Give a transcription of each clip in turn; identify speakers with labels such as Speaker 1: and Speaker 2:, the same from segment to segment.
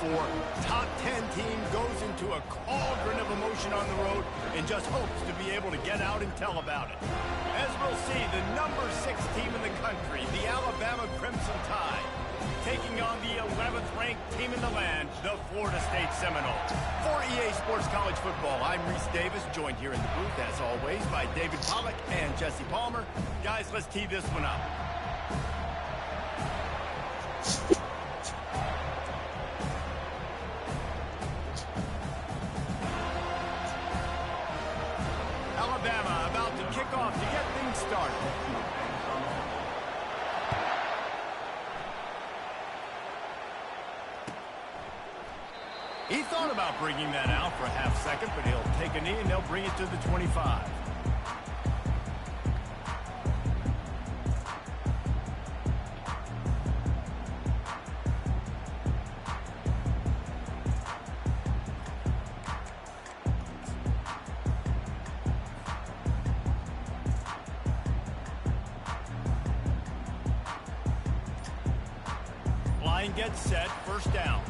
Speaker 1: before. Top 10 team goes into a cauldron of emotion on the road and just hopes to be able to get out and tell about it. As we'll see, the number 6 team in the country, the Alabama Crimson Tide, taking on the 11th ranked team in the land, the Florida State Seminoles. For EA Sports College Football, I'm Reese Davis, joined here in the booth, as always, by David Pollack and Jesse Palmer. Guys, let's tee this one up. Alabama about to kick off to get things started. He thought about bringing that out for a half second, but he'll take a knee and they'll bring it to the 25. Line gets set, first down.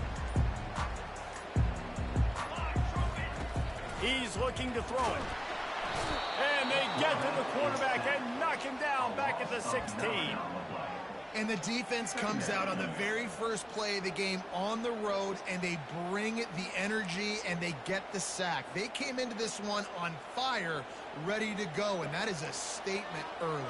Speaker 1: He's looking to throw it. And they get to the quarterback and knock him down back at the 16.
Speaker 2: And the defense comes out on the very first play of the game on the road, and they bring the energy, and they get the sack. They came into this one on fire, ready to go, and that is a statement early.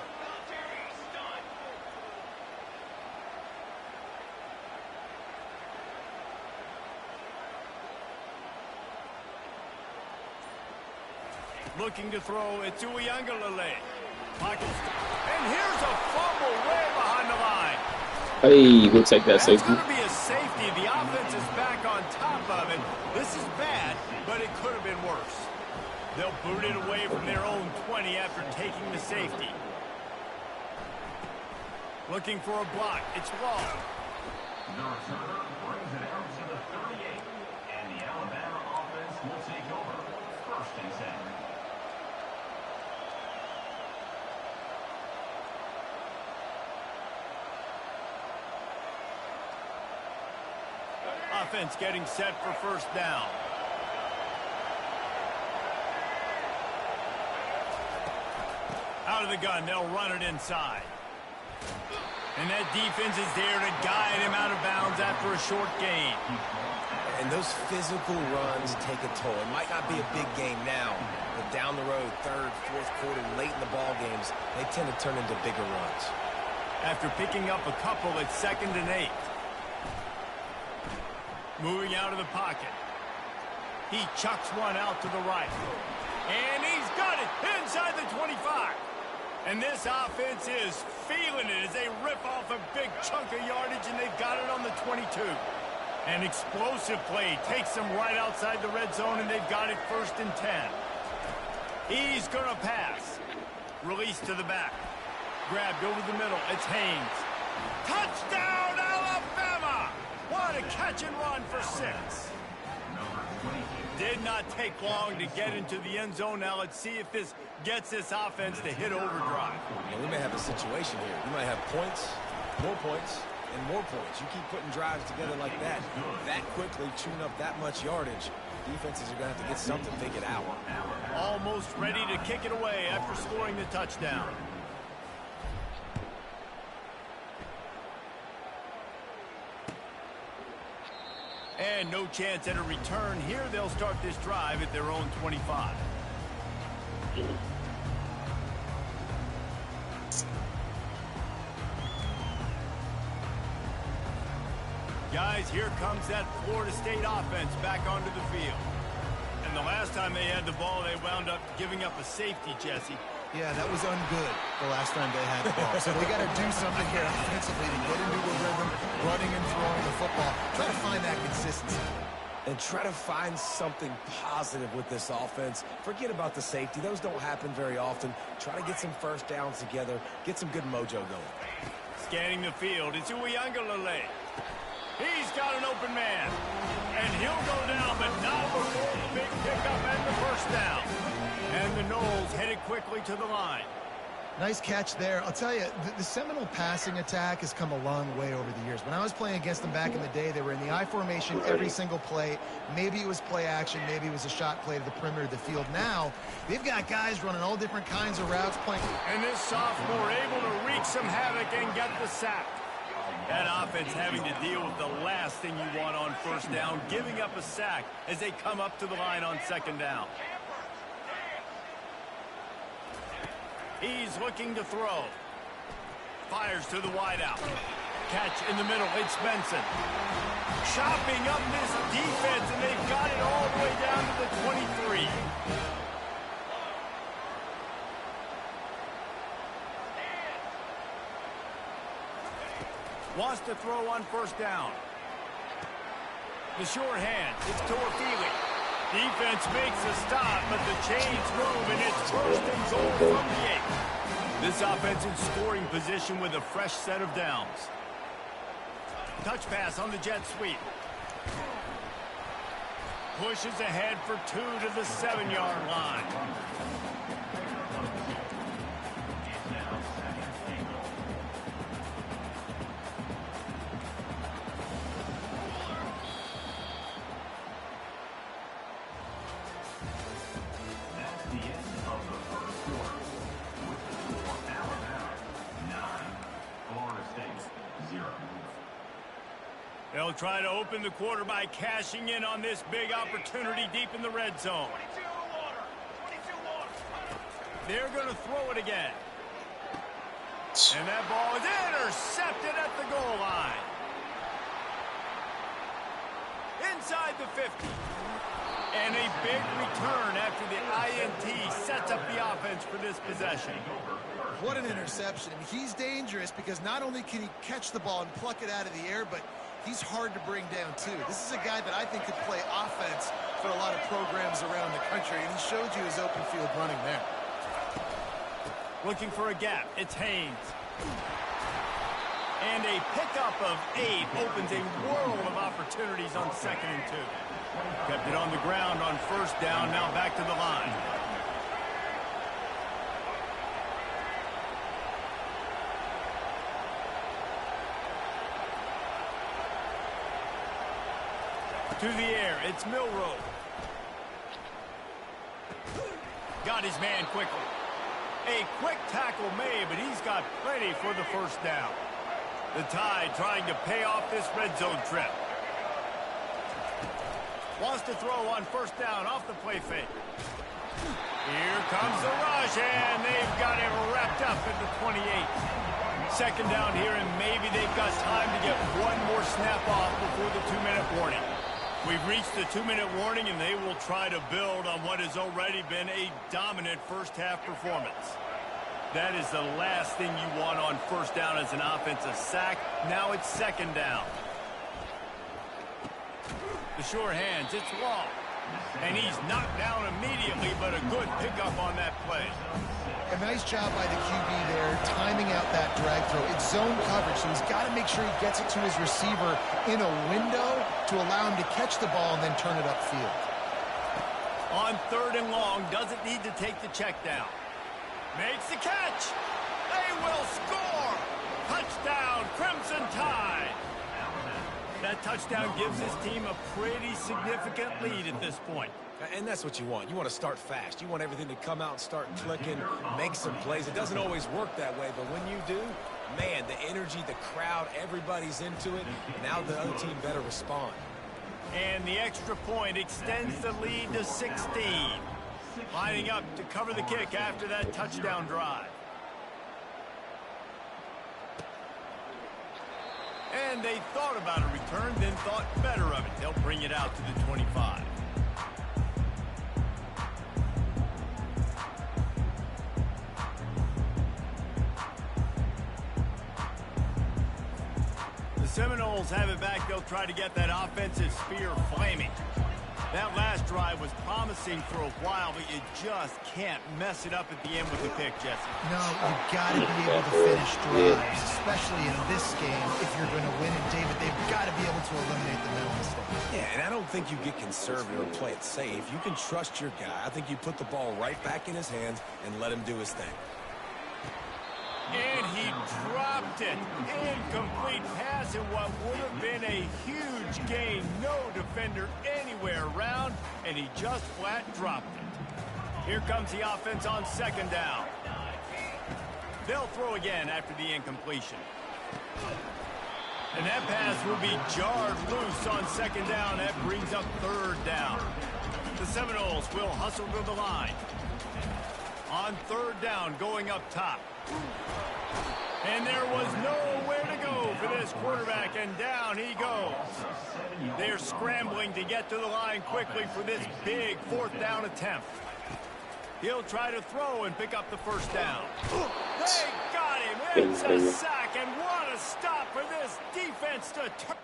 Speaker 1: Looking to throw, it's Uiagalelei. And here's a fumble way behind the line.
Speaker 3: Hey, looks like that safety.
Speaker 1: It's going to be a safety. The offense is back on top of it. This is bad, but it could have been worse. They'll boot it away from their own 20 after taking the safety. Looking for a block. It's long.
Speaker 4: The returner brings it out to the 38, and the Alabama offense will take over. First and 10.
Speaker 1: Offense getting set for first down. Out of the gun, they'll run it inside. And that defense is there to guide him out of bounds after a short gain.
Speaker 5: And those physical runs take a toll. It might not be a big game now, but down the road, third, fourth quarter, late in the ball games, they tend to turn into bigger runs.
Speaker 1: After picking up a couple, it's 2nd and 8. Moving out of the pocket. He chucks one out to the right. And he's got it inside the 25. And this offense is feeling it as they rip off a big chunk of yardage, and they've got it on the 22. An explosive play takes them right outside the red zone, and they've got it 1st and 10. He's going to pass. Release to the back. Grabbed over the middle. It's Haynes. Touchdown, Alabama! What a catch and run for 6. Did not take long to get into the end zone. Now let's see if this gets this offense to hit overdrive.
Speaker 5: And we may have a situation here. You might have points, and more points. You keep putting drives together like that quickly, chewing up that much yardage. Defenses are going to have to get something figured out.
Speaker 1: Almost ready to kick it away after scoring the touchdown. And no chance at a return. Here they'll start this drive at their own 25. Guys, here comes that Florida State offense back onto the field. And the last time they had the ball, they wound up giving up a safety, Jesse.
Speaker 2: Yeah, that was ungood the last time they had the ball. So they got to do something here offensively to get into a rhythm, running and throwing the football. Try to find that consistency.
Speaker 5: And try to find something positive with this offense. Forget about the safety. Those don't happen very often. Try to get some first downs together. Get some good mojo going.
Speaker 1: Scanning the field, it's Uiagalelei. He's got an open man. And he'll go down, but not before the big pickup and the first down. And the Noles headed quickly to the line.
Speaker 2: Nice catch there. I'll tell you, the Seminole passing attack has come a long way over the years. When I was playing against them back in the day, they were in the I formation every single play. Maybe it was play action. Maybe it was a shot play to the perimeter of the field. Now, they've got guys running all different kinds of routes playing.
Speaker 1: And this sophomore able to wreak some havoc and get the sack. That offense having to deal with the last thing you want on first down, giving up a sack as they come up to the line on second down. He's looking to throw. Fires to the wideout. Catch in the middle. It's Benson. Chopping up this defense, and they've got it all the way down to the 23. Wants to throw on first down. The short hand. It's Torfili. Defense makes a stop, but the chains move, and it's first and goal from the 8. This offense in scoring position with a fresh set of downs. Touch pass on the jet sweep. Pushes ahead for 2 to the 7-yard line. They'll try to open the quarter by cashing in on this big opportunity deep in the red zone. They're going to throw it again. And that ball is intercepted at the goal line. Inside the 50. And a big return after the INT sets up the offense for this possession.
Speaker 2: What an interception. I mean, he's dangerous because not only can he catch the ball and pluck it out of the air, but he's hard to bring down, too. This is a guy that I think could play offense for a lot of programs around the country, and he showed you his open field running there.
Speaker 1: Looking for a gap. It's Haynes. And a pickup of 8 opens a world of opportunities on 2nd and 2. Kept it on the ground on first down, now back to the line. To the air, it's Milroe. Got his man quickly. A quick tackle made, but he's got plenty for the first down. The Tide trying to pay off this red zone trip. Wants to throw on first down off the play fake. Here comes the rush, and they've got it wrapped up at the 28. Second down here, and maybe they've got time to get one more snap off before the 2-minute warning. We've reached the 2-minute warning, and they will try to build on what has already been a dominant first-half performance. That is the last thing you want on first down as an offensive sack. Now it's second down. The short hands, it's Long. And he's knocked down immediately, but a good pickup on that play.
Speaker 2: A nice job by the QB there, timing out that drag throw. It's zone coverage, so he's got to make sure he gets it to his receiver in a window to allow him to catch the ball and then turn it upfield.
Speaker 1: On 3rd and long, doesn't need to take the check down. Makes the catch. They will score. Touchdown, Crimson Tide. That touchdown gives his team a pretty significant lead at this point.
Speaker 5: And that's what you want. You want to start fast. You want everything to come out and start clicking, make some plays. It doesn't always work that way, but when you do, man, the energy, the crowd, everybody's into it. Now the other team better respond.
Speaker 1: And the extra point extends the lead to 16. Lining up to cover the kick after that touchdown drive. And they thought about a return, then thought better of it. They'll bring it out to the 25. The Seminoles have it back. They'll try to get that offensive spear flaming. That last drive was promising for a while, but you just can't mess it up at the end with the pick, Jesse.
Speaker 2: No, you've got to be able to finish drives, especially in this game. If you're going to win it, David, they've got to be able to eliminate the mental mistakes.
Speaker 5: Yeah, and I don't think you get conservative or play it safe. You can trust your guy. I think you put the ball right back in his hands and let him do his thing.
Speaker 1: And he dropped it. Incomplete pass in what would have been a huge gain. No defender anywhere around, and he just flat dropped it. Here comes the offense on second down. They'll throw again after the incompletion. And that pass will be jarred loose on second down. That brings up third down. The Seminoles will hustle to the line. On third down, going up top. And there was nowhere to go for this quarterback, and down he goes. They're scrambling to get to the line quickly for this big fourth down attempt. He'll try to throw and pick up the first down. They got him. It's a sack, and what a stop for this defense to turn.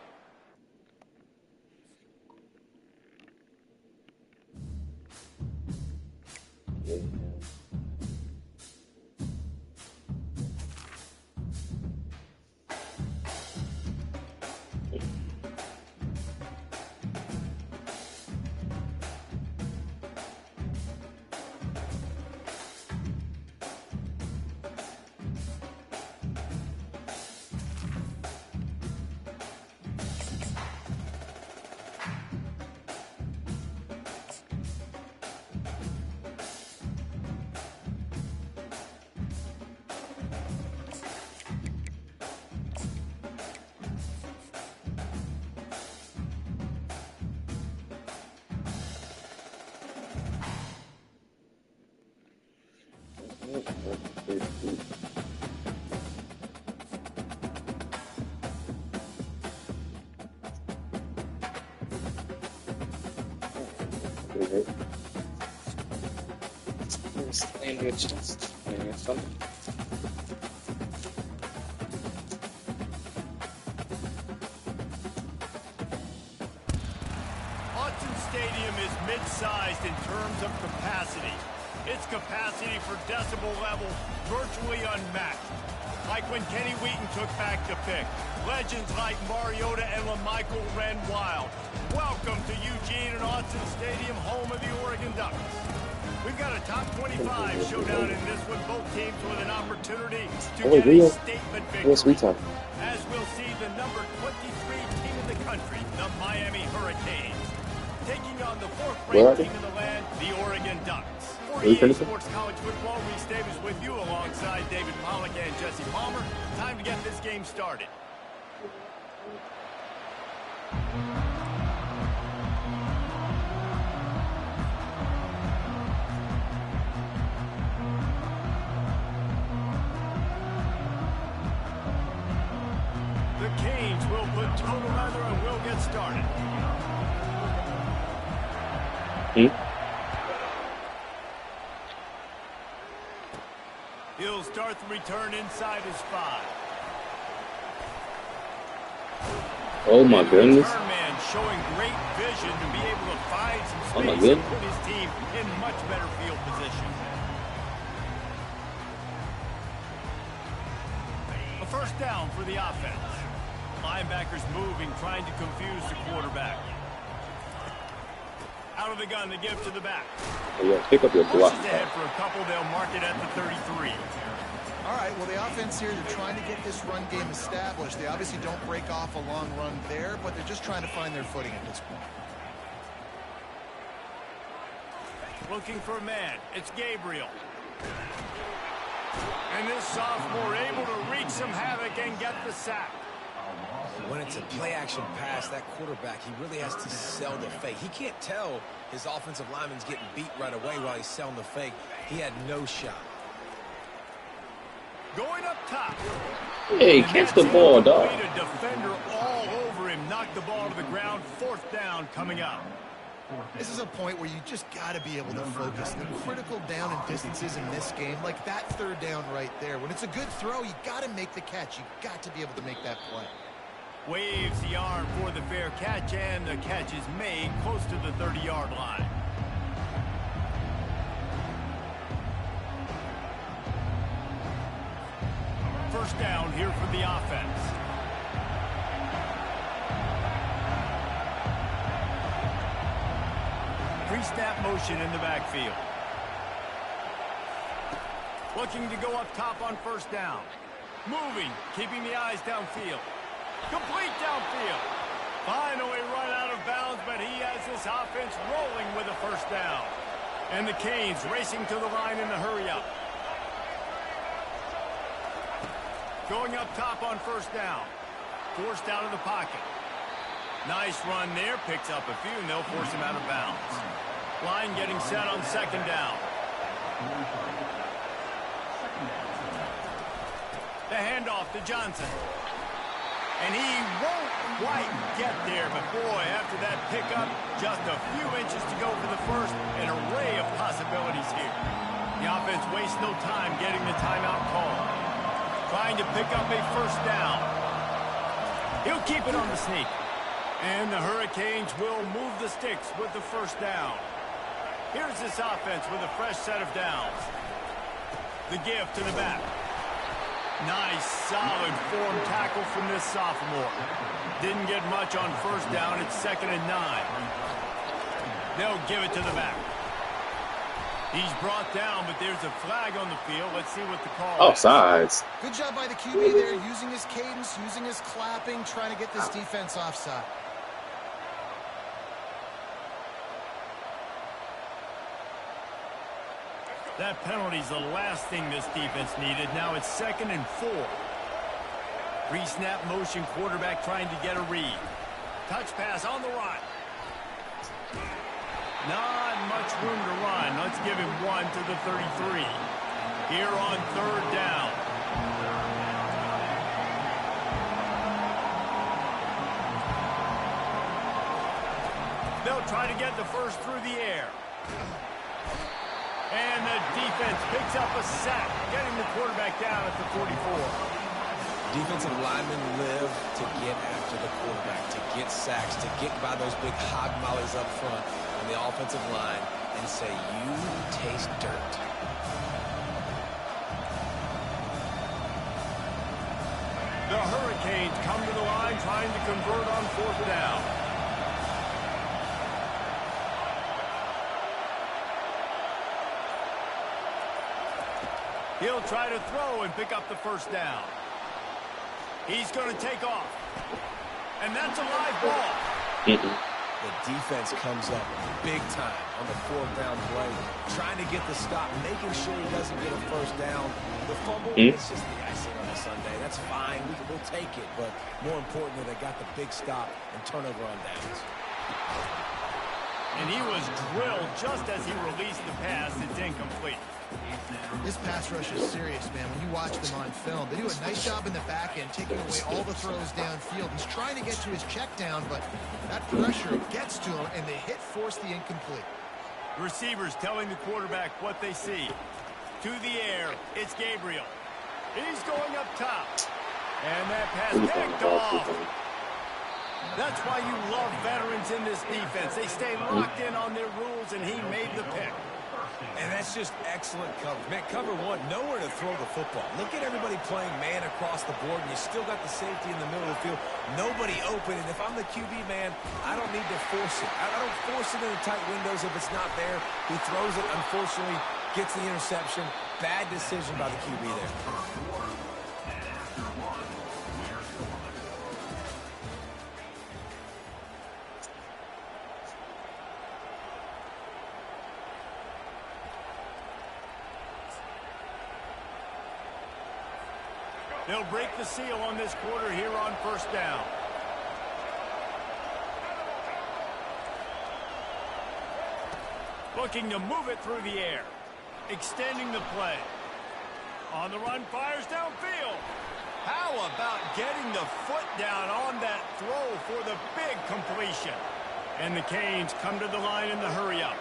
Speaker 1: Stadium is mid-sized in terms of capacity. Its capacity for decibel level virtually unmatched. Like when Kenny Wheaton took back the pick. Legends like Mariota and LaMichael ran wild. Welcome to Eugene and Autzen Stadium, home of the Oregon Ducks. We've got a top 25 showdown in this one. Both teams with an opportunity to get a statement victory. As we'll see the number 23 team in the country, the Miami Hurricanes, taking on the fourth-ranked team in the land, the Oregon Ducks. 48 Sports College Football, Reese Davis with you alongside David Pollock and Jesse Palmer. Time to get this game started. The Canes will put total leather and we'll get started. He'll start the return inside his 5.
Speaker 3: Oh my goodness.
Speaker 1: Return man showing great vision to be able to find some space and put his team in much better field position. A first down for the offense. Linebackers moving, trying to confuse the quarterback. Out of the gun to give to the back.
Speaker 3: Yeah, pick up your block.
Speaker 1: Pushes ahead for a couple. They'll mark it at the 33.
Speaker 2: All right, well, the offense here, they're trying to get this run game established. They obviously don't break off a long run there, but they're just trying to find their footing at this point.
Speaker 1: Looking for a man. It's Gabriel. And this sophomore able to wreak some havoc and get the sack.
Speaker 5: When it's a play-action pass, that quarterback, he really has to sell the fake. He can't tell his offensive lineman's getting beat right away while he's selling the fake. He had no shot.
Speaker 1: Going up top.
Speaker 3: Hey, catch the ball, dog.
Speaker 1: A defender all over him. Knocked the ball to the ground. Fourth down coming up.
Speaker 2: This is a point where you just got to be able to focus. The critical down and distances in this game, like that third down right there. When it's a good throw, you got to make the catch. You got to be able to make that play.
Speaker 1: Waves the arm for the fair catch, and the catch is made close to the 30-yard line. First down here for the offense. Pre-snap motion in the backfield. Looking to go up top on first down. Moving, keeping the eyes downfield. Complete downfield. Finally run out of bounds, but he has this offense rolling with a first down. And the Canes racing to the line in the hurry-up. Going up top on first down. Forced out of the pocket. Nice run there. Picks up a few, and they'll force him out of bounds. Line getting set on second down. The handoff to Johnson. And he won't quite get there, but boy, after that pickup, just a few inches to go for the first. An array of possibilities here. The offense wastes no time getting the timeout call. Trying to pick up a first down. He'll keep it on the sneak. And the Hurricanes will move the sticks with the first down. Here's this offense with a fresh set of downs. The give to the back. Nice, solid form tackle from this sophomore. Didn't get much on first down. It's 2nd and 9. They'll give it to the back. He's brought down, but there's a flag on the field. Let's see what the call is.
Speaker 3: Offsides.
Speaker 2: Good job by the QB there, using his cadence, using his clapping, trying to get this defense offside.
Speaker 1: That penalty's the last thing this defense needed. Now it's 2nd and 4. Pre-snap motion, quarterback trying to get a read. Touch pass on the run. Not much room to run. Let's give him one to the 33. Here on third down. They'll try to get the first through the air. And the defense picks up a sack, getting the quarterback down at the 44.
Speaker 5: Defensive linemen live to get after the quarterback, to get sacks, to get by those big hog mollies up front on the offensive line and say, you taste dirt.
Speaker 1: The Hurricanes come to the line trying to convert on fourth down. He'll try to throw and pick up the first down. He's going to take off. And that's a live ball.
Speaker 5: The defense comes up big time on the fourth down play, trying to get the stop, making sure he doesn't get a first down. The fumble, it's just the icing on a Sunday. That's fine. We'll take it. But more importantly, they got the big stop and turnover on downs.
Speaker 1: And he was drilled just as he released the pass. It's incomplete.
Speaker 2: This pass rush is serious, man. When you watch them on film, they do a nice job in the back end, taking away all the throws downfield. He's trying to get to his check down, but that pressure gets to him, and the hit forced the incomplete.
Speaker 1: Receivers telling the quarterback what they see. To the air, it's Gabriel. He's going up top. And that pass picked off. That's why you love veterans in this defense. They stay locked in on their rules, and he made the pick.
Speaker 5: And that's just excellent coverage. Man, cover one, nowhere to throw the football. Look at everybody playing man across the board, and you still got the safety in the middle of the field. Nobody open, and if I'm the QB, man, I don't need to force it. I don't force it in the tight windows if it's not there. He throws it, unfortunately, gets the interception. Bad decision by the QB there.
Speaker 1: They'll break the seal on this quarter here on first down. Looking to move it through the air. Extending the play. On the run, fires downfield. How about getting the foot down on that throw for the big completion? And the Canes come to the line in the hurry-up.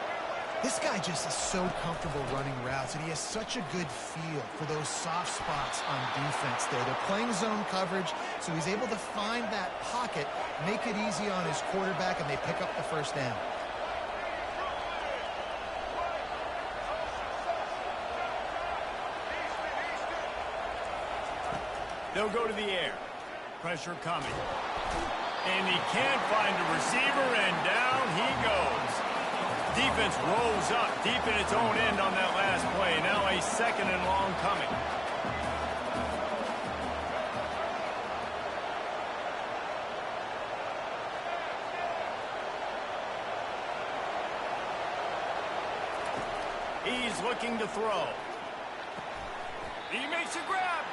Speaker 2: This guy just is so comfortable running routes, and he has such a good feel for those soft spots on defense there. They're playing zone coverage, so he's able to find that pocket, make it easy on his quarterback, and they pick up the first down.
Speaker 1: They'll go to the air. Pressure coming. And he can't find a receiver, and down he goes. Defense rose up deep in its own end on that last play. Now a 2nd and long coming. He's looking to throw. He makes a grab.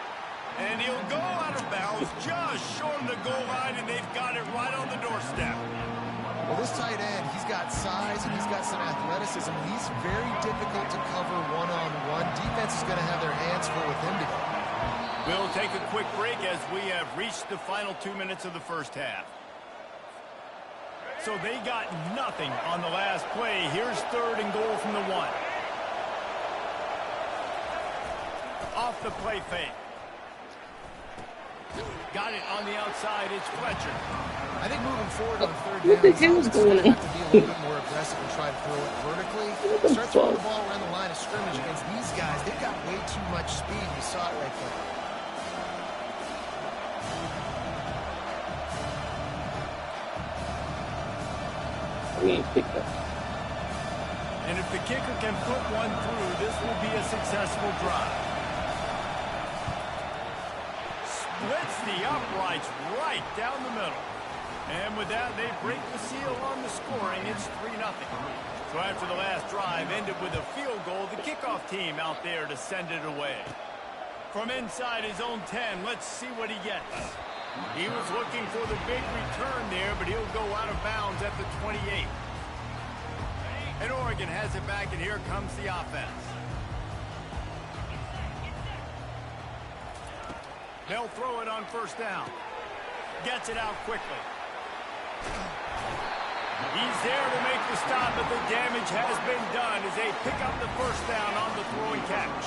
Speaker 1: And he'll go out of bounds just short of the goal line, and they've got it right on the doorstep.
Speaker 2: Well, this tight end, he's got size and he's got some athleticism. He's very difficult to cover one-on-one. Defense is going to have their hands full with him today.
Speaker 1: We'll take a quick break as we have reached the final 2 minutes of the first half. So they got nothing on the last play. Here's 3rd and goal from the 1. Off the play fake. Got it on the outside. It's Fletcher.
Speaker 2: I think moving forward on 3rd
Speaker 3: What the
Speaker 2: down,
Speaker 3: hell is
Speaker 2: it's
Speaker 3: going
Speaker 2: going to
Speaker 3: on?
Speaker 2: have to be a little bit more aggressive and try to throw it vertically. Start throwing the ball around the line of scrimmage against these guys. They've got way too much speed. You saw it right there.
Speaker 3: We ain't picked up.
Speaker 1: And if the kicker can put one through, this will be a successful drive. Splits the uprights right down the middle. And with that, they break the seal on the scoring. It's 3-0. So after the last drive ended with a field goal, the kickoff team out there to send it away. From inside his own 10, let's see what he gets. He was looking for the big return there, but he'll go out of bounds at the 28. And Oregon has it back, and here comes the offense. They'll throw it on 1st down. Gets it out quickly. He's there to make the stop, but the damage has been done as they pick up the 1st down on the throwing catch.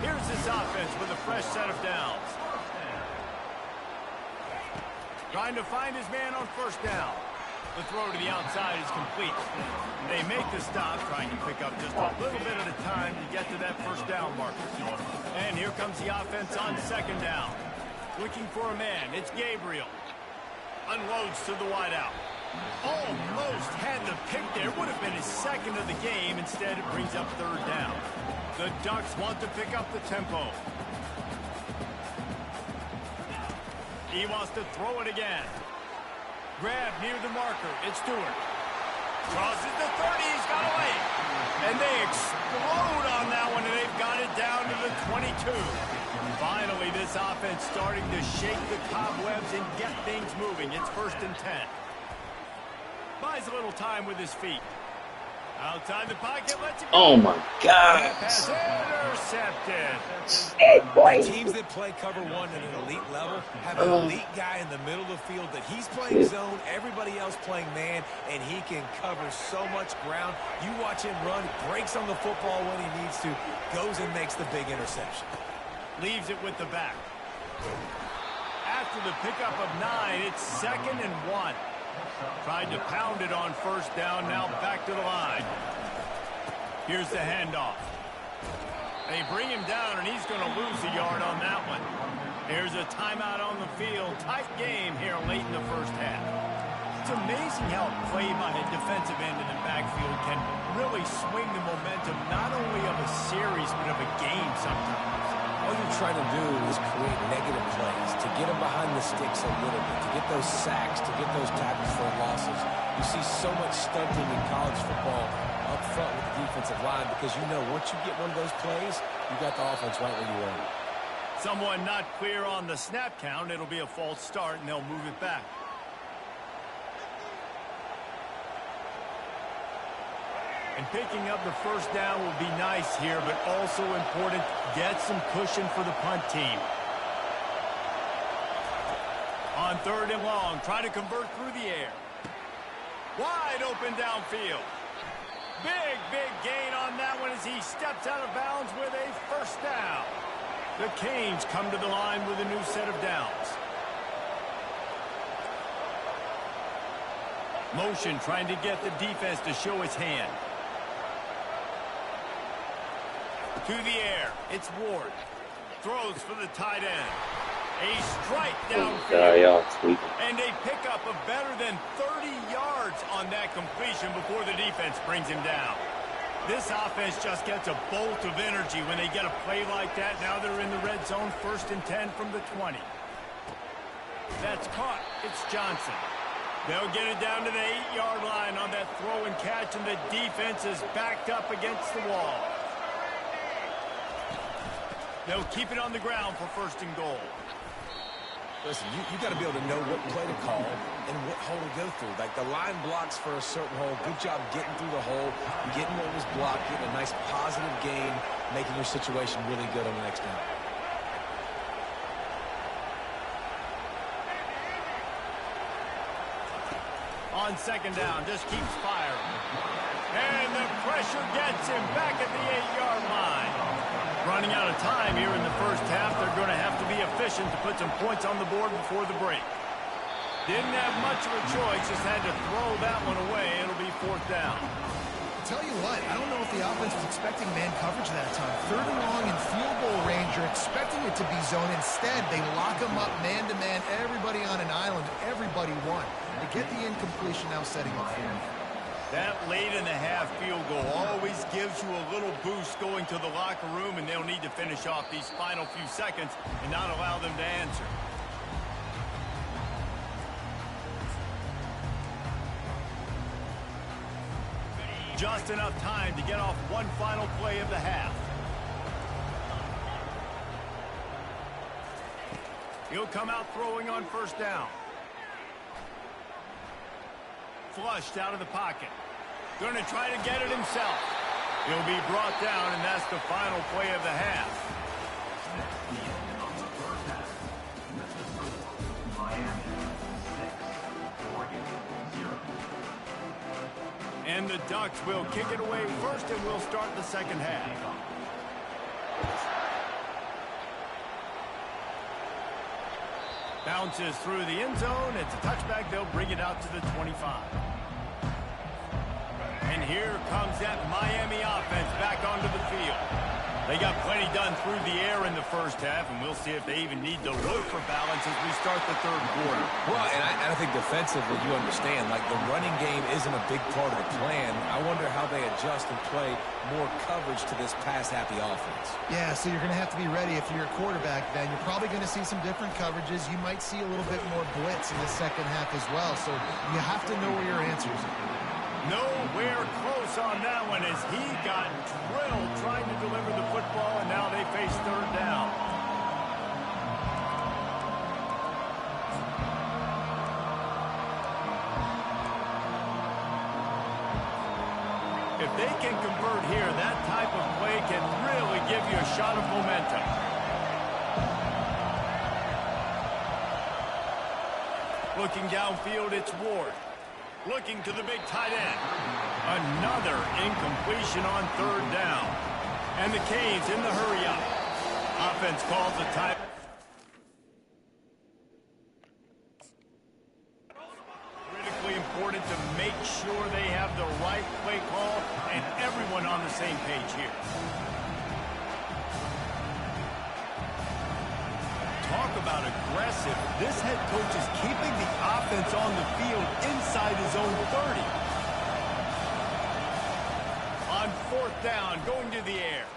Speaker 1: Here's this offense with a fresh set of downs. Trying to find his man on 1st down. The throw to the outside is complete. They make the stop, trying to pick up just a little bit at a time to get to that 1st down marker. And here comes the offense on 2nd down. Looking for a man. It's Gabriel. Unloads to the wideout. Almost had the pick there. Would have been his 2nd of the game. Instead, it brings up 3rd down. The Ducks want to pick up the tempo. He wants to throw it again. Grab near the marker. It's Stewart. Crosses the 30. He's got away. And they explode on that one, and they've got it down to the 22. Finally, this offense starting to shake the cobwebs and get things moving. It's 1st and 10. Buys a little time with his feet. Outside the pocket, lets it go.
Speaker 3: Oh my God.
Speaker 1: Pass intercepted.
Speaker 5: The teams that play cover 1 at an elite level have an elite guy in the middle of the field that he's playing zone, everybody else playing man, and he can cover so much ground. You watch him run, breaks on the football when he needs to, goes and makes the big interception.
Speaker 1: Leaves it with the back. After the pickup of 9, it's 2nd and 1. Tried to pound it on 1st down, now back to the line. Here's the handoff. They bring him down, and he's going to lose a yard on that one. There's a timeout on the field. Tight game here late in the 1st half. It's amazing how play by a defensive end in the backfield can really swing the momentum not only of a series, but of a game sometimes.
Speaker 5: All you're trying to do is create negative plays, to get them behind the sticks a little bit, to get those sacks, to get those tackles for losses. You see so much stunting in college football up front with the defensive line because you know once you get one of those plays, you got the offense right where you want it.
Speaker 1: Someone not clear on the snap count. It'll be a false start, and they'll move it back. And picking up the 1st down will be nice here, but also important. Get some cushion for the punt team. On 3rd and long, try to convert through the air. Wide open downfield. Big gain on that one as he steps out of bounds with a 1st down. The Canes come to the line with a new set of downs. Motion trying to get the defense to show his hand. To the air. It's Ward. Throws for the tight end. A strike downfield.
Speaker 3: Sorry, y'all. Sweeping.
Speaker 1: And they pick up a better than 30 yards on that completion before the defense brings him down. This offense just gets a bolt of energy when they get a play like that. Now they're in the red zone, 1st and 10 from the 20. That's caught. It's Johnson. They'll get it down to the 8-yard line on that throw and catch, and the defense is backed up against the wall. They'll keep it on the ground for 1st and goal.
Speaker 5: Listen, you got to be able to know what play to call and what hole to go through. Like the line blocks for a certain hole. Good job getting through the hole, getting what was blocked, getting a nice positive gain, making your situation really good on the next down.
Speaker 1: On 2nd down, just keeps firing. And the pressure gets him back at the 8-yard line. Running out of time here in the 1st half. They're going to have to be efficient to put some points on the board before the break. Didn't have much of a choice, just had to throw that one away. It'll be 4th down.
Speaker 2: I'll tell you what, I don't know if the offense was expecting man coverage that time. 3rd and long in field goal range, you're expecting it to be zone. Instead, they lock them up man-to-man, everybody on an island, everybody won. They get the incompletion now setting up for them.
Speaker 1: That late in the half field goal always gives you a little boost going to the locker room, and they'll need to finish off these final few seconds and not allow them to answer. Just enough time to get off one final play of the half. He'll come out throwing on 1st down. Flushed out of the pocket. Going to try to get it himself. He'll be brought down, and that's the final play of the half. And the Ducks will kick it away first, and we'll start the 2nd half. Bounces through the end zone. It's a touchback. They'll bring it out to the 25. And here comes that Miami offense back onto the field. They got plenty done through the air in the 1st half, and we'll see if they even need to look for balance as we start the 3rd quarter.
Speaker 5: Well, and I think defensively, you understand, like the running game isn't a big part of the plan. I wonder how they adjust and play more coverage to this pass-happy offense.
Speaker 2: Yeah, so you're going to have to be ready if you're a quarterback then. You're probably going to see some different coverages. You might see a little bit more blitz in the 2nd half as well, so you have to know where your answers are.
Speaker 1: Nowhere close on that one as he got drilled trying to deliver the football, and now they face 3rd down. If they can convert here, that type of play can really give you a shot of momentum. Looking downfield, it's Ward. Looking to the big tight end. Another incompletion on 3rd down. And the Canes in the hurry-up. Offense calls a time. Critically important to make sure they have the right play call and everyone on the same page here. Talk about aggressive. This head coach is keeping the offense on the field inside his own 30. On 4th down, going to the air.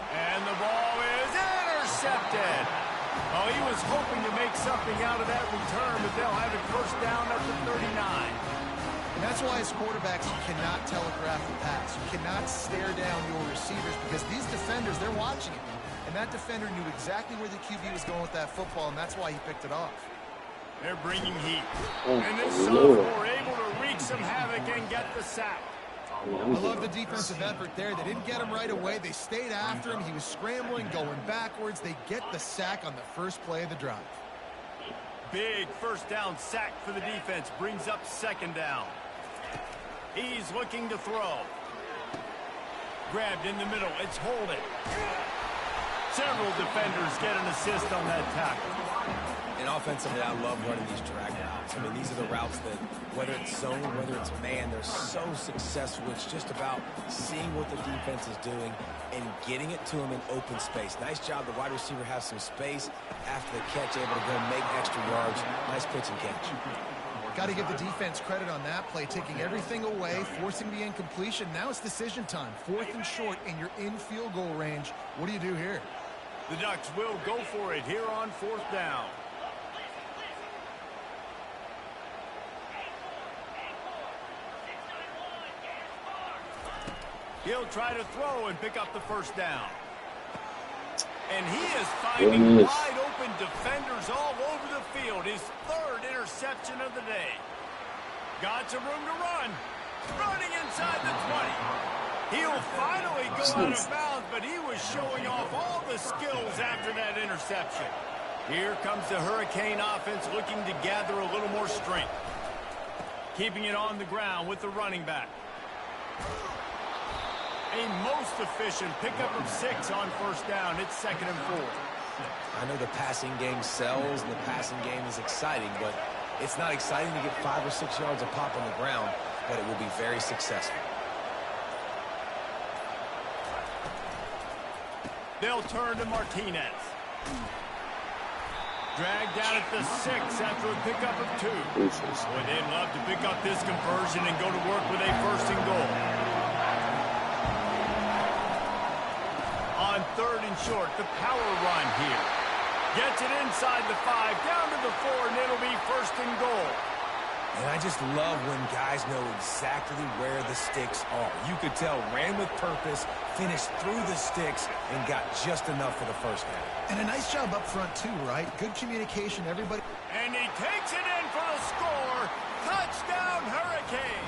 Speaker 1: And the ball is intercepted. Oh, he was hoping to make something out of that return, but they'll have it 1st down at the 39.
Speaker 2: And that's why as quarterbacks, you cannot telegraph the pass. You cannot stare down your receivers because these defenders, they're watching it. And that defender knew exactly where the QB was going with that football, and that's why he picked it off.
Speaker 1: They're bringing heat. And this sophomore able to wreak some havoc and get the sack.
Speaker 2: I love the defensive effort there. They didn't get him right away. They stayed after him. He was scrambling, going backwards. They get the sack on the 1st play of the drive.
Speaker 1: Big 1st down sack for the defense. Brings up 2nd down. He's looking to throw. Grabbed in the middle. It's Holden. Several defenders get an assist on that tackle.
Speaker 5: And offensively, I love running these drag routes. I mean, these are the routes that, whether it's zone, whether it's man, they're so successful. It's just about seeing what the defense is doing and getting it to them in open space. Nice job. The wide receiver has some space after the catch, able to go make extra yards. Nice pitch and catch.
Speaker 2: Got to give the defense credit on that play, taking everything away, forcing the incompletion. Now it's decision time. 4th and short, and you're in field goal range. What do you do here?
Speaker 1: The Ducks will go for it here on 4th down. He'll try to throw and pick up the first down. And he is finding wide open defenders all over the field. His 3rd interception of the day. Got some room to run. Running inside the 20. He'll finally go out of bounds, but he was showing off all the skills after that interception. Here comes the Hurricane offense looking to gather a little more strength. Keeping it on the ground with the running back. A most efficient pickup of 6 on 1st down. It's 2nd and 4.
Speaker 5: I know the passing game sells and the passing game is exciting, but it's not exciting to get 5 or 6 yards a pop on the ground, but it will be very successful.
Speaker 1: They'll turn to Martinez. Dragged down at the 6 after a pickup of 2. Boy, they'd love to pick up this conversion and go to work with a 1st and goal. On 3rd and short, the power run here. Gets it inside the 5, down to the 4, and it'll be 1st and goal.
Speaker 5: And I just love when guys know exactly where the sticks are. You could tell, ran with purpose, finished through the sticks, and got just enough for the 1st down.
Speaker 2: And a nice job up front, too, right? Good communication, everybody.
Speaker 1: And he takes it in for the score. Touchdown, Hurricane.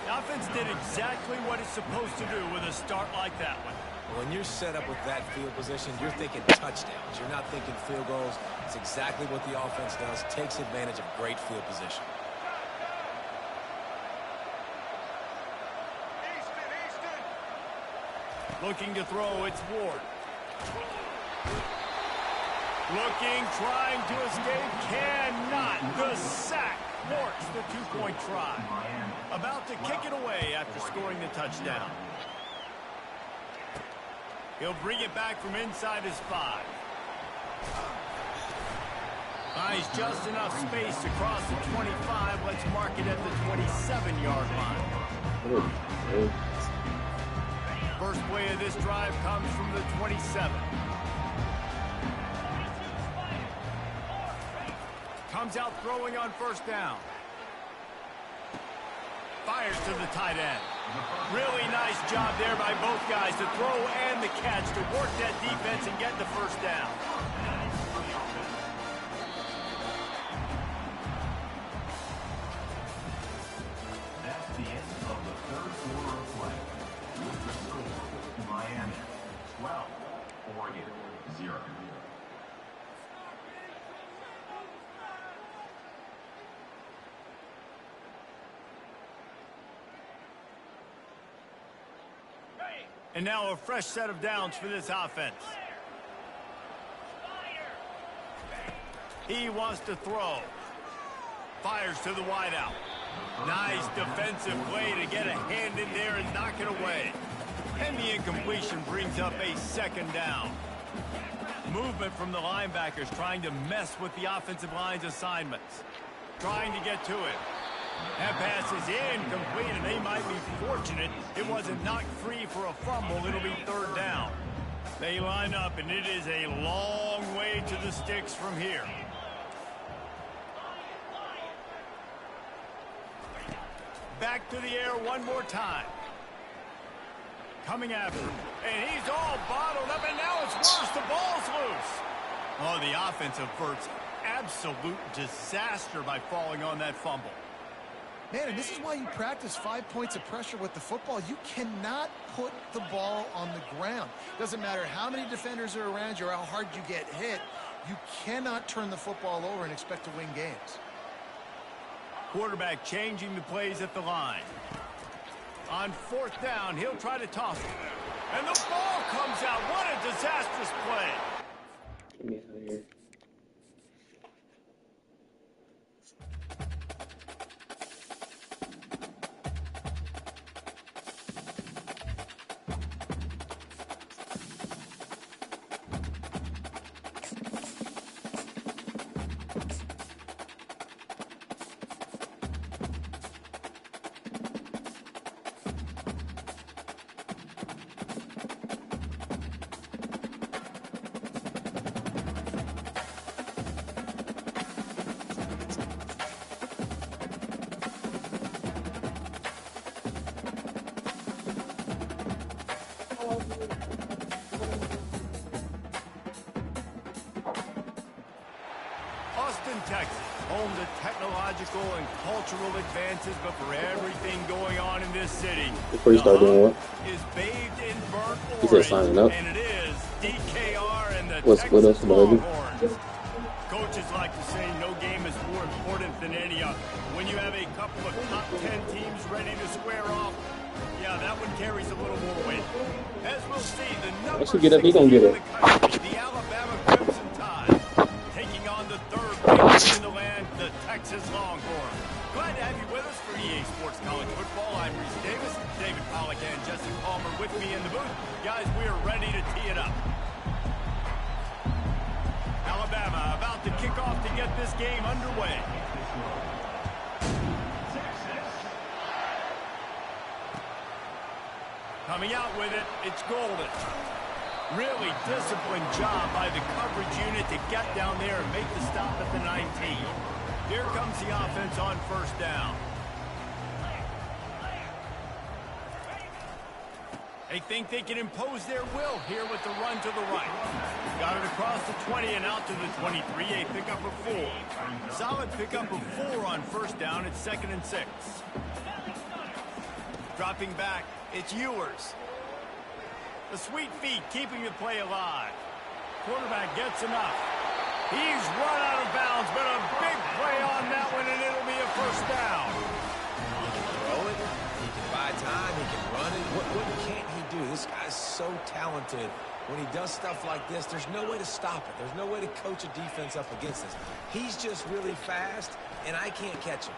Speaker 1: The offense did exactly what it's supposed to do with a start like that one.
Speaker 5: When you're set up with that field position, you're thinking touchdowns. You're not thinking field goals. It's exactly what the offense does. Takes advantage of great field position.
Speaker 1: Looking to throw, it's Ward. Looking, trying to escape, cannot. The sack thwarts the 2-point try. About to kick it away after scoring the touchdown. He'll bring it back from inside his 5. Buys just enough space to cross the 25. Let's mark it at the 27-yard line. First play of this drive comes from the 27. Comes out throwing on 1st down. Fires to the tight end. Really nice job there by both guys to throw and the catch to work that defense and get the 1st down.
Speaker 4: That's the end of the 3rd quarter of play. With the score, Miami 12, Oregon 0.
Speaker 1: And now a fresh set of downs for this offense. He wants to throw. Fires to the wideout. Nice defensive play to get a hand in there and knock it away. And the incompletion brings up a 2nd down. Movement from the linebackers trying to mess with the offensive line's assignments. Trying to get to it. That pass is incomplete, and they might be fortunate it wasn't knocked free for a fumble. It'll be 3rd down. They line up, and it is a long way to the sticks from here. Back to the air one more time. Coming after him, and he's all bottled up, and now it's worse. The ball's loose. Oh, the offense averts absolute disaster by falling on that fumble.
Speaker 2: Man, and this is why you practice 5 points of pressure with the football. You cannot put the ball on the ground. Doesn't matter how many defenders are around you or how hard you get hit. You cannot turn the football over and expect to win games.
Speaker 1: Quarterback changing the plays at the line. On 4th down, he'll try to toss it. And the ball comes out. What a disastrous play.
Speaker 3: Get me out of here.
Speaker 1: Austin, Texas, home to technological and cultural advances, but for everything going on in this city,
Speaker 3: Before you start doing what?
Speaker 1: is bathed in burnt
Speaker 3: He said
Speaker 1: orange,
Speaker 3: signing up.
Speaker 1: and it is DKR and the
Speaker 3: What's with
Speaker 1: Texas
Speaker 3: us, baby?
Speaker 1: Longhorns. Coaches like to say no game is more important than any other. When you have a couple of top 10 teams ready to square off, yeah, that one carries a little more weight. As we'll see, the number
Speaker 3: Once you get up, he gonna get it.
Speaker 1: the Alabama Crimson Tide, taking on the third ranked in the land, the Texas Longhorns. Glad to have you with us for EA Sports College Football. I'm Reese Davis, David Pollack and Jesse Palmer with me in the booth. Guys, we are ready to tee it up. Alabama about to kick off to get this game underway. Coming out with it, it's Golden. Really disciplined job by the coverage unit to get down there and make the stop at the 19. Here comes the offense on first down. They think they can impose their will here with the run to the right. Got it across the 20 and out to the 23. A pickup of 4. Solid pickup of 4 on first down. It's 2nd and 6. Dropping back, it's Ewers. The sweet feet keeping the play alive. Quarterback gets enough. He's run out of bounds, but a big play on that one, and it'll be a first down.
Speaker 5: He can throw it. He can buy time. He can run it. What can't he do? This guy's so talented. When he does stuff like this, there's no way to stop it. There's no way to coach a defense up against this. He's just really fast, and I can't catch him.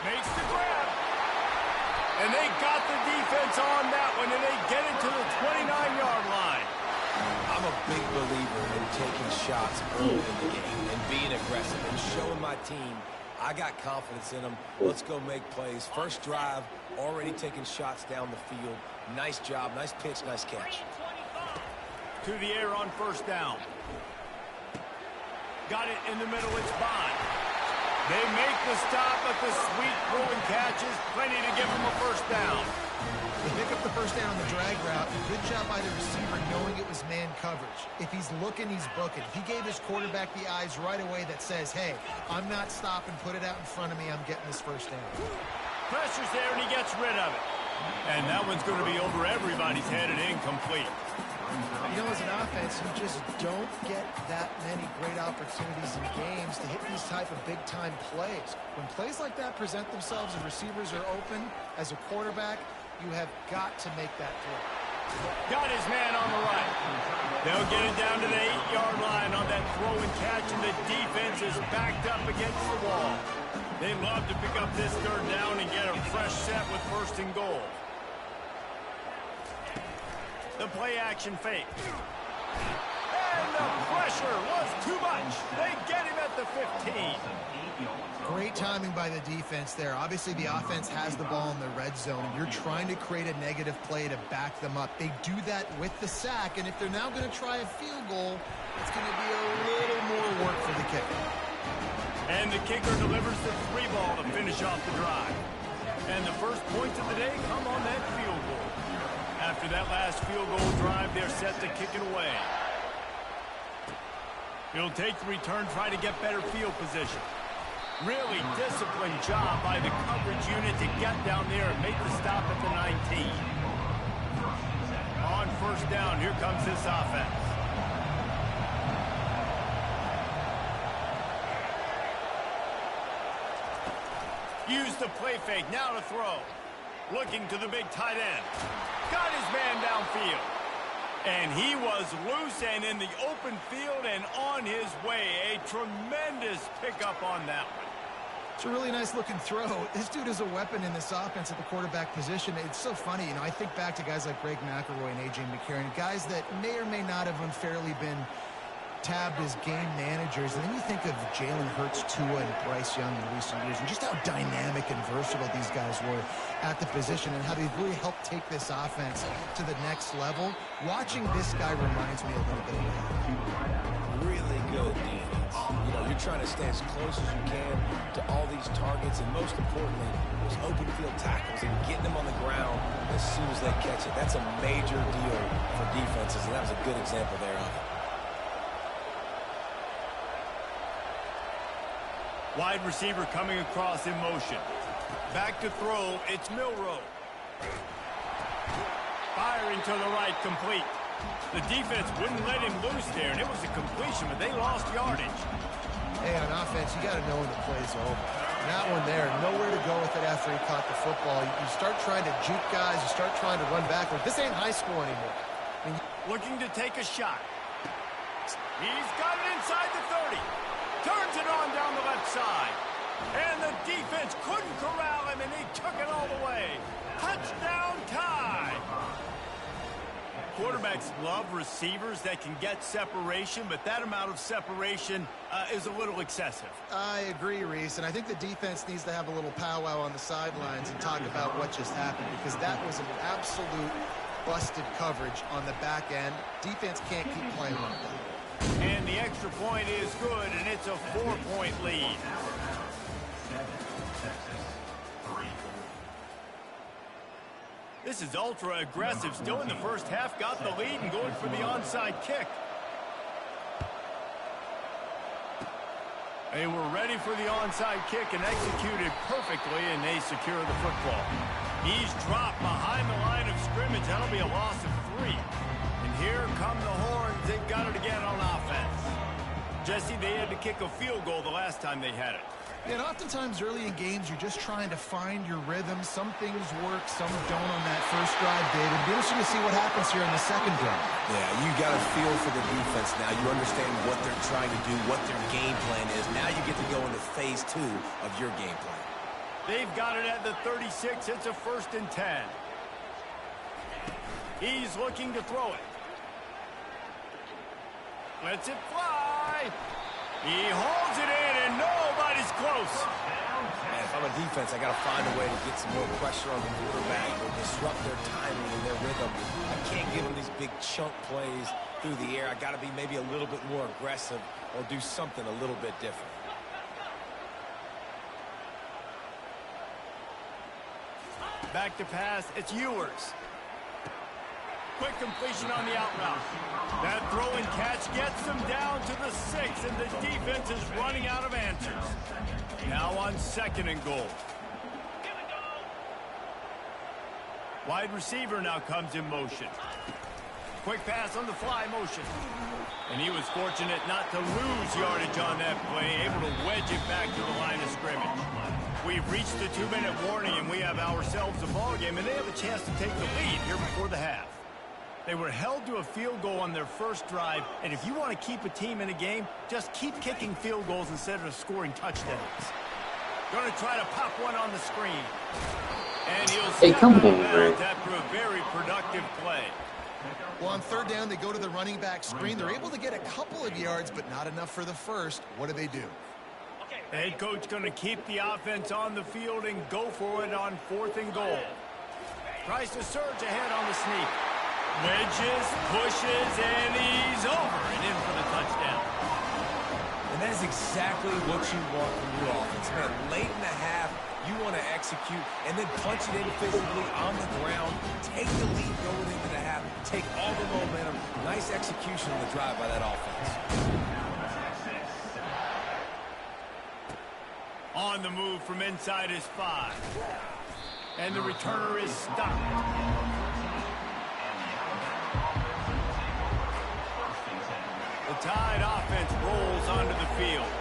Speaker 1: Makes the grab. And they got the defense on that one, and they get it to the 29-yard line.
Speaker 5: I'm a big believer in taking shots early in the game and being aggressive and showing my team I got confidence in them. Let's go make plays. First drive, already taking shots down the field. Nice job, nice pitch, nice catch.
Speaker 1: To the air on first down. Got it in the middle, it's Bond. They make the stop, but the sweet throwing catch is plenty to give them a first down.
Speaker 2: They pick up the first down on the drag route. Good job by the receiver knowing it was man coverage. If he's looking, he's booking. He gave his quarterback the eyes right away that says, hey, I'm not stopping, put it out in front of me, I'm getting this first down.
Speaker 1: Pressure's there, and he gets rid of it. And that one's going to be over everybody's head and incomplete.
Speaker 2: You know, as an offense, you just don't get that many great opportunities in games to hit these type of big-time plays. When plays like that present themselves and receivers are open, as a quarterback, you have got to make that throw.
Speaker 1: Got his man on the right. They'll get it down to the 8-yard line on that throw and catch, and the defense is backed up against the wall. They love to pick up this third down and get a fresh set with first and goal. The play action fake. And the pressure was too much. They get him at the 15.
Speaker 2: Great timing by the defense there. Obviously, the offense has the ball in the red zone. You're trying to create a negative play to back them up. They do that with the sack, and if they're now going to try a field goal, it's going to be a little more work for the kicker.
Speaker 1: And the kicker delivers the 3 ball to finish off the drive. And the first points of the day come on that field goal. After that last field goal drive, they're set to kick it away. He'll take the return, try to get better field position. Really disciplined job by the coverage unit to get down there and make the stop at the 19. On first down, here comes this offense. Use the play fake, now to throw. Looking to the big tight end. Got his man downfield. And he was loose and in the open field and on his way. A tremendous pickup on that one.
Speaker 2: It's a really nice looking throw. This dude is a weapon in this offense at the quarterback position. It's so funny, you know, I think back to guys like Greg McElroy and A.J. McCarron, guys that may or may not have unfairly been tabbed as game managers. And then you think of Jalen Hurts, Tua, and Bryce Young in recent years, and just how dynamic and versatile these guys were at the position and how they really helped take this offense to the next level. Watching this guy reminds me a little bit of that.
Speaker 5: Really good defense. You know, you're trying to stay as close as you can to all these targets, and most importantly, those open field tackles and getting them on the ground as soon as they catch it. That's a major deal for defenses, and that was a good example there of it.
Speaker 1: Wide receiver coming across in motion. Back to throw, it's Milroe. Firing to the right, complete. The defense wouldn't let him loose there, and it was a completion, but they lost yardage.
Speaker 2: Hey, on offense, you got to know when the play's over. That one there, nowhere to go with it after he caught the football. You start trying to juke guys, you start trying to run backward. This ain't high school anymore. I mean,
Speaker 1: looking to take a shot. He's got it inside the 30. Turns it on down the left side. And the defense couldn't corral him, and he took it all the way. Touchdown tie. Quarterbacks love receivers that can get separation, but that amount of separation is a little excessive.
Speaker 2: I agree, Reese, and I think the defense needs to have a little powwow on the sidelines and talk about what just happened, because that was an absolute busted coverage on the back end. Defense can't keep playing like that.
Speaker 1: And the extra point is good, and it's a 4-point lead. This is ultra aggressive. Still in the first half, got the lead and going for the onside kick. They were ready for the onside kick and executed perfectly, and they secure the football. He's dropped behind the line of scrimmage. That'll be a loss of 3. And here come the horns. They've got it again on offense. Jesse, they had to kick a field goal the last time they had it.
Speaker 2: And oftentimes early in games, you're just trying to find your rhythm. Some things work, some don't on that first drive, David. It'll be interesting to see what happens here in the second drive.
Speaker 5: Yeah, you got a feel for the defense now. You understand what they're trying to do, what their game plan is. Now you get to go into phase 2 of your game plan.
Speaker 1: They've got it at the 36. It's a 1st and 10. He's looking to throw it. Lets it fly. He holds it in, and nobody's close.
Speaker 5: Man, if I'm a defense, I got to find a way to get some more pressure on the quarterback or disrupt their timing and their rhythm. I can't give them these big chunk plays through the air. I got to be maybe a little bit more aggressive or do something a little bit different.
Speaker 1: Back to pass. It's Ewers. Quick completion on the out route. That throw and catch gets them down to the 6, and the defense is running out of answers. Now on 2nd and goal. Wide receiver now comes in motion. Quick pass on the fly motion. And he was fortunate not to lose yardage on that play, able to wedge it back to the line of scrimmage. We've reached the 2-minute warning, and we have ourselves a ball game, and they have a chance to take the lead here before the half. They were held to a field goal on their first drive, and if you want to keep a team in a game, just keep kicking field goals instead of scoring touchdowns. Going to try to pop one on the screen. And he'll step out of bounds after a very productive play.
Speaker 2: Well, on 3rd down, they go to the running back screen. They're able to get a couple of yards, but not enough for the first. What do?
Speaker 1: The head coach going to keep the offense on the field and go for it on 4th and goal. Tries to surge ahead on the sneak. Wedges, pushes, and he's over and in for the touchdown.
Speaker 5: And that is exactly what you want from your offense. Man, late in the half, you want to execute and then punch it in physically on the ground, take the lead going into the half, take all the momentum. Nice execution on the drive by that offense.
Speaker 1: On the move from inside his 5. And the returner is stopped. The Tide offense rolls onto the field.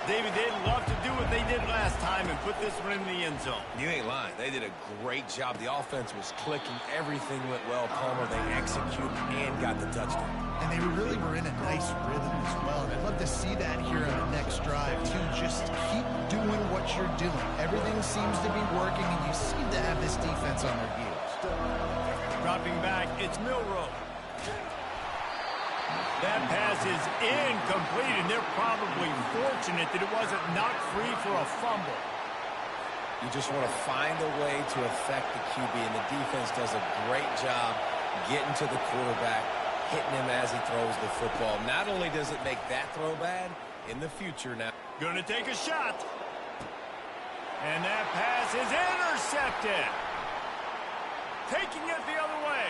Speaker 1: David, they'd love to do what they did last time and put this one in the end zone.
Speaker 5: You ain't lying. They did a great job. The offense was clicking. Everything went well. Palmer, they executed and got the touchdown.
Speaker 2: And they really were in a nice rhythm as well. I'd love to see that here on the next drive, too. Just keep doing what you're doing. Everything seems to be working, and you seem to have this defense on their heels.
Speaker 1: Dropping back, it's Milroe. That pass is incomplete, and they're probably fortunate that it wasn't knocked free for a fumble.
Speaker 5: You just want to find a way to affect the QB, and the defense does a great job getting to the quarterback, hitting him as he throws the football. Not only does it make that throw bad, in the future now.
Speaker 1: Going to take a shot. And that pass is intercepted. Taking it the other way.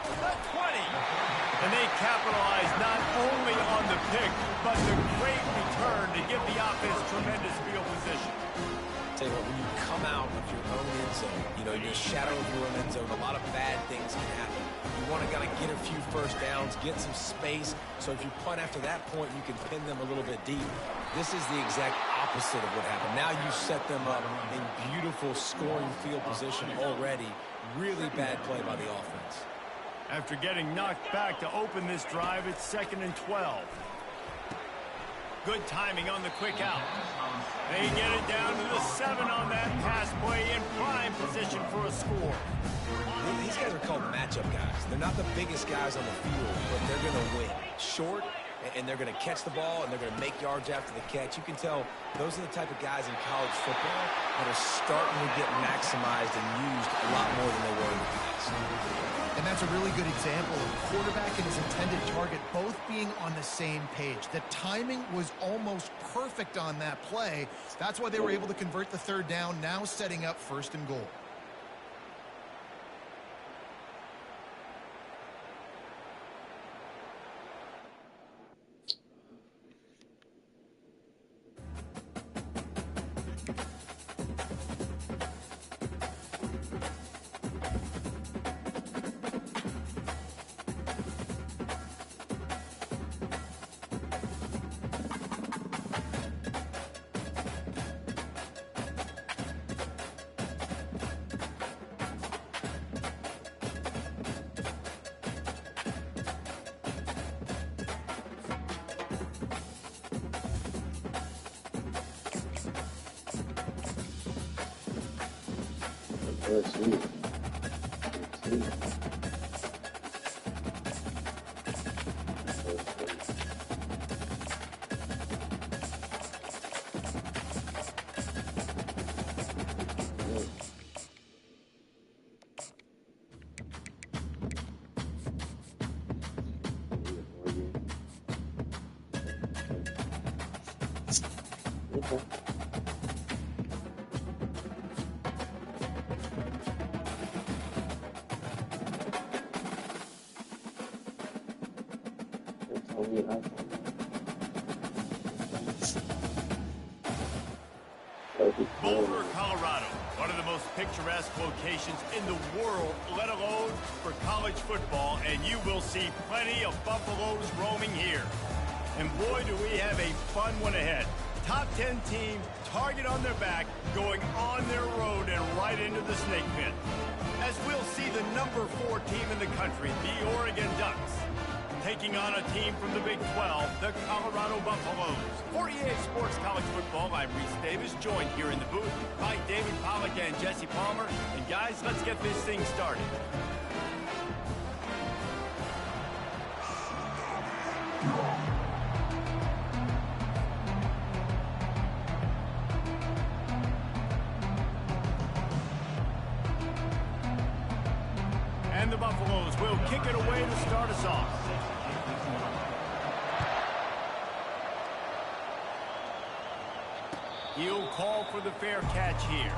Speaker 1: The 20. And they capitalize not only on the pick, but the great return to give the offense tremendous field position.
Speaker 5: Tell you what, when you come out of your own end zone, you know, your shadow of your own end zone, a lot of bad things can happen. You want to kind of get a few first downs, get some space, so if you punt after that point, you can pin them a little bit deep. This is the exact opposite of what happened. Now you set them up in beautiful scoring field position already. Really bad play by the offense.
Speaker 1: After getting knocked back to open this drive, it's 2nd and 12. Good timing on the quick out. They get it down to the 7 on that pass play in prime position for a score.
Speaker 5: These guys are called matchup guys. They're not the biggest guys on the field, but they're going to win. Short, and they're going to catch the ball, and they're going to make yards after the catch. You can tell those are the type of guys in college football that are starting to get maximized and used a lot more than they were in the past.
Speaker 2: And that's a really good example of the quarterback and his intended target both being on the same page. The timing was almost perfect on that play. That's why they were able to convert the 3rd down, now setting up 1st and goal.
Speaker 3: Let's see. Let's see. Okay.
Speaker 1: Boulder, Colorado, one of the most picturesque locations in the world, let alone for college football, and you will see plenty of Buffaloes roaming here. And boy, do we have a fun one ahead. Top 10 team, target on their back, going on their road and right into the snake pit. As we'll see the number 4 team in the country, the Oregon Ducks, taking on a team from the Big 12, the Colorado Buffaloes. For EA Sports College Football, I'm Reese Davis, joined here in the booth by David Pollack and Jesse Palmer. And guys, let's get this thing started. And the Buffaloes will kick it away to start us off. He'll call for the fair catch here.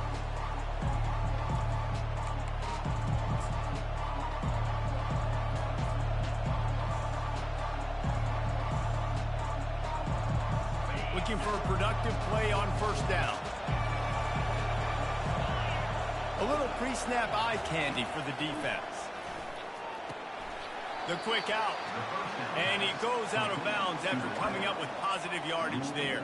Speaker 1: Looking for a productive play on 1st down. A little pre-snap eye candy for the defense. The quick out. And he goes out of bounds after coming up with positive yardage there.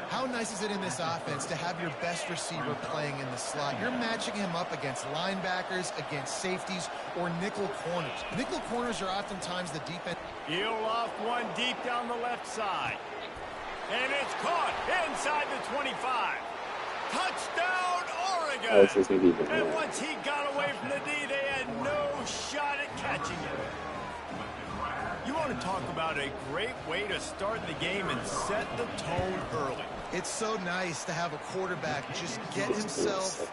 Speaker 2: How nice is it in this offense to have your best receiver playing in the slot? You're matching him up against linebackers, against safeties, or nickel corners. Nickel corners are oftentimes the defense.
Speaker 1: He'll loft one deep down the left side. And it's caught inside the 25. Touchdown, Oregon! And once he got away from the D, they had no shot at catching it. You want to talk about a great way to start the game and set the tone early.
Speaker 2: It's so nice to have a quarterback just get himself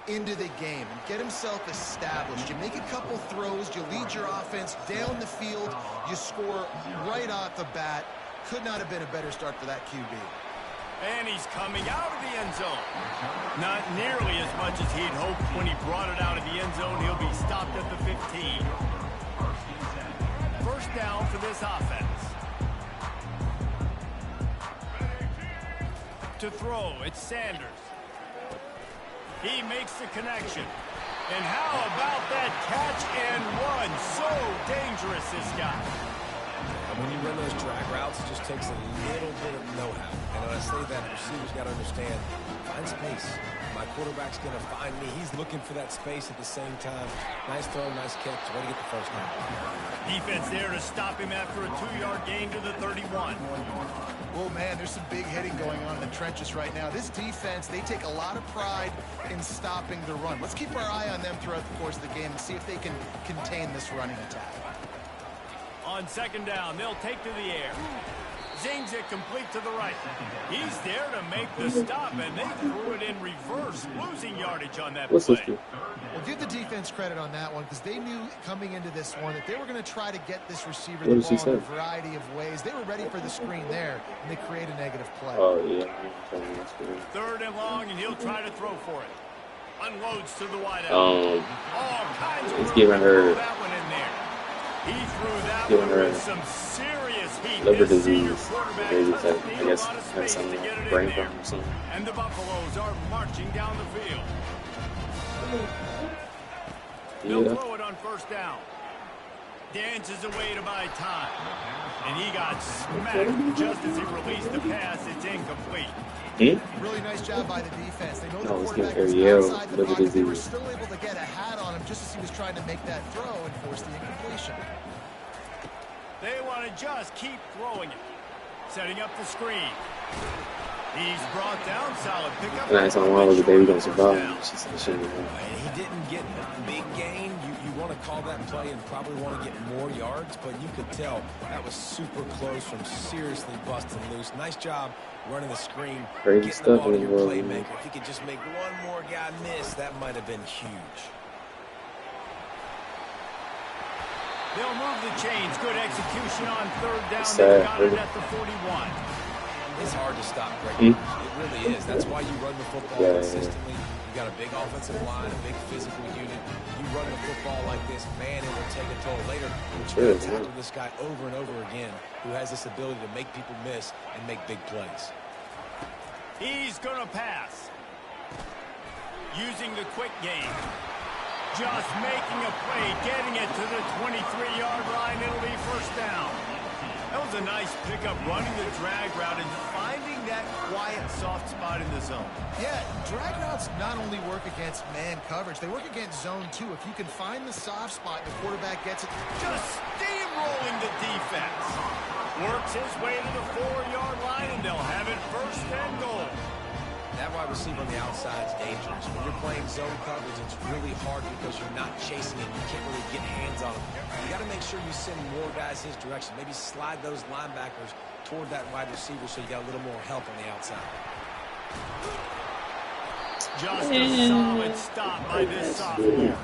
Speaker 2: into the game and get himself established. You make a couple throws, you lead your offense down the field, you score right off the bat. Could not have been a better start for that QB.
Speaker 1: And he's coming out of the end zone. Not nearly as much as he'd hoped when he brought it out of the end zone. He'll be stopped at the 15. First down for this offense. To throw, it's Sanders. He makes the connection. And how about that catch and run? So dangerous, this guy.
Speaker 5: And when you run those drag routes, it just takes a little bit of know-how. And when I say that, receivers got to understand, find space. My quarterback's going to find me. He's looking for that space at the same time. Nice throw, nice catch. Way to get the first down.
Speaker 1: Defense there to stop him after a 2-yard gain to the 31.
Speaker 2: Oh, man, there's some big hitting going on in the trenches right now. This defense, they take a lot of pride in stopping the run. Let's keep our eye on them throughout the course of the game and see if they can contain this running attack.
Speaker 1: On second down, they'll take to the air. Zings it complete to the right. He's there to make the stop, and they threw it in reverse, losing yardage on that play.
Speaker 2: Well, give the defense credit on that one because they knew coming into this one that they were going to try to get this receiver the ball in a variety of ways. They were ready for the screen there, and they create a negative play.
Speaker 3: Oh, yeah.
Speaker 1: Third and long, and he'll try to throw for it. Unloads to the wideout.
Speaker 3: All
Speaker 1: kinds of
Speaker 3: it's giving her
Speaker 1: that one in there. He threw that one with some serious heat.
Speaker 3: liver
Speaker 1: His senior
Speaker 3: disease.
Speaker 1: quarterback
Speaker 3: Maybe
Speaker 1: doesn't need
Speaker 3: I
Speaker 1: a
Speaker 3: guess
Speaker 1: lot of
Speaker 3: has
Speaker 1: space
Speaker 3: some
Speaker 1: to get it
Speaker 3: brain
Speaker 1: in there.
Speaker 3: problem or something.
Speaker 1: And the Buffaloes are marching down the field. They'll throw it on first down. Dances away to buy time. And he got smacked just as he released the pass. It's incomplete.
Speaker 2: Really nice job by the defense. They know
Speaker 3: No,
Speaker 2: the
Speaker 3: it's
Speaker 2: quarterback
Speaker 3: getting
Speaker 2: was
Speaker 3: very
Speaker 2: outside the
Speaker 3: liver
Speaker 2: pocket. They were
Speaker 3: disease.
Speaker 2: still able to get a hat on him just as he was trying to make that throw and force the incompletion.
Speaker 1: They want to just keep throwing it. Setting up the screen. He's brought down, solid pickup.
Speaker 3: And I saw one of the baby don't survive. She shouldn't have.
Speaker 5: And he didn't get a big gain. You want to call that play and probably want to get more yards, but you could tell that was super close from seriously busting loose. Nice job running the screen,
Speaker 3: Crazy
Speaker 5: getting the
Speaker 3: stuff
Speaker 5: ball to
Speaker 3: in
Speaker 5: your
Speaker 3: the world,
Speaker 5: playmaker.
Speaker 3: man.
Speaker 5: If he could just make one more guy miss, that might have been huge.
Speaker 1: They'll move the chains. Good execution on third down.
Speaker 3: Sad,
Speaker 1: They got it
Speaker 3: really.
Speaker 1: at the 41.
Speaker 5: It's hard to stop breaking. It really is. That's why you run the football
Speaker 3: Yeah,
Speaker 5: consistently. You got a big offensive line, a big physical unit. You run the football like this, man, it will take a toll later. But you
Speaker 3: Sure,
Speaker 5: got to tackle this guy over and over again who has this ability to make people miss and make big plays.
Speaker 1: He's going to pass. Using the quick game. Just making a play, getting it to the 23-yard line. It'll be first down. That was a nice pickup, running the drag route and finding that quiet, soft spot in the zone.
Speaker 2: Yeah, drag routes not only work against man coverage, they work against zone too. If you can find the soft spot, the quarterback gets it.
Speaker 1: Just steamrolling the defense. Works his way to the 4-yard line, and they'll have it first and goal.
Speaker 5: That wide receiver on the outside is dangerous. When you're playing zone coverage, it's really hard because you're not chasing it. You can't really get hands on him. You got to make sure you send more guys his direction. Maybe slide those linebackers toward that wide receiver so you got a little more help on the outside.
Speaker 1: Just a solid stop by this sophomore.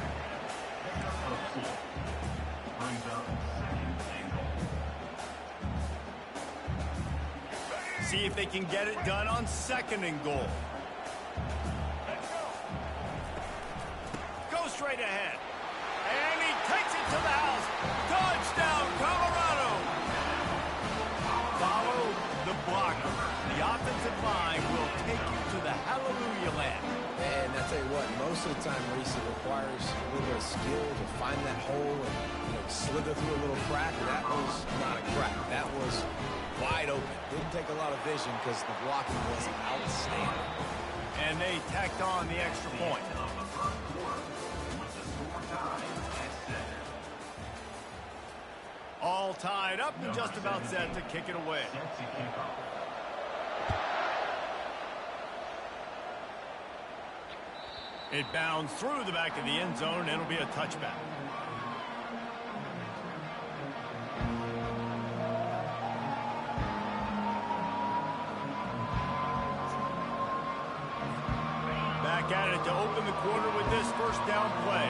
Speaker 1: See if they can get it done on second and goal. Go straight ahead. And he takes it to the house. Touchdown, Colorado. Follow the blocker. The offensive line will take you to the hallelujah land.
Speaker 5: And that's I'll tell you what, most of the time, Reese, it requires a little bit of skill to find that hole and, slither through a little crack. That was not a crack. That was wide open. Didn't take a lot of vision because the blocking was outstanding.
Speaker 1: And they tacked on the extra point. All tied up and just about set to kick it away. It bounds through the back of the end zone, and it'll be a touchback. Back at it to open the quarter with this first down play.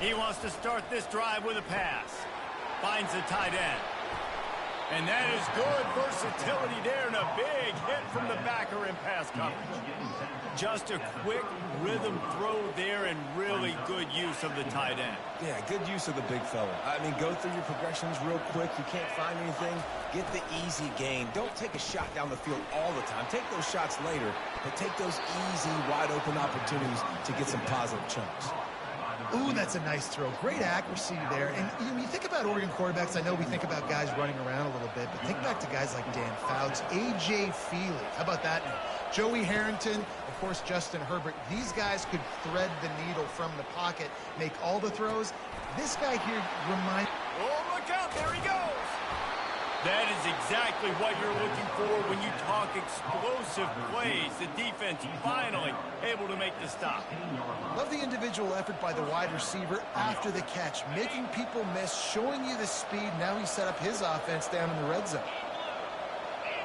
Speaker 1: He wants to start this drive with a pass. Finds the tight end. And that is good versatility there, and a big hit from the backer in pass coverage. Just a quick rhythm throw there, and really good use of the tight end.
Speaker 5: Yeah, good use of the big fella. I mean, go through your progressions real quick. You can't find anything. Get the easy gain. Don't take a shot down the field all the time. Take those shots later, but take those easy, wide-open opportunities to get some positive chunks.
Speaker 2: Ooh, that's a nice throw. Great accuracy there. And when you think about Oregon quarterbacks, I know we think about guys running around a little bit, but think back to guys like Dan Fouts, A.J. Feely. How about that name? Joey Harrington, of course, Justin Herbert. These guys could thread the needle from the pocket, make all the throws. This guy here reminds...
Speaker 1: Oh, look out. There he goes. That is exactly what you're looking for when you talk explosive plays. The defense finally able to make the stop.
Speaker 2: Love the individual effort by the wide receiver after the catch, making people miss, showing you the speed. Now he set up his offense down in the red zone.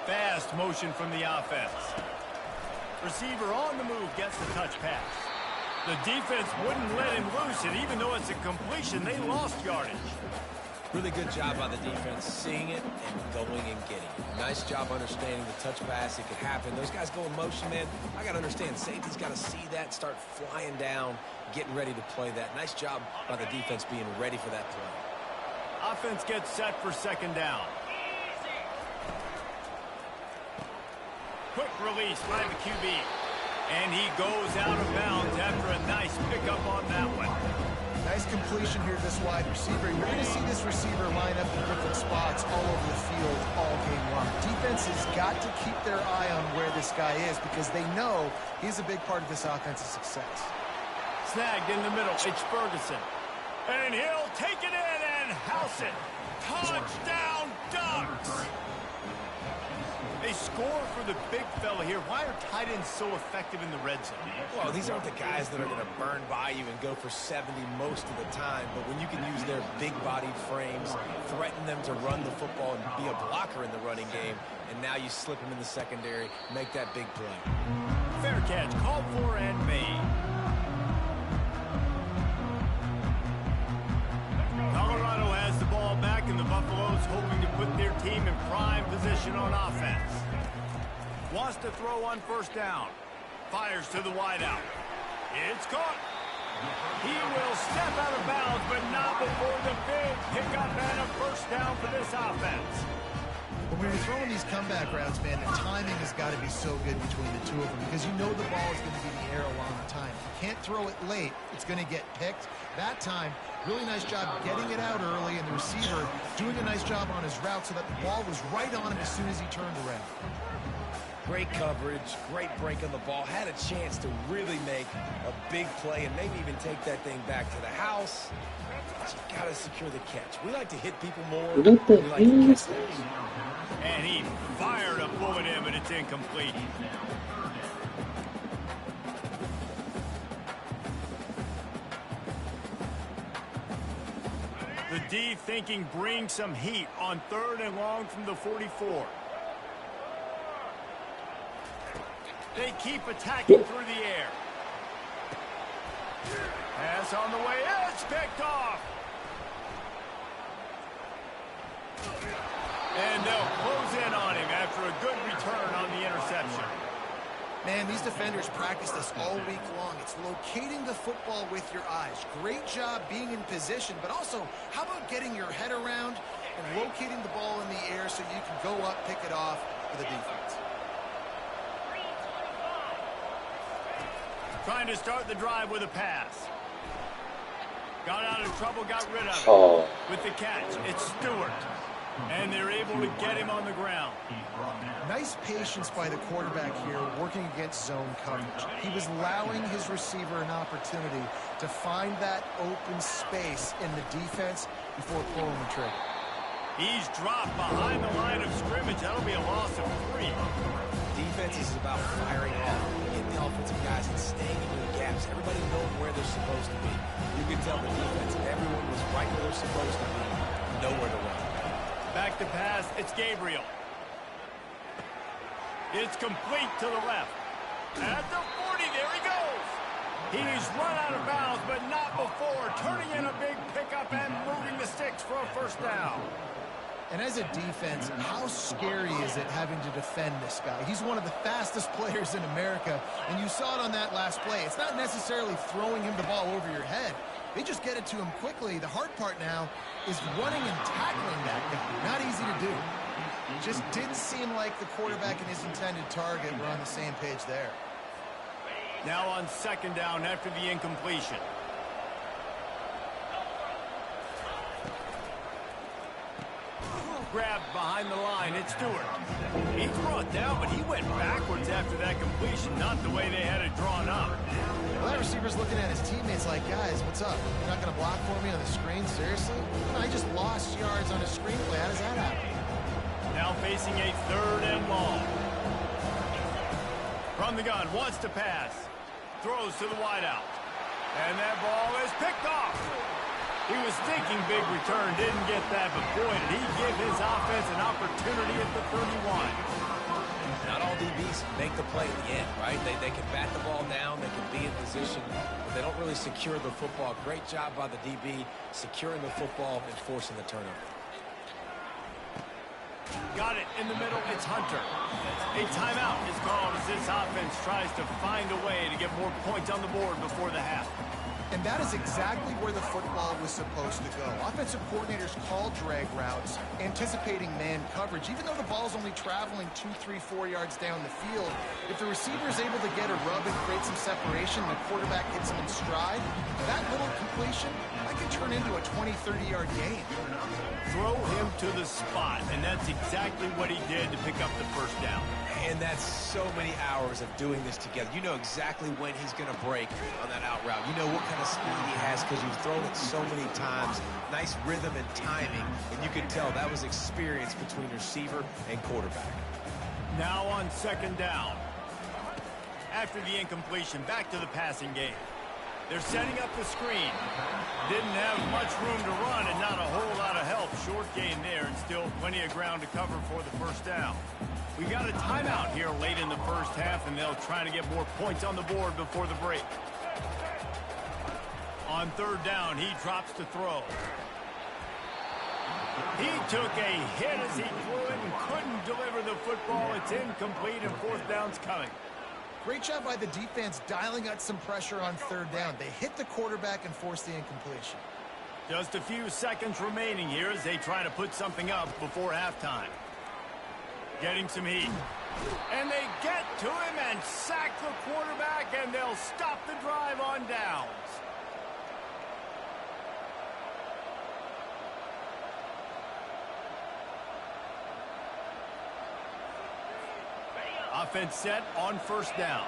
Speaker 1: Fast motion from the offense. Receiver on the move gets the touch pass. The defense wouldn't let him loose, and even though it's a completion, they lost yardage.
Speaker 5: Really good job by the defense, seeing it and going and getting it. Nice job understanding the touch pass. It could happen. Those guys go in motion, man. I got to understand, safety's got to see that, start flying down, getting ready to play that. Nice job by the defense being ready for that play.
Speaker 1: Offense gets set for second down. Quick release by the QB. And he goes out of bounds after a nice pickup on that one.
Speaker 2: Nice completion here to this wide receiver. You're going to see this receiver line up in different spots all over the field all game long. Defense has got to keep their eye on where this guy is because they know he's a big part of this offense's success.
Speaker 1: Snagged in the middle. It's Ferguson. And he'll take it in and house it. Touchdown, Ducks! They score for the big fella here. Why are tight ends so effective in the red zone?
Speaker 5: Well, these aren't the guys that are going to burn by you and go for 70 most of the time, but when you can use their big-bodied frames, threaten them to run the football and be a blocker in the running game, and now you slip them in the secondary, make that big play.
Speaker 1: Fair catch, called for and made. Colorado has the ball back, and the Buffaloes hoping to put their team in prime position on offense. Wants to throw on first down. Fires to the wideout. It's caught. He will step out of bounds, but not before the big pickup and a first down for this offense.
Speaker 2: When you're throwing these comeback routes, man, the timing has got to be so good between the two of them because you know the ball is going to be in the air a long time. If you can't throw it late, it's going to get picked. That time, really nice job getting it out early, and the receiver doing a nice job on his route so that the ball was right on him as soon as he turned around.
Speaker 5: Great coverage, great break on the ball. Had a chance to really make a big play and maybe even take that thing back to the house. But you got to secure the catch. We like to hit people more. We like to catch those.
Speaker 1: And he fired a bullet in, but it's incomplete. The D thinking bring some heat on 3rd and long from the 44. They keep attacking through the air. Pass on the way. It's picked off. And they'll close in on him after a good return on the interception.
Speaker 2: Man, these defenders practice this all week long. It's locating the football with your eyes. Great job being in position, but also how about getting your head around and locating the ball in the air so you can go up, pick it off for the defense.
Speaker 1: Trying to start the drive with a pass. Got out of trouble, got rid of it.
Speaker 3: Oh.
Speaker 1: With the catch, it's Stewart. And they're able to get him on the ground.
Speaker 2: Nice patience by the quarterback here, working against zone coverage. He was allowing his receiver an opportunity to find that open space in the defense before pulling the trigger.
Speaker 1: He's dropped behind the line of scrimmage. That'll be a loss of 3.
Speaker 5: Defense is about firing off, getting the offensive guys and staying in the gaps. Everybody knowing where they're supposed to be. You can tell the defense, everyone was right where they're supposed to be, nowhere to run.
Speaker 1: Back to pass, it's Gabriel. It's complete to the left. At the 40, there he goes. He's run out of bounds, but not before. Turning in a big pickup and moving the sticks for a first down.
Speaker 2: And as a defense, how scary is it having to defend this guy? He's one of the fastest players in America, and you saw it on that last play. It's not necessarily throwing him the ball over your head. They just get it to him quickly. The hard part now is running and tackling that guy. Not easy to do. Just didn't seem like the quarterback and his intended target were on the same page there.
Speaker 1: Now on second down after the incompletion. Grabbed behind the line, it's Stewart. He's brought down, but he went backwards after that completion, not the way they had it drawn up.
Speaker 2: Well, that receiver's looking at his teammates like, guys, what's up? You're not going to block for me on the screen? Seriously? I just lost yards on a screenplay. How does that happen?
Speaker 1: Now facing a 3rd and long. From the gun, wants to pass. Throws to the wideout. And that ball is picked off. He was thinking big return, didn't get that, but boy, did he give his offense an opportunity at the 31.
Speaker 5: Not all DBs make the play in the end, right? They can bat the ball down, they can be in position, but they don't really secure the football. Great job by the DB securing the football and forcing the turnover.
Speaker 1: Got it in the middle, it's Hunter. A timeout is called as this offense tries to find a way to get more points on the board before the half.
Speaker 2: And that is exactly where the football was supposed to go. Offensive coordinators call drag routes, anticipating man coverage. Even though the ball's only traveling 2, 3, 4 yards down the field, if the receiver is able to get a rub and create some separation, and the quarterback hits him in stride, that little completion, that can turn into a 20, 30-yard gain.
Speaker 1: Throw him to the spot, and that's exactly what he did to pick up the first down.
Speaker 5: And that's so many hours of doing this together. You know exactly when he's going to break on that out route. You know what kind of speed he has because you've thrown it so many times. Nice rhythm and timing, and you can tell that was experience between receiver and quarterback.
Speaker 1: Now on second down. After the incompletion, back to the passing game. They're setting up the screen. Didn't have much room to run and not a whole lot of help. Short gain there and still plenty of ground to cover for the first down. We've got a timeout here late in the first half, and they'll try to get more points on the board before the break. On third down, he drops to throw. He took a hit as he threw it and couldn't deliver the football. It's incomplete, and fourth down's coming.
Speaker 2: Great job by the defense dialing out some pressure on third down. They hit the quarterback and forced the incompletion.
Speaker 1: Just a few seconds remaining here as they try to put something up before halftime. Getting some heat. And they get to him and sack the quarterback, and they'll stop the drive on downs. Offense set on first down.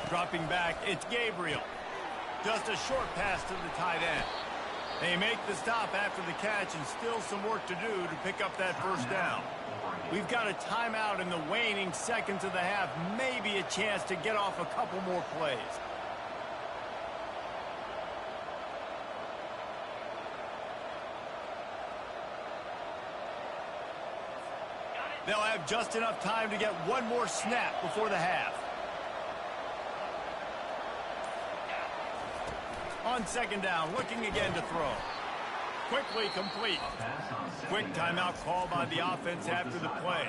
Speaker 1: Dropping back, it's Gabriel. Just a short pass to the tight end. They make the stop after the catch, and still some work to do to pick up that first down. We've got a timeout in the waning seconds of the half. Maybe a chance to get off a couple more plays. They'll have just enough time to get one more snap before the half. On second down, looking again to throw. Quickly complete. Quick timeout call by the offense after the play.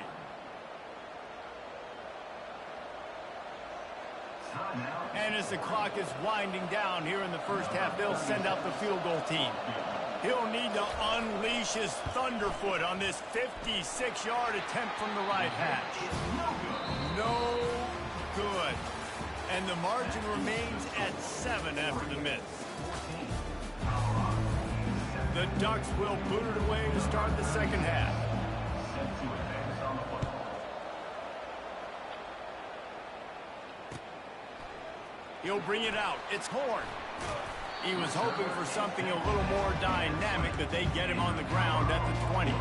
Speaker 1: And as the clock is winding down here in the first half, they'll send out the field goal team. He'll need to unleash his thunderfoot on this 56-yard attempt from the right hash. No good. And the margin remains at 7 after the miss. The Ducks will boot it away to start the second half. He'll bring it out. It's Horn. He was hoping for something a little more dynamic, but they get him on the ground at the 20.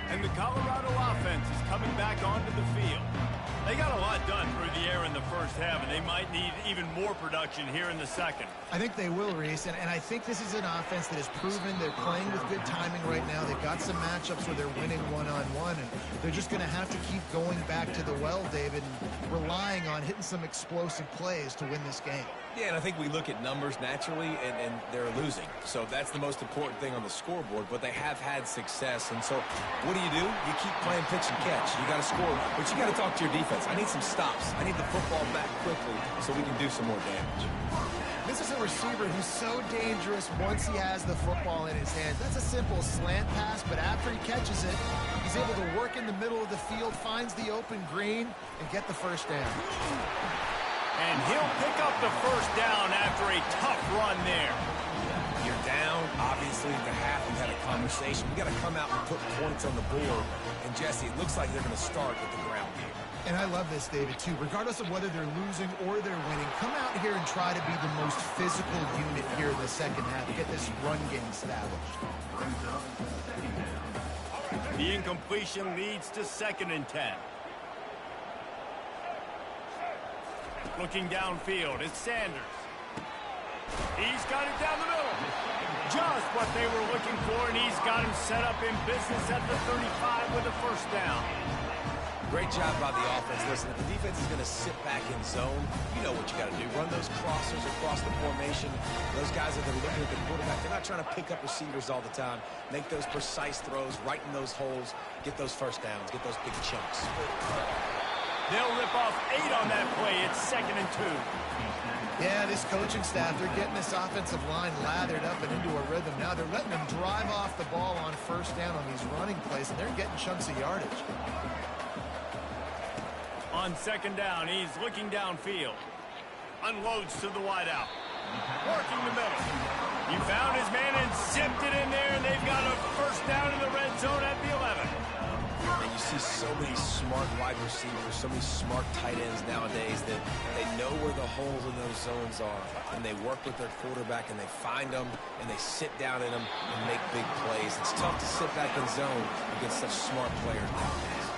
Speaker 1: And the Colorado offense is coming back onto the field. They got a lot done through the air in the first half, and they might need even more production here in the second.
Speaker 2: I think they will, Reese, and I think this is an offense that has proven they're playing with good timing right now. They've got some matchups where they're winning one-on-one, and they're just going to have to keep going back to the well, David, and relying on hitting some explosive plays to win this game.
Speaker 5: Yeah, and I think we look at numbers naturally, and they're losing. So that's the most important thing on the scoreboard, but they have had success. And so what do? You keep playing pitch and catch. You got to score, but you got to talk to your defense. I need some stops. I need the football back quickly so we can do some more damage.
Speaker 2: This is a receiver who's so dangerous once he has the football in his hands. That's a simple slant pass, but after he catches it, he's able to work in the middle of the field, finds the open green, and get the first down.
Speaker 1: And he'll pick up the first down after a tough run there.
Speaker 5: You're down, obviously, at the half. We've had a conversation. We got to come out and put points on the board. And, Jesse, it looks like they're going to start with the ground game.
Speaker 2: And I love this, David, too. Regardless of whether they're losing or they're winning, come out here and try to be the most physical unit here in the second half to get this run game established.
Speaker 1: The incompletion leads to 2nd and 10. Looking downfield, it's Sanders. He's got it down the middle. Just what they were looking for, and he's got him set up in business at the 35 with a first down.
Speaker 5: Great job by the offense. Listen, if the defense is going to sit back in zone, you know what you got to do. Run those crossers across the formation. Those guys that are looking at the quarterback, they're not trying to pick up receivers all the time. Make those precise throws, right in those holes, get those first downs, get those big chunks.
Speaker 1: They'll rip off 8 on that play. It's 2nd and 2.
Speaker 2: Yeah, this coaching staff, they're getting this offensive line lathered up and into a rhythm. Now they're letting them drive off the ball on first down on these running plays, and they're getting chunks of yardage.
Speaker 1: On 2nd down, he's looking downfield. Unloads to the wideout. Working the middle. He found his man and zipped it in there, and they've got a first down in the red zone at the 11.
Speaker 5: And you see so many smart wide receivers, so many smart tight ends nowadays that they know where the holes in those zones are, and they work with their quarterback, and they find them, and they sit down in them and make big plays. It's tough to sit back in zone against such smart players nowadays.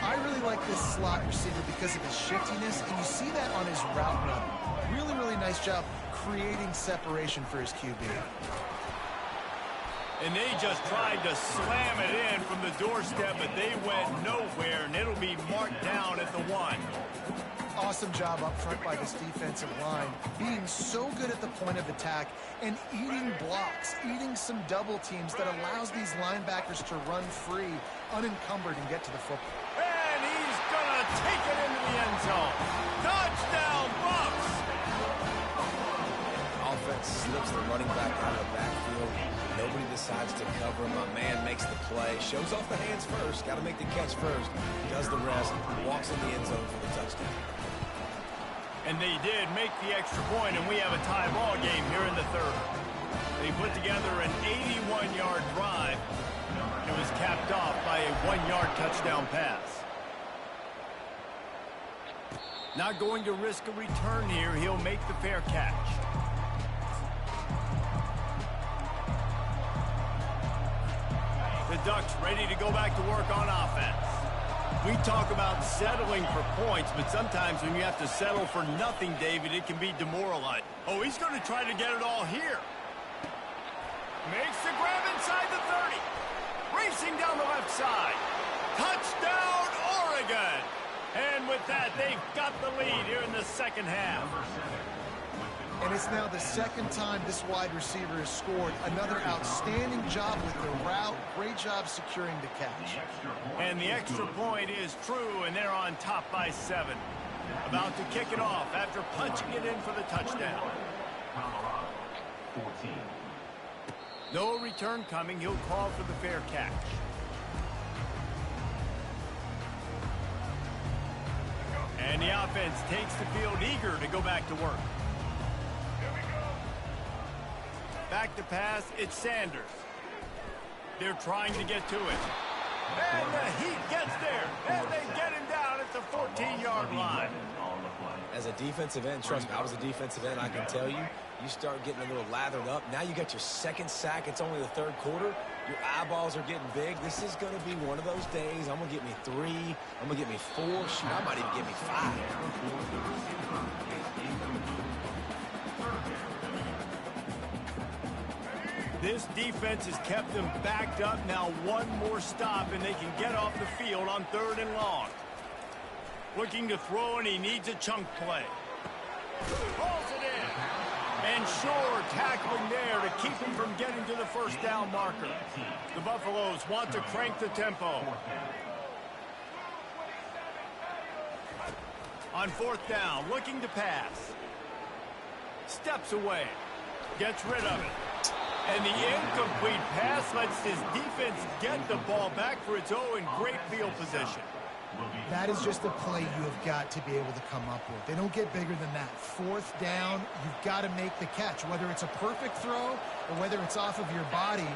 Speaker 2: I really like this slot receiver because of his shiftiness, and you see that on his route run. Really, really nice job creating separation for his QB.
Speaker 1: And they just tried to slam it in from the doorstep, but they went nowhere, and it'll be marked down at the 1.
Speaker 2: Awesome job up front by this defensive line, being so good at the point of attack and eating blocks, eating some double teams that allows these linebackers to run free, unencumbered, and get to the football.
Speaker 1: And he's going to take it into the end zone. Touchdown, Bucks!
Speaker 5: Offense slips the running back out of the backfield. Nobody decides to cover him. My man makes the play. Shows off the hands first. Got to make the catch first. Does the rest. Walks in the end zone for the touchdown.
Speaker 1: And they did make the extra point, and we have a tie ball game here in the 3rd. They put together an 81-yard drive. It was capped off by a 1-yard touchdown pass. Not going to risk a return here. He'll make the fair catch. The Ducks ready to go back to work on offense. We talk about settling for points, but sometimes when you have to settle for nothing, David, it can be demoralizing. Oh, he's going to try to get it all here. Makes the grab inside the 30. Racing down the left side. Touchdown, Oregon! And with that, they've got the lead here in the second half.
Speaker 2: And it's now the second time this wide receiver has scored. Another outstanding job with the route. Great job securing the catch.
Speaker 1: And the extra point is true, and they're on top by 7. About to kick it off after punching it in for the touchdown.
Speaker 4: 14.
Speaker 1: No return coming. He'll call for the fair catch. And the offense takes the field eager to go back to work. Back to pass, it's Sanders. They're trying to get to it. And the Heat gets there. And they get him down at the 14-yard line.
Speaker 5: As a defensive end, trust me, I was a defensive end, I can tell you, you start getting a little lathered up. Now you got your second sack. It's only the third quarter. Your eyeballs are getting big. This is going to be one of those days. I'm going to get me 3. I'm going to get me 4. Shoot, I might even get me 5.
Speaker 1: This defense has kept them backed up. Now one more stop, and they can get off the field on 3rd and long. Looking to throw, and he needs a chunk play. Pulls it in. And sure, tackling there to keep him from getting to the first down marker. The Buffaloes want to crank the tempo. On 4th down, looking to pass. Steps away. Gets rid of it. And the incomplete pass lets his defense get the ball back for its own great field position.
Speaker 2: That is just a play you have got to be able to come up with. They don't get bigger than that. 4th down, you've got to make the catch. Whether it's a perfect throw or whether it's off of your body,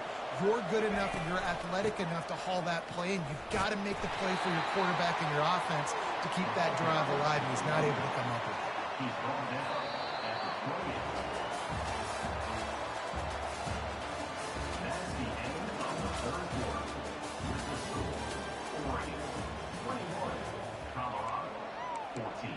Speaker 2: you're good enough and you're athletic enough to haul that play, and you've got to make the play for your quarterback and your offense to keep that drive alive, and he's not able to come up with it.
Speaker 4: He's brought down at the 20. That's the end of the third quarter. With the score, Oregon 21, Colorado 14.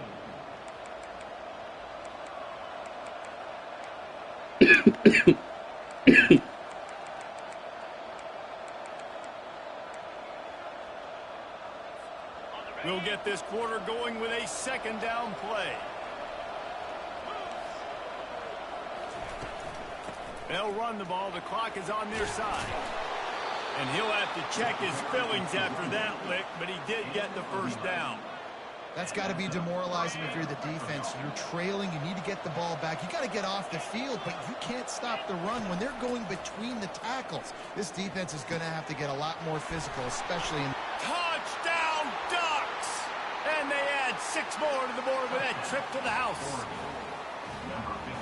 Speaker 1: We'll get this quarter going with a 2nd down play. They'll run the ball. The clock is on their side. And he'll have to check his fillings after that lick, but he did get the first down.
Speaker 2: That's got to be demoralizing if you're the defense. You're trailing. You need to get the ball back. You got to get off the field, but you can't stop the run when they're going between the tackles. This defense is going to have to get a lot more physical, especially in...
Speaker 1: Touchdown, Ducks! And they add 6 more to the board with that trip to the house.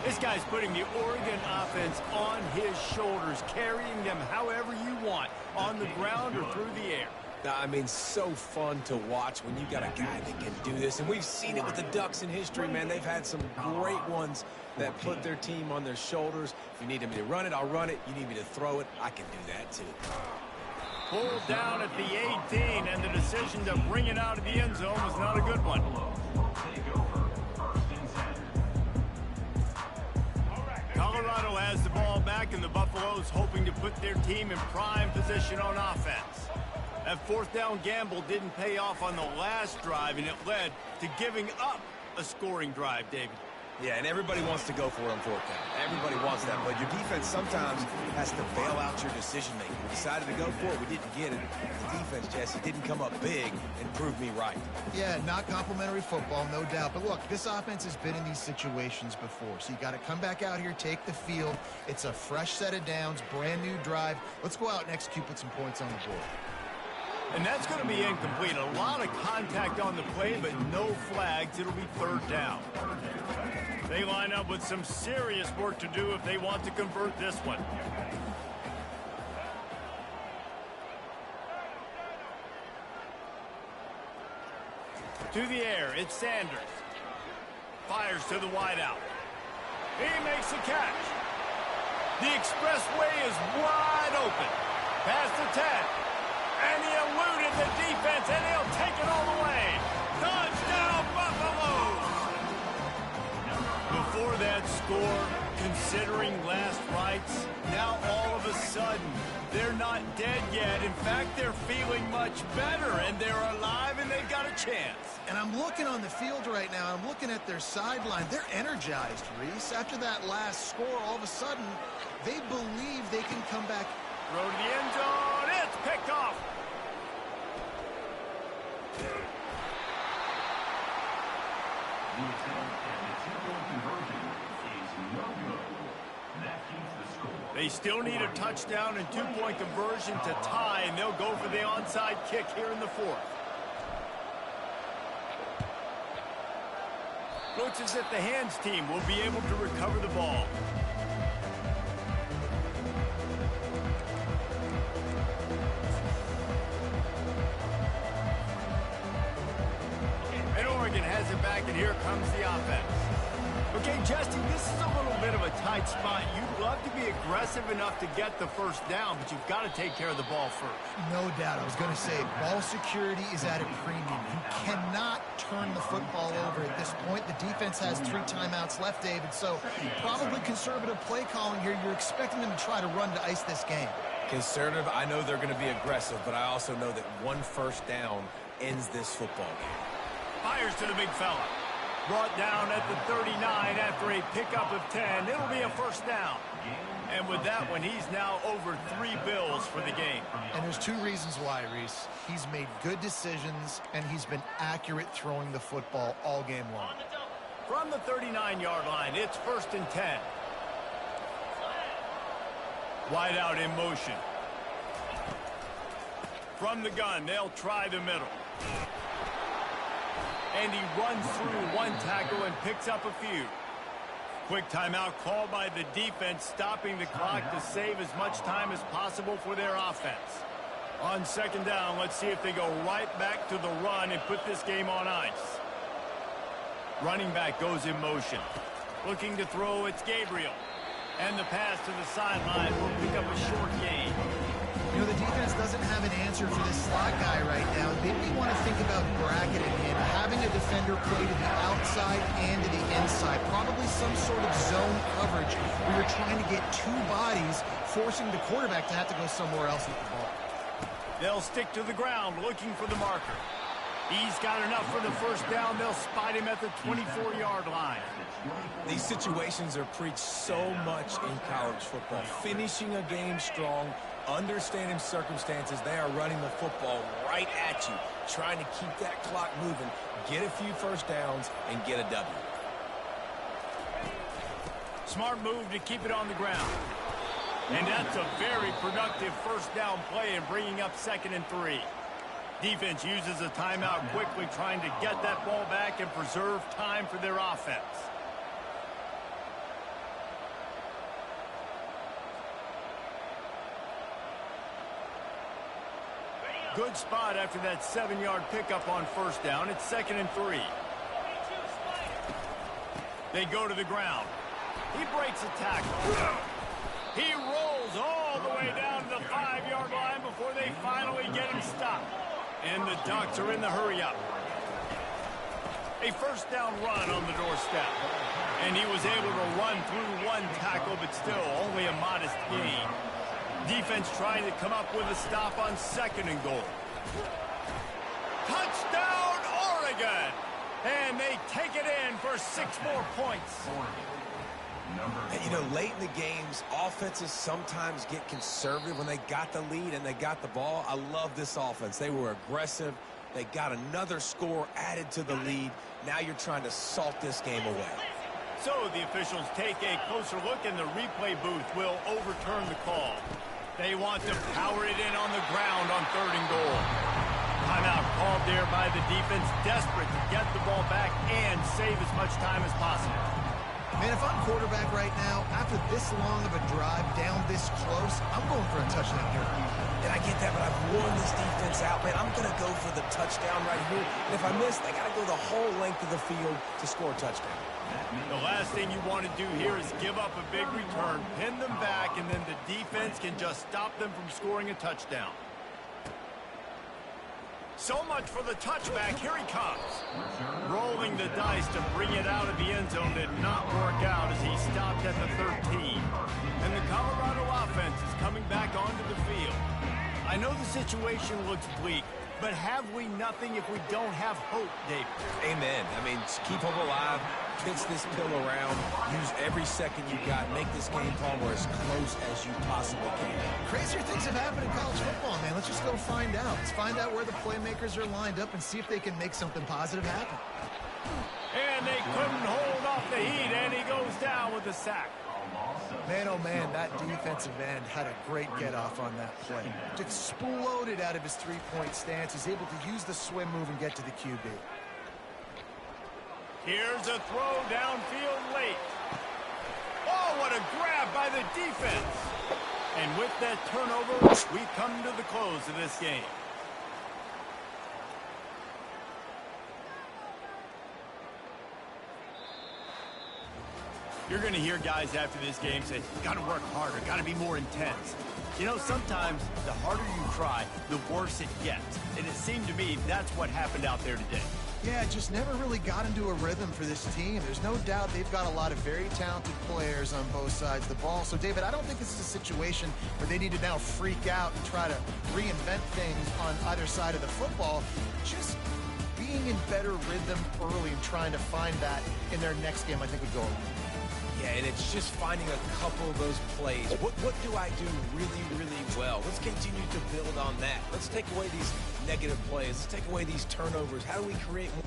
Speaker 1: This guy's putting the Oregon offense on his shoulders, carrying them however you want, on the ground or through the air.
Speaker 5: I mean, so fun to watch when you got a guy that can do this. And we've seen it with the Ducks in history, man. They've had some great ones that put their team on their shoulders. If you need me to run it, I'll run it. You need me to throw it, I can do that too.
Speaker 1: Pulled down at the 18, and the decision to bring it out of the end zone was not a good one. Colorado has the ball back, and the Buffaloes hoping to put their team in prime position on offense. That 4th down gamble didn't pay off on the last drive, and it led to giving up a scoring drive, David.
Speaker 5: Yeah, and everybody wants to go for it on 4th down. Everybody wants that, but your defense sometimes has to bail out your decision-making. We decided to go for it. We didn't get it. The defense, Jesse, didn't come up big and prove me right.
Speaker 2: Yeah, not complimentary football, no doubt. But look, this offense has been in these situations before, so you got to come back out here, take the field. It's a fresh set of downs, brand new drive. Let's go out and execute, put some points on the board.
Speaker 1: And that's going to be incomplete. A lot of contact on the play, but no flags. It'll be 3rd down. They line up with some serious work to do if they want to convert this one. To the air, it's Sanders. Fires to the wideout. He makes the catch. The expressway is wide open. Past the 10. And he eluded the defense, and he'll take it all the way. Touchdown, Buffaloes! Before that score, considering last rights, now all of a sudden, sudden, they're not dead yet. In fact, they're feeling much better, and they're alive, and they've got a chance.
Speaker 2: And I'm looking on the field right now. I'm looking at their sideline. They're energized, Reese. After that last score, all of a sudden, they believe they can come back.
Speaker 1: Throw to the end zone. It's picked off.
Speaker 4: The attempt at the two-point conversion is no good. That keeps the score.
Speaker 1: They still need a touchdown and two-point conversion to tie, and they'll go for the onside kick here in the fourth. Looks as if the hands team will be able to recover the ball. And Oregon has it back, and here comes the offense. Okay, Justin, this is a little bit of a tight spot. You'd love to be aggressive enough to get the first down, but you've got to take care of the ball first.
Speaker 2: No doubt. I was going to say, ball security is at a premium. You cannot turn the football over at this point. The defense has 3 timeouts left, David, so probably conservative play calling here. You're expecting them to try to run to ice this game.
Speaker 5: Conservative, I know they're going to be aggressive, but I also know that one first down ends this football game.
Speaker 1: Fires to the big fella. Brought down at the 39 after a pickup of 10. It'll be a first down. And with that one, he's now over 3 bills for the game.
Speaker 2: And there's 2 reasons why, Reese. He's made good decisions, and he's been accurate throwing the football all game long.
Speaker 1: From the 39-yard line, it's 1st and 10. Wide out in motion. From the gun, they'll try the middle. And he runs through 1 tackle and picks up a few. Quick timeout called by the defense, stopping the clock to save as much time as possible for their offense. On 2nd down, let's see if they go right back to the run and put this game on ice. Running back goes in motion. Looking to throw, it's Gabriel. And the pass to the sideline will pick up a short gain.
Speaker 2: You know, the defense doesn't have an answer for this slot guy right now. Maybe we want to think about bracketing him, having a defender play to the outside and to the inside. Probably some sort of zone coverage where you're trying to get 2 bodies, forcing the quarterback to have to go somewhere else with the ball.
Speaker 1: They'll stick to the ground looking for the marker. He's got enough for the first down. They'll spot him at the 24-yard line.
Speaker 5: These situations are preached so much in college football. Finishing a game strong, understanding circumstances. They are running the football right at you, trying to keep that clock moving, get a few first downs, and get a W.
Speaker 1: Smart move to keep it on the ground. And that's a very productive first down play and bringing up 2nd and 3. Defense uses a timeout quickly, trying to get that ball back and preserve time for their offense. Good spot after that 7-yard pickup on first down. It's 2nd and 3. They go to the ground. He breaks a tackle. He rolls all the way down to the 5-yard line before they finally get him stopped. And the Ducks are in the hurry-up. A first down run on the doorstep. And he was able to run through 1 tackle, but still only a modest gain. Defense trying to come up with a stop on 2nd and goal. Touchdown, Oregon! And they take it in for 6 more points.
Speaker 5: And, you know, late in the games, offenses sometimes get conservative when they got the lead and they got the ball. I love this offense. They were aggressive. They got another score added to the lead. Now you're trying to salt this game away.
Speaker 1: So the officials take a closer look, and the replay booth will overturn the call. They want to power it in on the ground on 3rd and goal. Timeout called there by the defense, desperate to get the ball back and save as much time as possible.
Speaker 2: Man, if I'm quarterback right now, after this long of a drive down this close, I'm going for a touchdown here.
Speaker 5: And I get that, but I've worn this defense out, man. I'm going to go for the touchdown right here. And if I miss, they got to go the whole length of the field to score a touchdown.
Speaker 1: The last thing you want to do here is give up a big return, pin them back, and then the defense can just stop them from scoring a touchdown. So much for the touchback. Here he comes. Rolling the dice to bring it out of the end zone did not work out as he stopped at the 13. And the Colorado offense is coming back situation looks bleak, but have we nothing if we don't have hope, David?
Speaker 5: Amen. I mean, just keep hope alive, pitch this pill around, use every second you got, make this game, Palmer, as close as you possibly can.
Speaker 2: Crazier things have happened in college football, man. Let's just go find out. Let's find out where the playmakers are lined up and see if they can make something positive happen.
Speaker 1: And they couldn't hold off the heat, and he goes down with the sack.
Speaker 2: Man, oh man, that defensive end had a great get-off on that play. Exploded out of his three-point stance. He's able to use the swim move and get to the QB.
Speaker 1: Here's a throw downfield late. Oh, what a grab by the defense. And with that turnover, we come to the close of this game. You're going to hear guys after this game say, got to work harder, got to be more intense. You know, sometimes the harder you try, the worse it gets. And it seemed to me that's what happened out there today.
Speaker 2: Yeah, just never really got into a rhythm for this team. There's no doubt they've got a lot of very talented players on both sides of the ball. So, David, I don't think this is a situation where they need to now freak out and try to reinvent things on either side of the football. Just being in better rhythm early and trying to find that in their next game, I think would go a long way.
Speaker 5: Yeah, and it's just finding a couple of those plays. What do I do really, really well? Let's continue to build on that. Let's take away these negative plays. Let's take away these turnovers. How do we create more?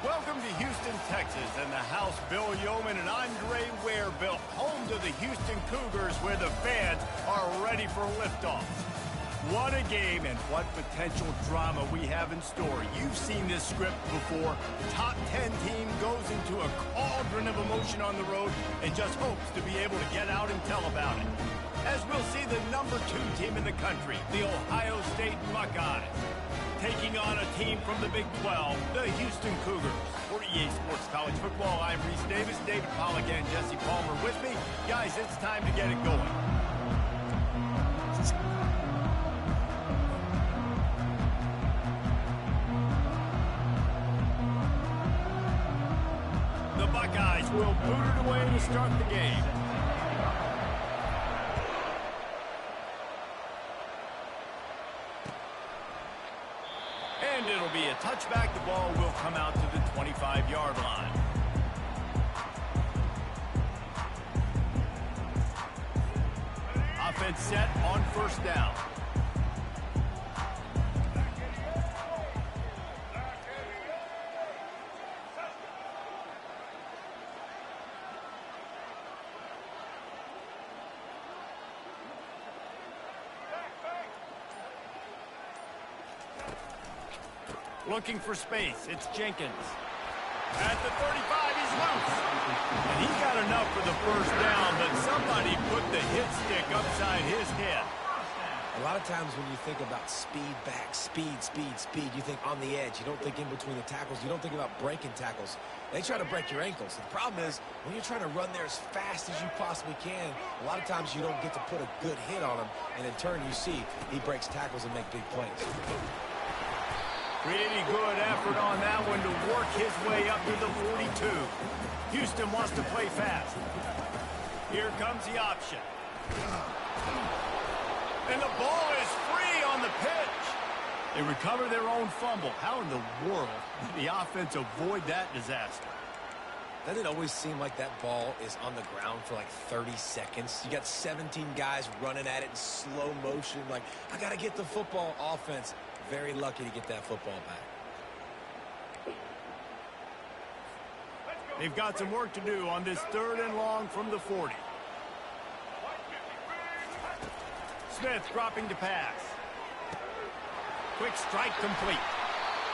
Speaker 1: Welcome to Houston, Texas, and the house Bill Yeoman and Andre Ware built, home to the Houston Cougars, where the fans are ready for liftoff. What a game and what potential drama we have in store. You've seen this script before. Top 10 team goes into a cauldron of emotion on the road and just hopes to be able to get out and tell about it. As we'll see the number 2 team in the country, the Ohio State Buckeyes, taking on a team from the Big 12, the Houston Cougars. For EA Sports College Football, I'm Reese Davis, David Pollack, and Jesse Palmer with me. Guys, it's time to get it going. The Buckeyes will boot it away to start the game. And it'll be a touchback. The ball will come out to the 25-yard line. Offense set on first down. Looking for space. It's Jenkins. At the 35, he's loose. And he got enough for the first down, but somebody put the hit stick upside his head.
Speaker 5: A lot of times when you think about speed back, speed, you think on the edge. You don't think in between the tackles. You don't think about breaking tackles. They try to break your ankles. The problem is when you're trying to run there as fast as you possibly can, a lot of times you don't get to put a good hit on him. And in turn, you see he breaks tackles and make big plays.
Speaker 1: Pretty good effort on that one to work his way up to the 42. Houston wants to play fast. Here comes the option. And the ball is free on the pitch. They recover their own fumble. How in the world did the offense avoid that disaster?
Speaker 5: Doesn't it always seem like that ball is on the ground for like 30 seconds? You got 17 guys running at it in slow motion. Like, I got to get the football. Offense very lucky to get that football back.
Speaker 1: They've got some work to do on this 3rd and long from the 40. Smith dropping to pass. Quick strike complete.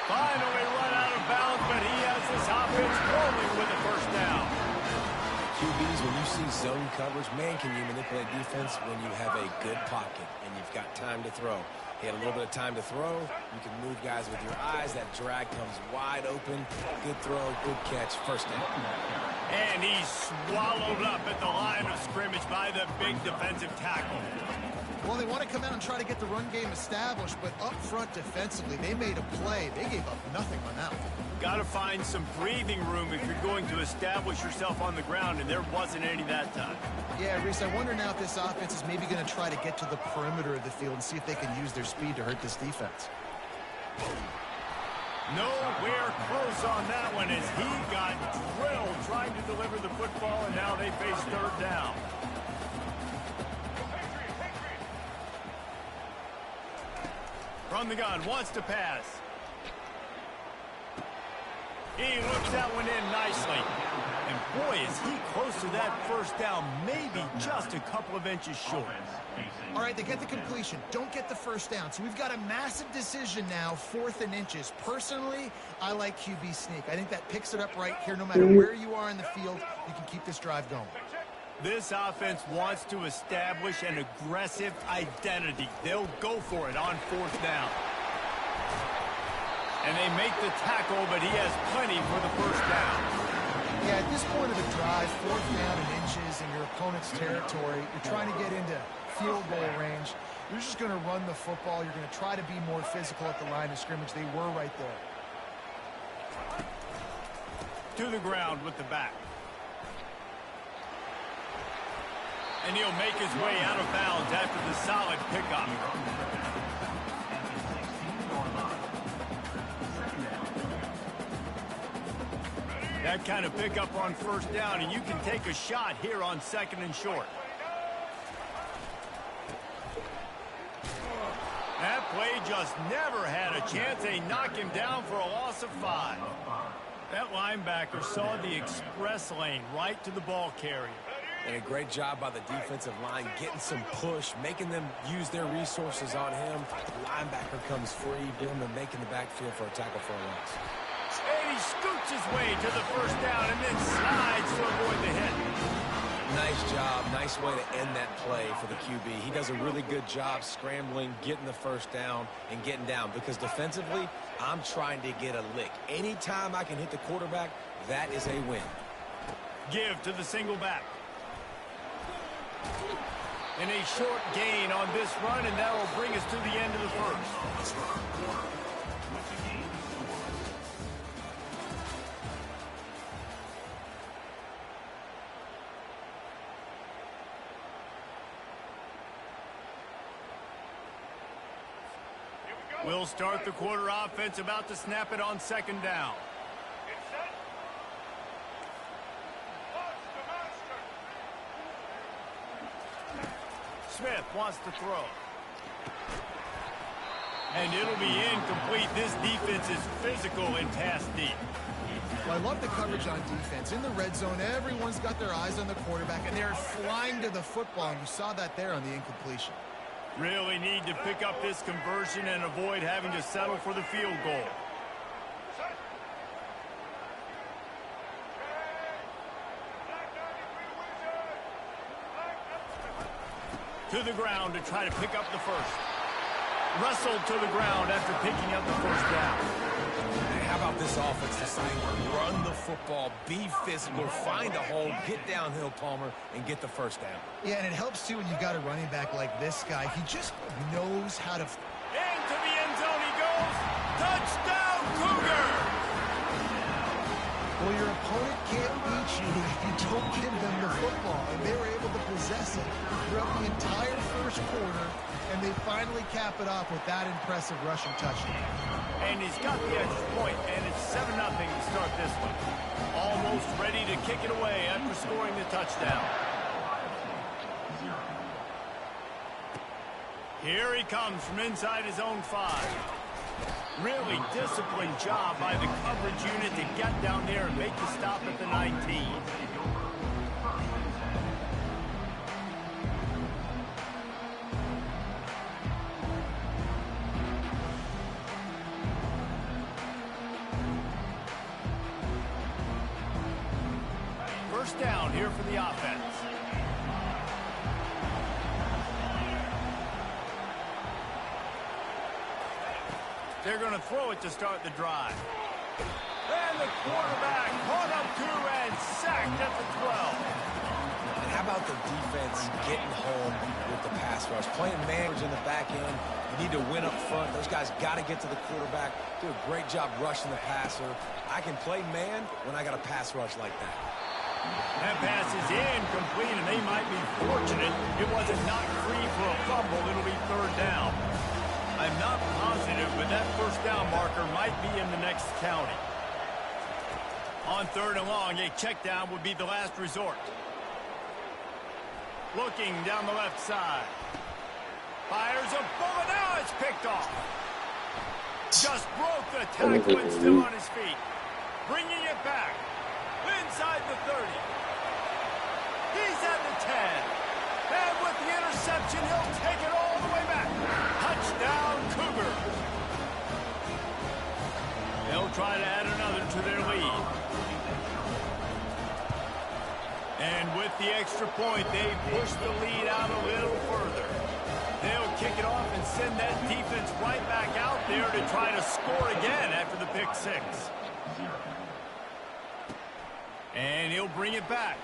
Speaker 1: Finally run out of bounds, but he has this offense rolling with a first down.
Speaker 5: QBs, when you see zone coverage, man, can you manipulate defense when you have a good pocket and you've got time to throw. He had a little bit of time to throw. You can move guys with your eyes. That drag comes wide open. Good throw, good catch, first down.
Speaker 1: And he's swallowed up at the line of scrimmage by the big defensive tackle.
Speaker 2: Well, they want to come out and try to get the run game established, but up front defensively, they made a play. They gave up nothing on that one.
Speaker 1: Got to find some breathing room if you're going to establish yourself on the ground, and there wasn't any that time.
Speaker 2: Yeah, Reese, I wonder now if this offense is maybe going to try to get to the perimeter of the field and see if they can use their speed to hurt this defense.
Speaker 1: Nowhere close on that one as he got drilled trying to deliver the football, and now they face third down. From the gun, wants to pass. He looks that one in nicely. And boy, is he close to that first down, maybe just a couple of inches short.
Speaker 2: All right, they get the completion. Don't get the first down. So we've got a massive decision now, 4th and inches. Personally, I like QB sneak. I think that picks it up right here. No matter where you are in the field, you can keep this drive going.
Speaker 1: This offense wants to establish an aggressive identity. They'll go for it on 4th down. And they make the tackle, but he has plenty for the first down.
Speaker 2: Yeah, at this point of the drive, 4th down and inches in your opponent's territory, you're trying to get into field goal range. You're just going to run the football. You're going to try to be more physical at the line of scrimmage. They were right there.
Speaker 1: To the ground with the back. And he'll make his way out of bounds after the solid pickup. That kind of pickup on first down, and you can take a shot here on 2nd and short. That play just never had a chance. They knock him down for a loss of 5. That linebacker saw the express lane right to the ball carrier.
Speaker 5: And a great job by the defensive line, getting some push, making them use their resources on him. The linebacker comes free, boom, and making the backfield for a tackle for a loss.
Speaker 1: And he scoots his way to the first down and then slides to avoid the hit.
Speaker 5: Nice job. Nice way to end that play for the QB. He does a really good job scrambling, getting the first down, and getting down. Because defensively, I'm trying to get a lick. Anytime I can hit the quarterback, that is a win.
Speaker 1: Give to the single back. And a short gain on this run, and that will bring us to the end of the first. We'll start the quarter offense, about to snap it on 2nd down. Smith wants to throw. And it'll be incomplete. This defense is physical and pass deep.
Speaker 2: Well, I love the coverage on defense. In the red zone, everyone's got their eyes on the quarterback, and they're flying to the football, and you saw that there on the incompletion.
Speaker 1: Really need to pick up this conversion and avoid having to settle for the field goal. To the ground to try to pick up the first. Wrestled to the ground after picking up the first down.
Speaker 5: And how about this offense deciding to run the football, be physical, find a hole, get downhill, Palmer, and get the first down.
Speaker 2: Yeah, and it helps, too, when you've got a running back like this guy. He just knows how to...
Speaker 1: Into the end zone he goes. Touchdown, Cougar!
Speaker 2: Well, your opponent can't beat you if you don't give them the football, and they were able to possess it throughout the entire first quarter, and they finally cap it off with that impressive rushing touchdown.
Speaker 1: And he's got the extra point, and it's 7-0 to start this one. Almost ready to kick it away after scoring the touchdown. Here he comes from inside his own 5. Really disciplined job by the coverage unit to get down there and make the stop at the 19. first down here for the offense. They're going to throw it to start the drive. And the quarterback caught up to and sacked at the 12.
Speaker 5: And how about the defense getting home with the pass rush? Playing managers in the back end. You need to win up front. Those guys got to get to the quarterback. Do a great job rushing the passer. I can play man when I got a pass rush like that.
Speaker 1: That pass is incomplete, and they might be fortunate it wasn't knocked free for a fumble. It'll be third down. I'm not positive, but that first down marker might be in the next county. On third and long, a check down would be the last resort. Looking down the left side. Fires a bullet. Now it's picked off. Just broke the tackle and still on his feet. Bringing it back. Inside the 30. He's at the 10. And with the interception, he'll take it all the way back. Touchdown, Cougars. They'll try to add another to their lead. And with the extra point, they push the lead out a little further. They'll kick it off and send that defense right back out there to try to score again after the pick six. And he'll bring it back.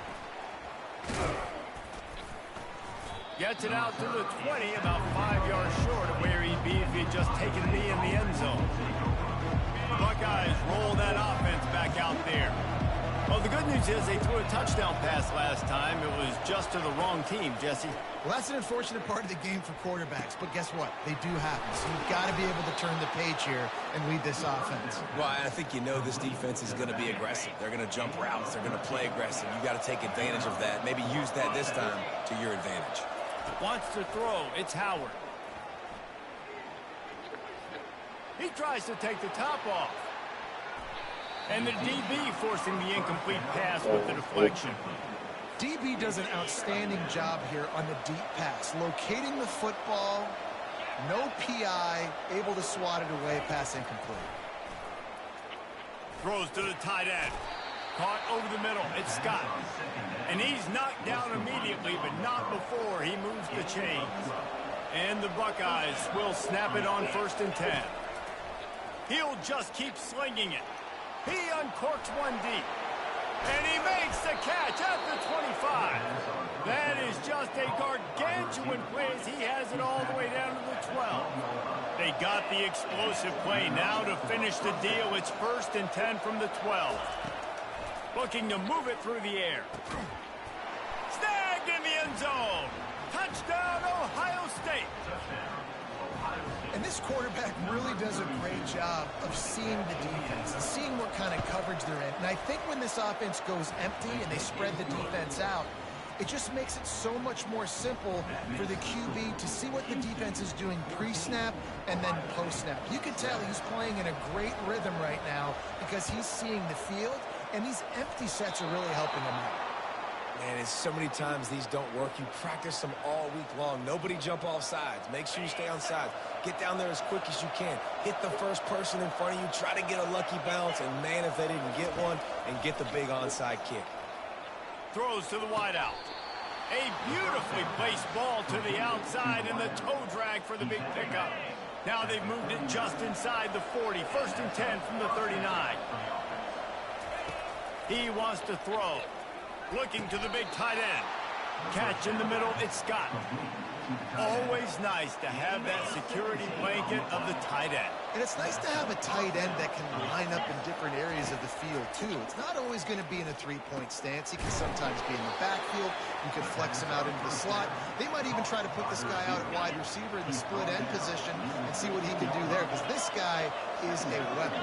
Speaker 1: Gets it out to the 20, about 5 yards short of where he'd be if he'd just taken a knee in the end zone. The Buckeyes roll that offense back out there. Well, the good news is they threw a touchdown pass last time. It was just to the wrong team, Jesse.
Speaker 2: Well, that's an unfortunate part of the game for quarterbacks, but guess what? They do happen. So you've got to be able to turn the page here and lead this offense.
Speaker 5: Well, I think you know this defense is going to be aggressive. They're going to jump routes. They're going to play aggressive. You got to take advantage of that. Maybe use that this time to your advantage.
Speaker 1: Wants to throw. It's Howard. He tries to take the top off. And the DB forcing the incomplete pass with the deflection.
Speaker 2: DB does an outstanding job here on the deep pass. Locating the football, no PI, able to swat it away, pass incomplete.
Speaker 1: Throws to the tight end. Caught over the middle. It's Scott. And he's knocked down immediately, but not before he moves the chains. And the Buckeyes will snap it on 1st and 10. He'll just keep slinging it. He uncorks one deep. And he makes the catch at the 25. That is just a gargantuan play as he has it all the way down to the 12. They got the explosive play. Now to finish the deal, it's 1st and 10 from the 12. Looking to move it through the air. Snagged in the end zone. Touchdown, Ohio State.
Speaker 2: And this quarterback really does a great job of seeing the defense and seeing what kind of coverage they're in. And I think when this offense goes empty and they spread the defense out, it just makes it so much more simple for the QB to see what the defense is doing pre-snap and then post-snap. You can tell he's playing in a great rhythm right now because he's seeing the field, and these empty sets are really helping him out.
Speaker 5: Man, it's so many times these don't work. You practice them all week long. Nobody jump off sides. Make sure you stay on sides. Get down there as quick as you can. Hit the first person in front of you. Try to get a lucky bounce. And, man, if they didn't get one, and get the big onside kick.
Speaker 1: Throws to the wideout. A beautifully placed ball to the outside and the toe drag for the big pickup. Now they've moved it just inside the 40. 1st and 10 from the 39. He wants to throw. Looking to the big tight end. Catch in the middle, it's Scott. Always nice to have that security blanket of the tight end.
Speaker 2: And it's nice to have a tight end that can line up in different areas of the field, too. It's not always going to be in a three-point stance. He can sometimes be in the backfield. You can flex him out into the slot. They might even try to put this guy out at wide receiver in the split end position and see what he can do there, because this guy is a weapon.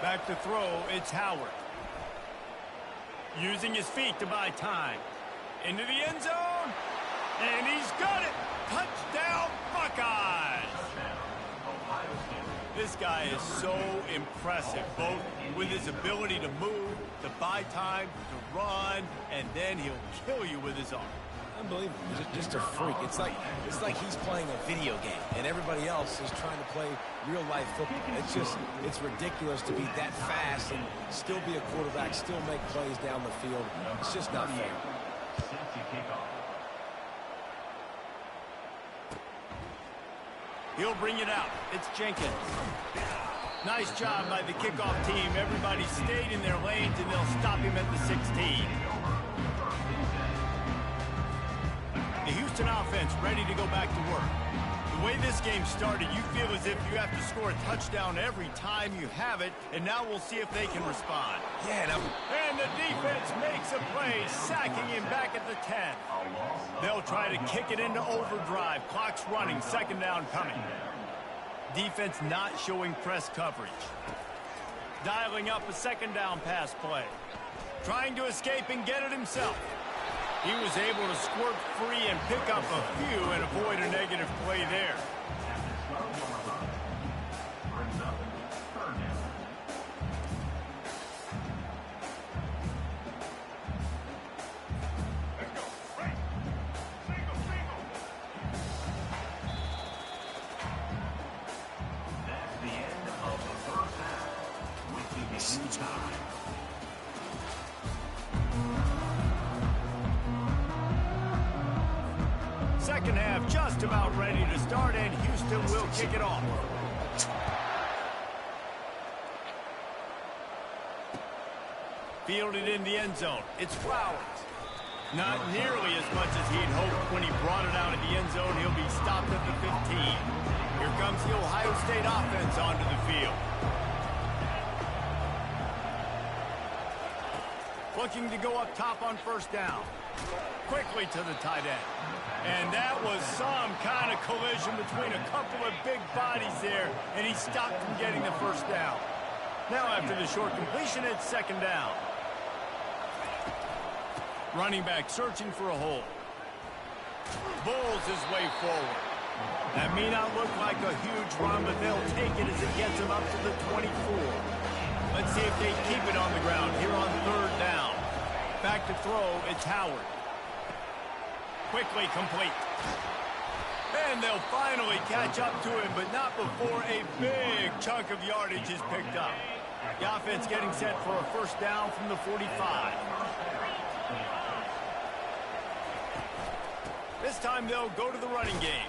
Speaker 1: Back to throw, it's Howard. Using his feet to buy time. Into the end zone. And he's got it. Touchdown, Buckeyes. This guy is so impressive, both with his ability to move, to buy time, to run, and then he'll kill you with his arm.
Speaker 5: Unbelievable. Just a freak. It's like he's playing a video game, and everybody else is trying to play real-life football. It's ridiculous to be that fast and still be a quarterback, still make plays down the field. It's just not fair.
Speaker 1: He'll bring it out. It's Jenkins. Nice job by the kickoff team. Everybody stayed in their lanes, and they'll stop him at the 16. The Houston offense ready to go back to work. The way this game started, you feel as if you have to score a touchdown every time you have it, and now we'll see if they can respond.
Speaker 5: Yeah,
Speaker 1: and the defense makes a play, sacking him back at the 10. They'll try to kick it into overdrive. Clock's running, second down coming. Defense not showing press coverage. Dialing up a second down pass play. Trying to escape and get it himself. He was able to squirt free and pick up a few and avoid a negative play there.
Speaker 4: That's the end of the first half. With the game time.
Speaker 1: Second half just about ready to start, and Houston will kick it off. Fielded in the end zone. It's Flowers. Not nearly as much as he'd hoped when he brought it out of the end zone. He'll be stopped at the 15. Here comes the Ohio State offense onto the field. Looking to go up top on first down. Quickly to the tight end. And that was some kind of collision between a couple of big bodies there, and he stopped from getting the first down. Now after the short completion, it's second down. Running back searching for a hole. Bulls his way forward. That may not look like a huge run, but they'll take it as it gets him up to the 24. Let's see if they keep it on the ground here on third down. Back to throw, it's Howard. Quickly complete. And they'll finally catch up to him, but not before a big chunk of yardage is picked up. The offense getting set for a first down from the 45. This time they'll go to the running game.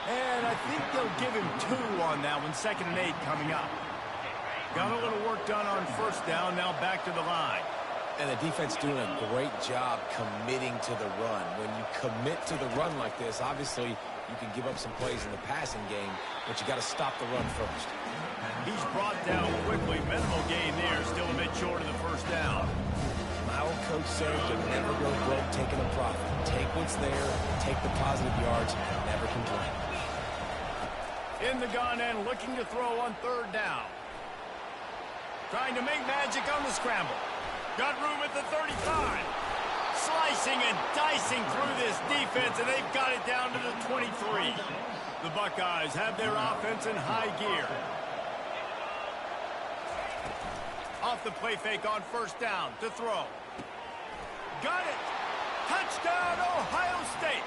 Speaker 1: And I think they'll give him 2 on that one, 2nd and 8 coming up. Got a little work done on first down, now back to the line.
Speaker 5: And the defense doing a great job committing to the run. When you commit to the run like this, obviously you can give up some plays in the passing game, but you got to stop the run first.
Speaker 1: He's brought down quickly. Minimal gain there, still a bit short of the first down.
Speaker 5: My old coach said you never go broke taking a profit. Take what's there, take the positive yards, and never complain.
Speaker 1: In the gun and looking to throw on third down. Trying to make magic on the scramble. Got room at the 35. Slicing and dicing through this defense, and they've got it down to the 23. The Buckeyes have their offense in high gear. Off the play fake on first down to throw. Got it. Touchdown, Ohio State.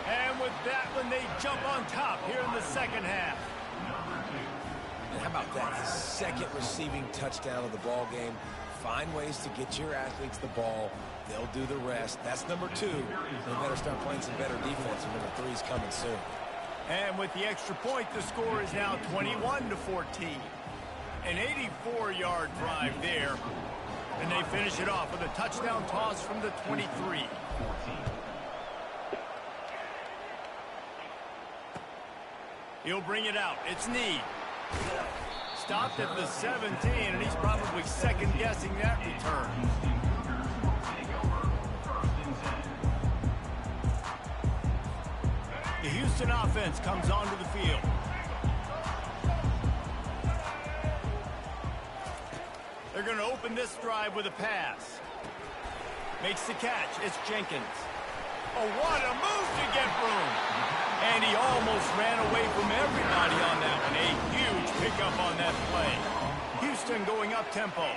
Speaker 1: And with that one, they jump on top here in the second half.
Speaker 5: And how about that? His second receiving touchdown of the ball game. Find ways to get your athletes the ball. They'll do the rest. That's number 2. They better start playing some better defense, and number 3 is coming soon.
Speaker 1: And with the extra point, the score is now 21-14. An 84-yard drive there. And they finish it off with a touchdown toss from the 23. He'll bring it out. It's Need. Stopped at the 17, and he's probably second-guessing that return. The Houston offense comes onto the field. They're going to open this drive with a pass. Makes the catch. It's Jenkins. Oh, what a move to get room. And he almost ran away from everybody on that one. A huge pickup on that play. Houston going up tempo.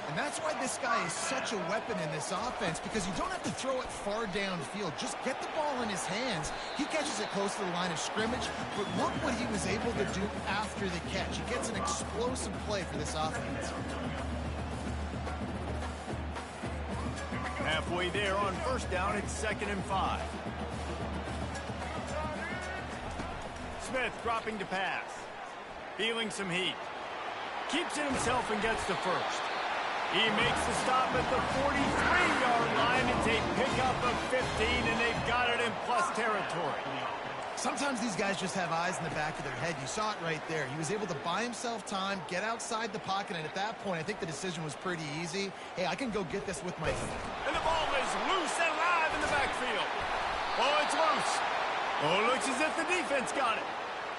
Speaker 2: And that's why this guy is such a weapon in this offense, because you don't have to throw it far downfield. Just get the ball in his hands. He catches it close to the line of scrimmage, but look what he was able to do after the catch. He gets an explosive play for this offense.
Speaker 1: Halfway there on first down, it's 2nd and 5. Smith dropping to pass. Feeling some heat. Keeps it himself and gets to first. He makes the stop at the 43-yard line. It's a pickup of 15, and they've got it in plus territory.
Speaker 2: Sometimes these guys just have eyes in the back of their head. You saw it right there. He was able to buy himself time, get outside the pocket, and at that point, I think the decision was pretty easy. Hey, I can go get this with my feet.
Speaker 1: And the ball is loose and live in the backfield. Oh, it's loose. Oh, it looks as if the defense got it.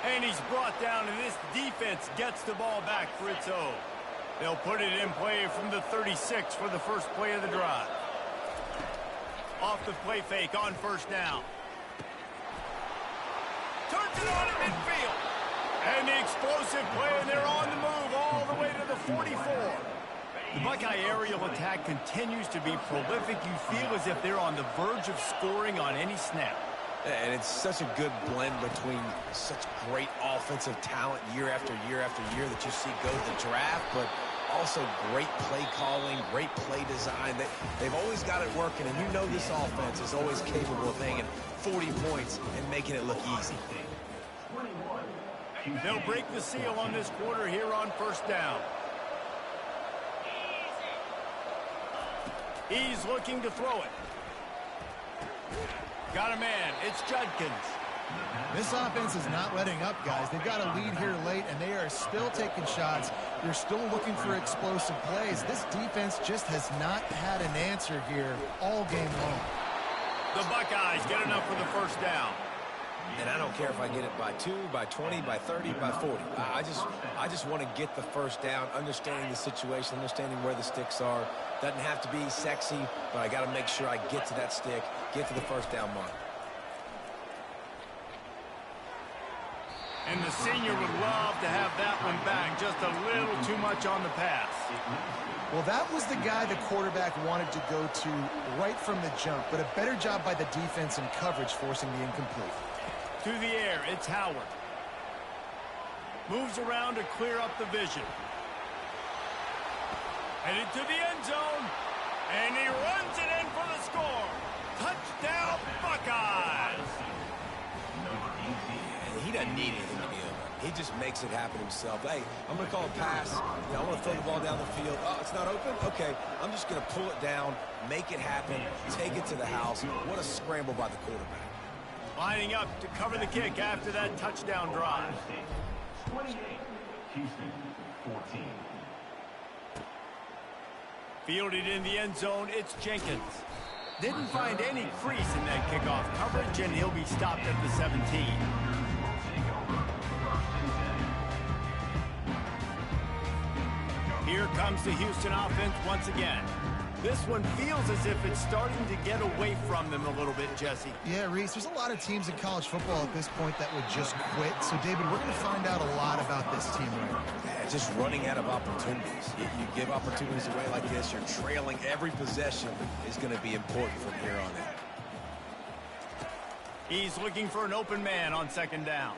Speaker 1: And he's brought down, and this defense gets the ball back for its own. They'll put it in play from the 36 for the first play of the drive. Off the play fake on first down. Turns it on at midfield. And the explosive play, and they're on the move all the way to the 44. The Buckeye aerial attack continues to be prolific. You feel as if they're on the verge of scoring on any snap.
Speaker 5: And it's such a good blend between such great offensive talent year after year after year that you see go to the draft, but also great play calling, great play design. They've always got it working, and you know this offense is always capable of hanging 40 points and making it look easy.
Speaker 1: They'll break the seal on this quarter here on first down. He's looking to throw it. Got a man. It's Judkins.
Speaker 2: This offense is not letting up, guys. They've got a lead here late, and they are still taking shots. They're still looking for explosive plays. This defense just has not had an answer here all game long.
Speaker 1: The Buckeyes get enough for the first down.
Speaker 5: And I don't care if I get it by 2, by 20, by 30, by 40. I just want to get the first down, understanding the situation, understanding where the sticks are. Doesn't have to be sexy, but I got to make sure I get to that stick, get to the first down mark.
Speaker 1: And the senior would love to have that one back. Just a little too much on the pass.
Speaker 2: Well, that was the guy the quarterback wanted to go to right from the jump, but a better job by the defense in coverage forcing the incomplete.
Speaker 1: To the air, it's Howard. Moves around to clear up the vision. Headed to the end zone. And he runs it in for the score. Touchdown, Buckeyes!
Speaker 5: He doesn't need anything to be open. He just makes it happen himself. Hey, I'm going to call a pass. I want to throw the ball down the field. Oh, it's not open? Okay, I'm just going to pull it down, make it happen, take it to the house. What a scramble by the quarterback.
Speaker 1: Lining up to cover the kick after that touchdown drive.
Speaker 4: 28, Houston, 14.
Speaker 1: Fielded in the end zone, it's Jenkins. Didn't find any crease in that kickoff coverage, and he'll be stopped at the 17. Here comes the Houston offense once again. This one feels as if it's starting to get away from them a little bit, Jesse.
Speaker 2: Yeah, Reese, there's a lot of teams in college football at this point that would just quit. So, David, we're going to find out a lot about this team right now.
Speaker 5: Yeah, just running out of opportunities. You give opportunities away like this, you're trailing every possession is going to be important from here on in.
Speaker 1: He's looking for an open man on second down.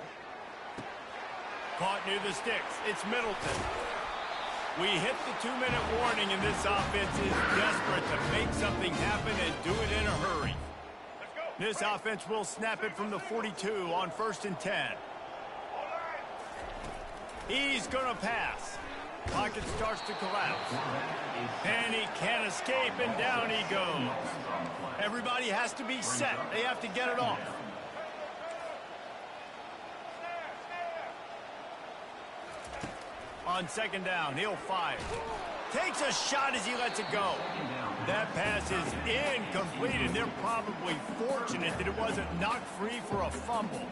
Speaker 1: Caught near the sticks. It's Middleton. We hit the 2-minute warning, and this offense is desperate to make something happen and do it in a hurry. This offense will snap it from the 42 on 1st and 10. He's going to pass. Pocket starts to collapse. And he can't escape, and down he goes. Everybody has to be set. They have to get it off. On second down, he'll fire. Takes a shot as he lets it go. That pass is incomplete, and they're probably fortunate that it wasn't knocked free for a fumble.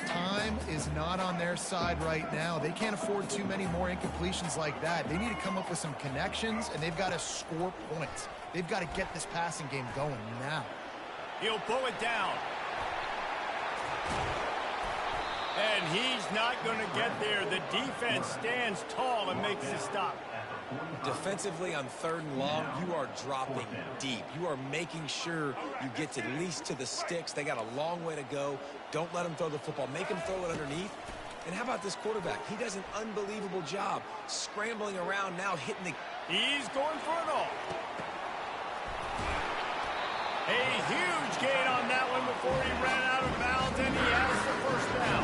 Speaker 2: Time is not on their side right now. They can't afford too many more incompletions like that. They need to come up with some connections, and they've got to score points. They've got to get this passing game going now.
Speaker 1: He'll pull it down. And he's not going to get there. The defense stands tall and makes the stop.
Speaker 5: Defensively on 3rd and long, you are dropping deep. You are making sure you get to at least to the sticks. They got a long way to go. Don't let them throw the football. Make them throw it underneath. And how about this quarterback? He does an unbelievable job scrambling around now, hitting the...
Speaker 1: He's going for it all. A huge gain on that one before he ran out of bounds, and he has the first down.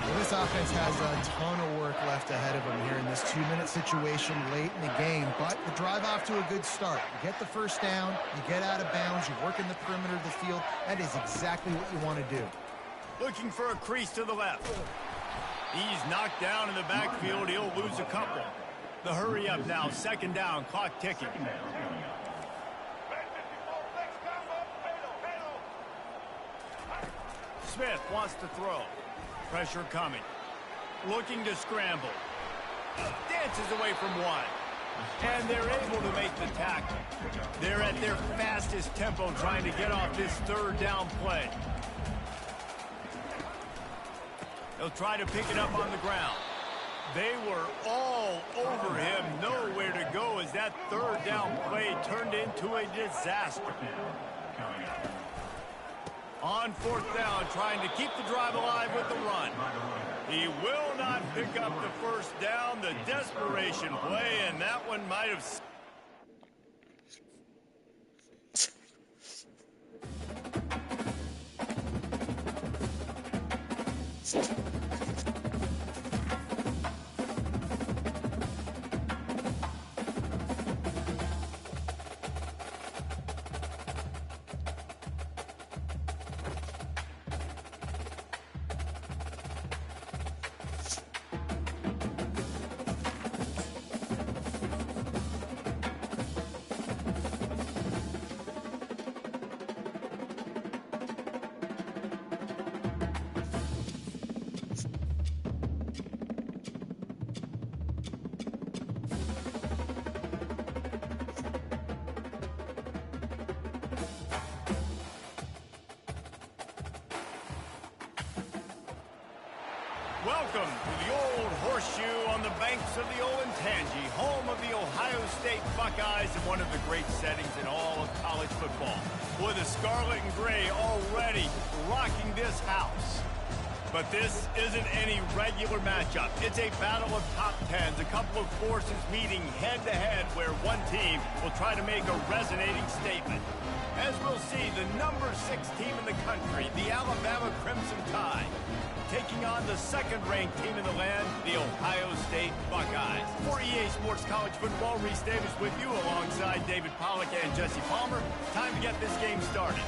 Speaker 2: Well, this offense has a ton of work left ahead of them here in this 2-minute situation late in the game, but the drive off to a good start. You get the first down, you get out of bounds, you work in the perimeter of the field. That is exactly what you want to do.
Speaker 1: Looking for a crease to the left. He's knocked down in the backfield. He'll lose a couple. The hurry up now, 2nd down, clock ticking. Smith wants to throw. Pressure coming. Looking to scramble. Dances away from one. And they're able to make the tackle. They're at their fastest tempo trying to get off this 3rd down play. They'll try to pick it up on the ground. They were all over him. Nowhere to go as that 3rd down play turned into a disaster. On 4th down, trying to keep the drive alive with the run. He will not pick up the first down. The desperation play, and that one might have... Welcome to the Old Horseshoe on the banks of the Olentangy, home of the Ohio State Buckeyes and one of the great settings in all of college football. With the scarlet and gray already rocking this house. But this isn't any regular matchup. It's a battle of top tens, a couple of forces meeting head-to-head where one team will try to make a resonating statement. As we'll see, the number 6 team in the country, the Alabama Crimson Tide, taking on the 2nd-ranked team in the land, the Ohio State Buckeyes. For EA Sports College Football, Reese Davis with you alongside David Pollack and Jesse Palmer. Time to get this game started.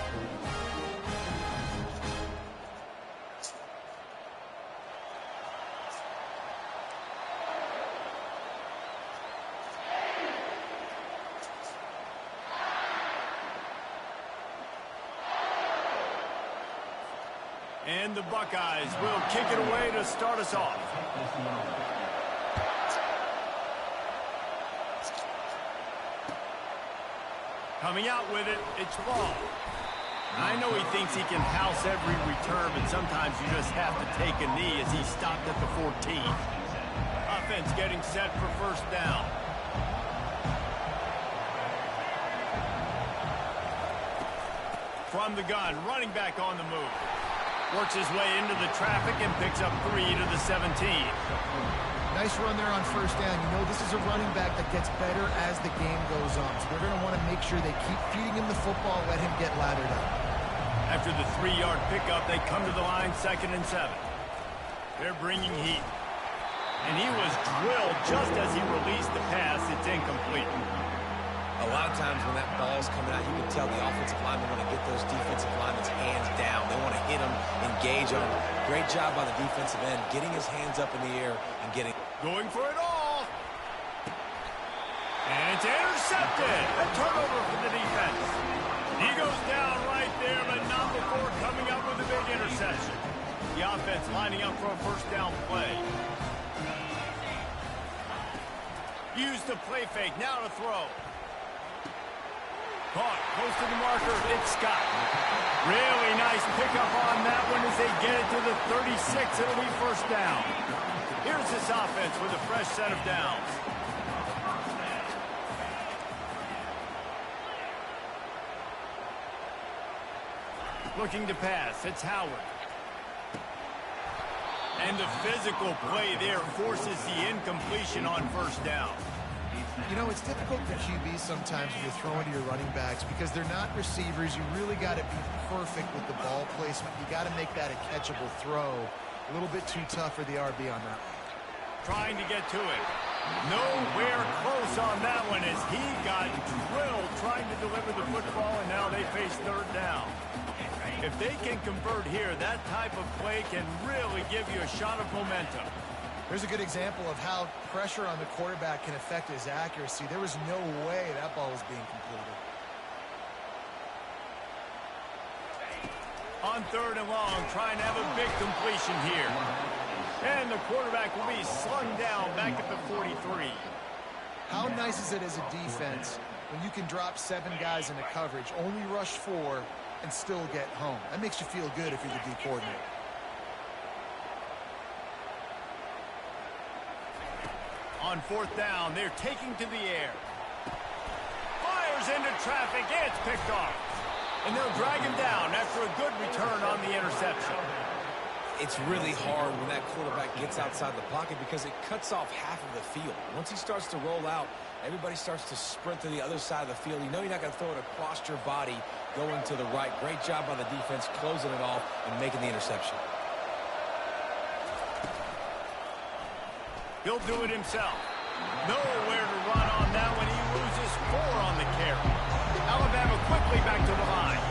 Speaker 1: And the Buckeyes will kick it away to start us off. Coming out with it, it's Ball. I know he thinks he can house every return, but sometimes you just have to take a knee as he stopped at the 14. Offense getting set for first down. From the gun, running back on the move. Works his way into the traffic and picks up 3 to the 17.
Speaker 2: Nice run there on first down. You know, this is a running back that gets better as the game goes on. So they're going to want to make sure they keep feeding him the football, let him get lathered up.
Speaker 1: After the 3-yard pickup, they come to the line, 2nd and 7. They're bringing heat. And he was drilled just as he released the pass. It's incomplete.
Speaker 5: A lot of times when that ball's coming out, you can tell the offensive linemen want to get those defensive linemen's hands down. They want to hit them, engage them. Great job by the defensive end, getting his hands up in the air and getting...
Speaker 1: Going for it all. And it's intercepted. A turnover for the defense. He goes down right there, but not before coming up with a big interception. The offense lining up for a first down play. Use the play fake, now to throw. Caught, close to the marker, it's Scott. Really nice pickup on that one as they get it to the 36. It'll be first down. Here's this offense with a fresh set of downs. Looking to pass. It's Howard. And the physical play there forces the incompletion on first down.
Speaker 2: You know, it's difficult for QBs sometimes when you're throwing to your running backs because they're not receivers. You really got to be perfect with the ball placement. You got to make that a catchable throw. A little bit too tough for the RB on that.
Speaker 1: Trying to get to it. Nowhere close on that one as he got drilled trying to deliver the football, and now they face third down. If they can convert here, that type of play can really give you a shot of momentum.
Speaker 2: Here's a good example of how pressure on the quarterback can affect his accuracy. There was no way that ball was being completed.
Speaker 1: On third and long, trying to have a big completion here. And the quarterback will be slung down back at the 43.
Speaker 2: How nice is it as a defense when you can drop 7 guys into coverage, only rush 4, and still get home? That makes you feel good if you're the D coordinator.
Speaker 1: On fourth down, they're taking to the air. Fires into traffic, it's picked off. And they'll drag him down after a good return on the interception.
Speaker 5: It's really hard when that quarterback gets outside the pocket because it cuts off half of the field. Once he starts to roll out, everybody starts to sprint to the other side of the field. You know you're not going to throw it across your body going to the right. Great job by the defense closing it off and making the interception.
Speaker 1: He'll do it himself. Nowhere to run on that one. He loses 4 on the carry. Alabama quickly back to the line.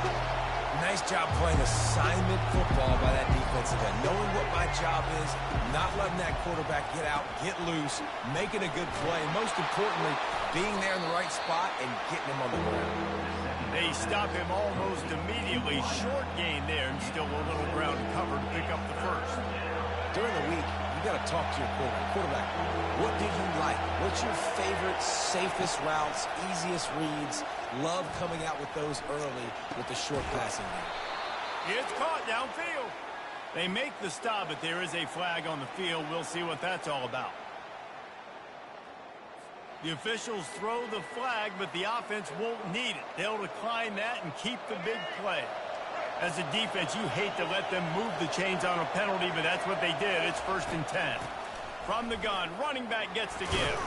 Speaker 5: Nice job playing assignment football by that defensive end. Knowing what my job is, not letting that quarterback get out, get loose, making a good play. Most importantly, being there in the right spot and getting him on the ground.
Speaker 1: They stop him almost immediately. Short gain there and still a little ground covered to pick up the first.
Speaker 5: During the week, you got to talk to your quarterback. What did you like? What's your favorite, safest routes, easiest reads? Love coming out with those early with the short passing game.
Speaker 1: It's caught downfield. They make the stop, but there is a flag on the field. We'll see what that's all about. The officials throw the flag, but the offense won't need it. They'll decline that and keep the big play. As a defense, you hate to let them move the chains on a penalty, but that's what they did. It's 1st and 10. From the gun, running back gets to give.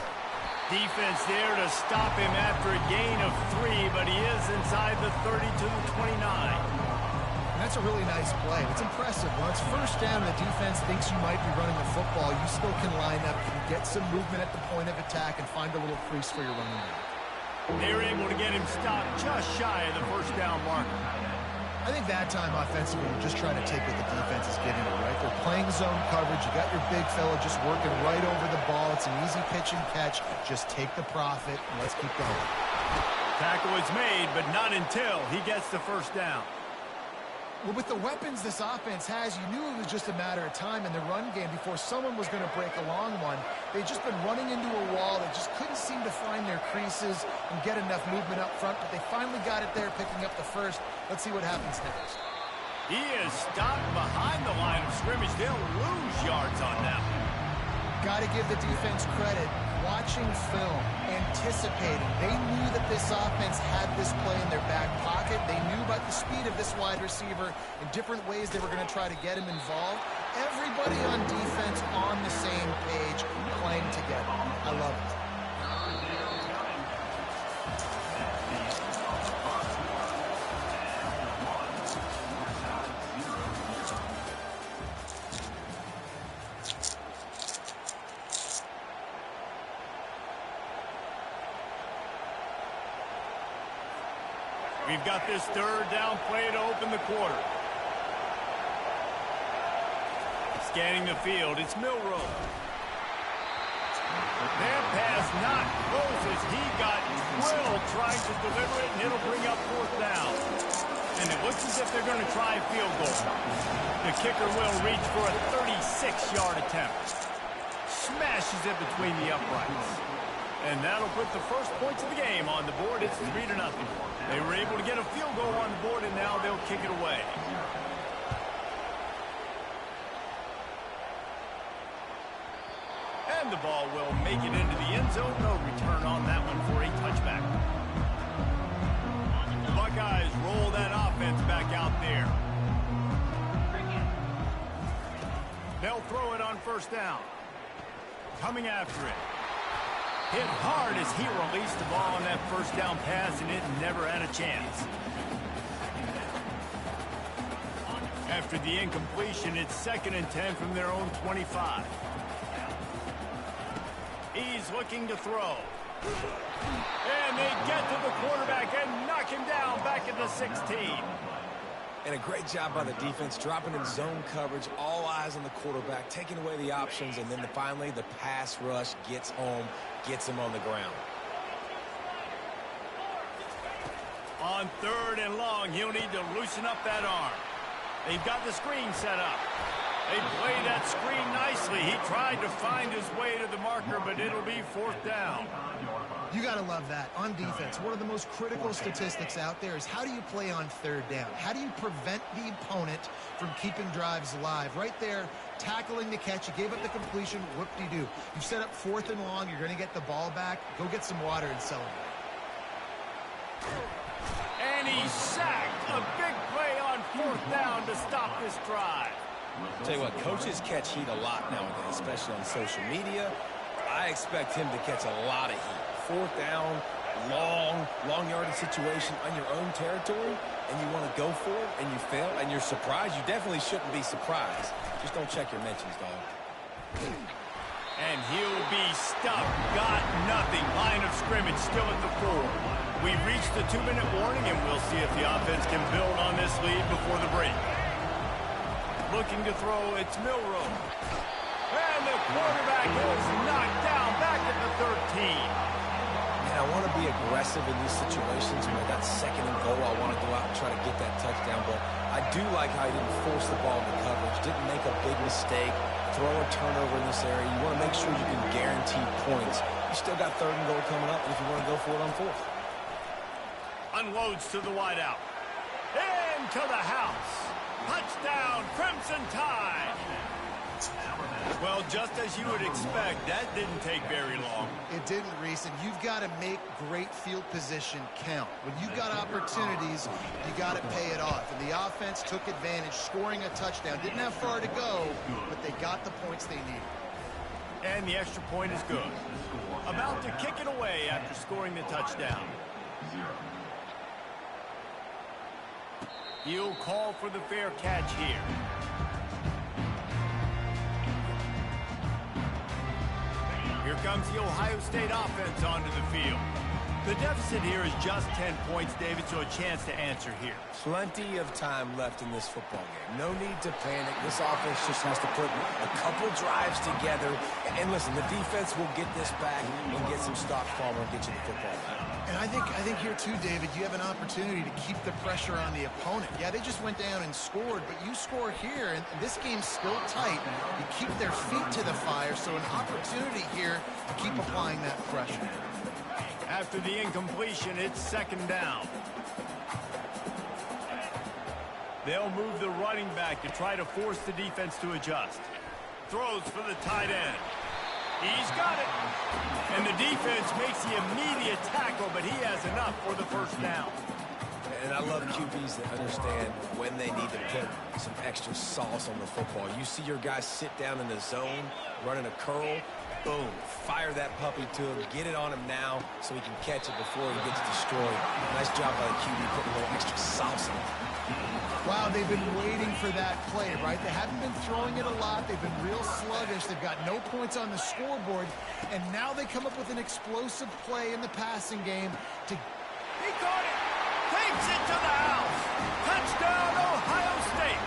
Speaker 1: Defense there to stop him after a gain of 3, but he is inside the 30 to the 29.
Speaker 2: And that's a really nice play. It's impressive. When it's 1st down, the defense thinks you might be running the football. You still can line up and get some movement at the point of attack and find a little crease for your running back.
Speaker 1: They're able to get him stopped just shy of the 1st down marker.
Speaker 2: I think that time offensively, you're just trying to take what the defense is giving you, right? They're playing zone coverage. You got your big fella just working right over the ball. It's an easy pitch and catch. Just take the profit and let's keep going.
Speaker 1: Tackle is made, but not until he gets the 1st down.
Speaker 2: Well, with the weapons this offense has, you knew it was just a matter of time in the run game before someone was going to break a long one. They've just been running into a wall. They just couldn't seem to find their creases and get enough movement up front, but they finally got it there, picking up the first. Let's see what happens next.
Speaker 1: He is stopped behind the line of scrimmage. They'll lose yards on that one.
Speaker 2: Got to give the defense credit. Watching film, anticipating. They knew that this offense had this play in their back pocket. They knew about the speed of this wide receiver in different ways they were going to try to get him involved. Everybody on defense on the same page, playing together. I love it.
Speaker 1: We've got this 3rd down play to open the quarter. Scanning the field, it's Milroe. That pass not close as he got drilled trying to deliver it, and it'll bring up 4th down. And it looks as if they're going to try a field goal. The kicker will reach for a 36-yard attempt. Smashes it between the uprights. And that'll put the first points of the game on the board. It's 3-0. They were able to get a field goal on the board, and now they'll kick it away. And the ball will make it into the end zone. No return on that one for a touchback. The Buckeyes roll that offense back out there. They'll throw it on first down. Coming after it. Hit hard as he released the ball on that first down pass, and it never had a chance. After the incompletion, it's 2nd and 10 from their own 25. He's looking to throw. And they get to the quarterback and knock him down back at the 16.
Speaker 5: And a great job by the defense, dropping in zone coverage, all eyes on the quarterback, taking away the options, and then finally the pass rush gets home, gets him on the ground.
Speaker 1: On 3rd and long, he'll need to loosen up that arm. They've got the screen set up. They play that screen nicely. He tried to find his way to the marker, but it'll be 4th down.
Speaker 2: You got to love that. On defense, one of the most critical statistics out there is how do you play on 3rd down? How do you prevent the opponent from keeping drives alive? Right there, tackling the catch. You gave up the completion. Whoop-de-doo. You set up 4th and long. You're going to get the ball back. Go get some water and celebrate.
Speaker 1: And he's sacked. A big play on 4th down to stop this drive.
Speaker 5: Tell you what, coaches catch heat a lot nowadays, especially on social media. I expect him to catch a lot of heat. 4th down, long yardage situation on your own territory, and you want to go for it, and you fail, and you're surprised. You definitely shouldn't be surprised. Just don't check your mentions, dog.
Speaker 1: And he'll be stuffed. Got nothing. Line of scrimmage still at the 4. We've reached the 2-minute warning, and we'll see if the offense can build on this lead before the break. Looking to throw, it's Milrow. And the quarterback is knocked down back at the 13.
Speaker 5: And I want to be aggressive in these situations. When I got 2nd and goal, I want to go out and try to get that touchdown. But I do like how he didn't force the ball into coverage, didn't make a big mistake, throw a turnover in this area. You want to make sure you can guarantee points. You still got 3rd and goal coming up, and if you want to go for it on 4th.
Speaker 1: Unloads to the wideout. Into the house. Touchdown, Crimson Tide. Well, just as you would expect, that didn't take very long.
Speaker 2: It didn't, Reese, and you've got to make great field position count. When you've got opportunities, you got to pay it off. And the offense took advantage, scoring a touchdown. Didn't have far to go, but they got the points they needed.
Speaker 1: And the extra point is good. About to kick it away after scoring the touchdown. He'll call for the fair catch here. Here comes the Ohio State offense onto the field. The deficit here is just 10 points, David, so a chance to answer here.
Speaker 5: Plenty of time left in this football game. No need to panic. This offense just has to put a couple drives together. And listen, the defense will get this back and get some stops, Palmer, and get you the football back.
Speaker 2: And I think here too, David, you have an opportunity to keep the pressure on the opponent. Yeah, they just went down and scored, but you score here, and this game's still tight. You keep their feet to the fire, so an opportunity here to keep applying that pressure.
Speaker 1: After the incompletion, it's 2nd down. They'll move the running back to try to force the defense to adjust. Throws for the tight end. He's got it. And the defense makes the immediate tackle, but he has enough for the 1st down.
Speaker 5: And I love QBs that understand when they need to put some extra sauce on the football. You see your guys sit down in the zone, running a curl, boom, fire that puppy to him, get it on him now so he can catch it before he gets destroyed. Nice job by the QB putting a little extra sauce on it.
Speaker 2: Wow, they've been waiting for that play, right? They haven't been throwing it a lot. They've been real sluggish. They've got no points on the scoreboard. And now they come up with an explosive play in the passing game to...
Speaker 1: He caught it! Takes it to the house! Touchdown, Ohio State!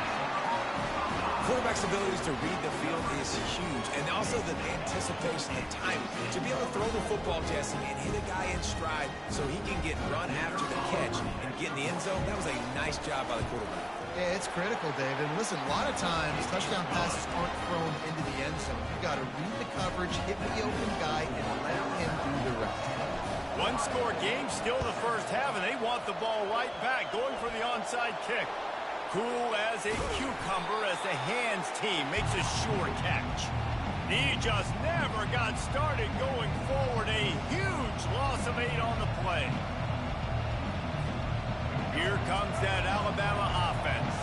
Speaker 5: Quarterback's abilities to read the field is huge, and also the anticipation, the timing. To be able to throw the football, Jesse, and hit a guy in stride so he can get run after the catch and get in the end zone, that was a nice job by the quarterback.
Speaker 2: Yeah, it's critical, David. Listen, a lot of times touchdown passes aren't thrown into the end zone. You've got to read the coverage, hit the open guy, and let him do the rest.
Speaker 1: One-score game, still the 1st half, and they want the ball right back, going for the onside kick. Cool as a cucumber as the hands team makes a sure catch. He just never got started going forward. A huge loss of 8 on the play. Here comes that Alabama offense.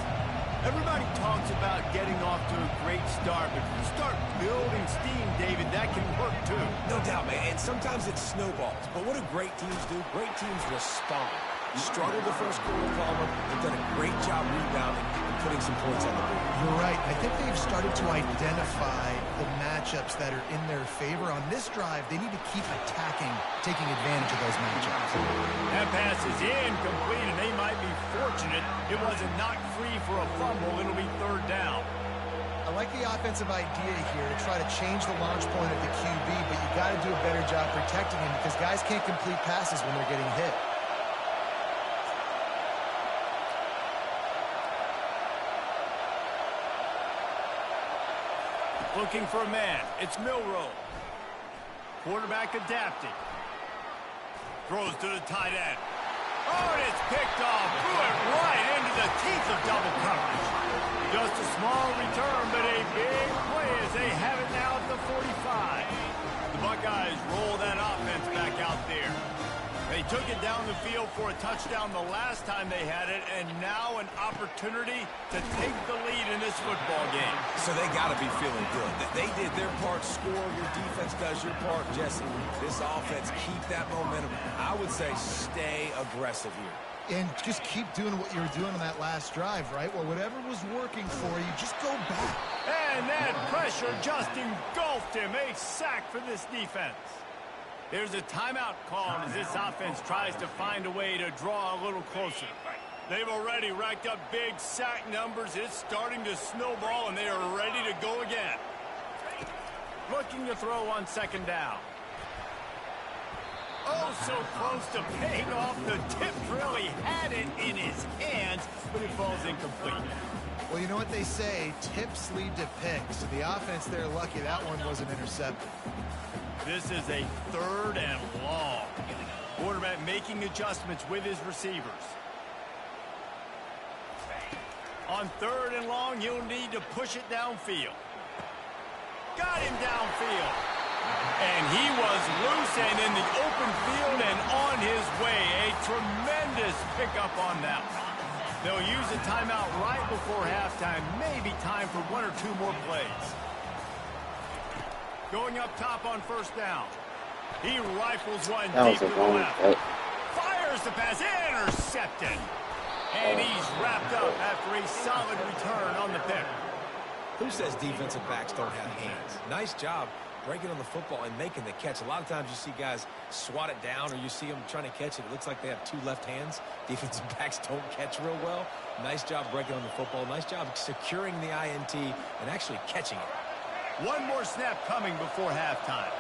Speaker 1: Everybody talks about getting off to a great start, but if you start building steam, David, that can work too.
Speaker 5: No doubt, man, and sometimes it snowballs. But what do great teams do? Great teams respond. Struggled the first quarter, Palmer. They've done a great job rebounding and putting some points on the board.
Speaker 2: You're right. I think they've started to identify the matchups that are in their favor. On this drive, they need to keep attacking, taking advantage of those matchups.
Speaker 1: That pass is incomplete, and they might be fortunate it wasn't knocked free for a fumble. It'll be third down.
Speaker 2: I like the offensive idea here to try to change the launch point of the QB, but you got to do a better job protecting him because guys can't complete passes when they're getting hit.
Speaker 1: Looking for a man. It's Milroe. Quarterback adapting. Throws to the tight end. Oh, and it's picked off. Threw it right into the teeth of double coverage. Just a small return, but a big play as they have it now at the 45. The Buckeyes roll that offense back out there. They took it down the field for a touchdown the last time they had it, and now an opportunity to take the lead in this football game.
Speaker 5: So they got to be feeling good. They did their part, score. Your defense does your part, Jesse. This offense, keep that momentum. I would say stay aggressive here.
Speaker 2: And just keep doing what you were doing on that last drive, right? Well, whatever was working for you, just go back.
Speaker 1: And that pressure just engulfed him. A sack for this defense. There's a timeout call as this offense tries to find a way to draw a little closer. They've already racked up big sack numbers. It's starting to snowball, and they are ready to go again. Looking to throw on second down. Oh, so close to paying off. The tip really had it in his hands, but it falls incomplete.
Speaker 2: Well, you know what they say, tips lead to picks. So the offense, they're lucky that one wasn't intercepted.
Speaker 1: This is a third and long. Quarterback making adjustments with his receivers. On third and long, you'll need to push it downfield. Got him downfield. And he was loose and in the open field and on his way. A tremendous pickup on that one. They'll use a timeout right before halftime. Maybe time for one or two more plays. Going up top on first down. He rifles one deep to the left. Fires the pass. Intercepted. And he's wrapped up after a solid return on the pick.
Speaker 5: Who says defensive backs don't have hands? Nice job breaking on the football and making the catch. A lot of times you see guys swat it down or you see them trying to catch it. It looks like they have two left hands. Defensive backs don't catch real well. Nice job breaking on the football. Nice job securing the INT and actually catching it.
Speaker 1: One more snap coming before halftime.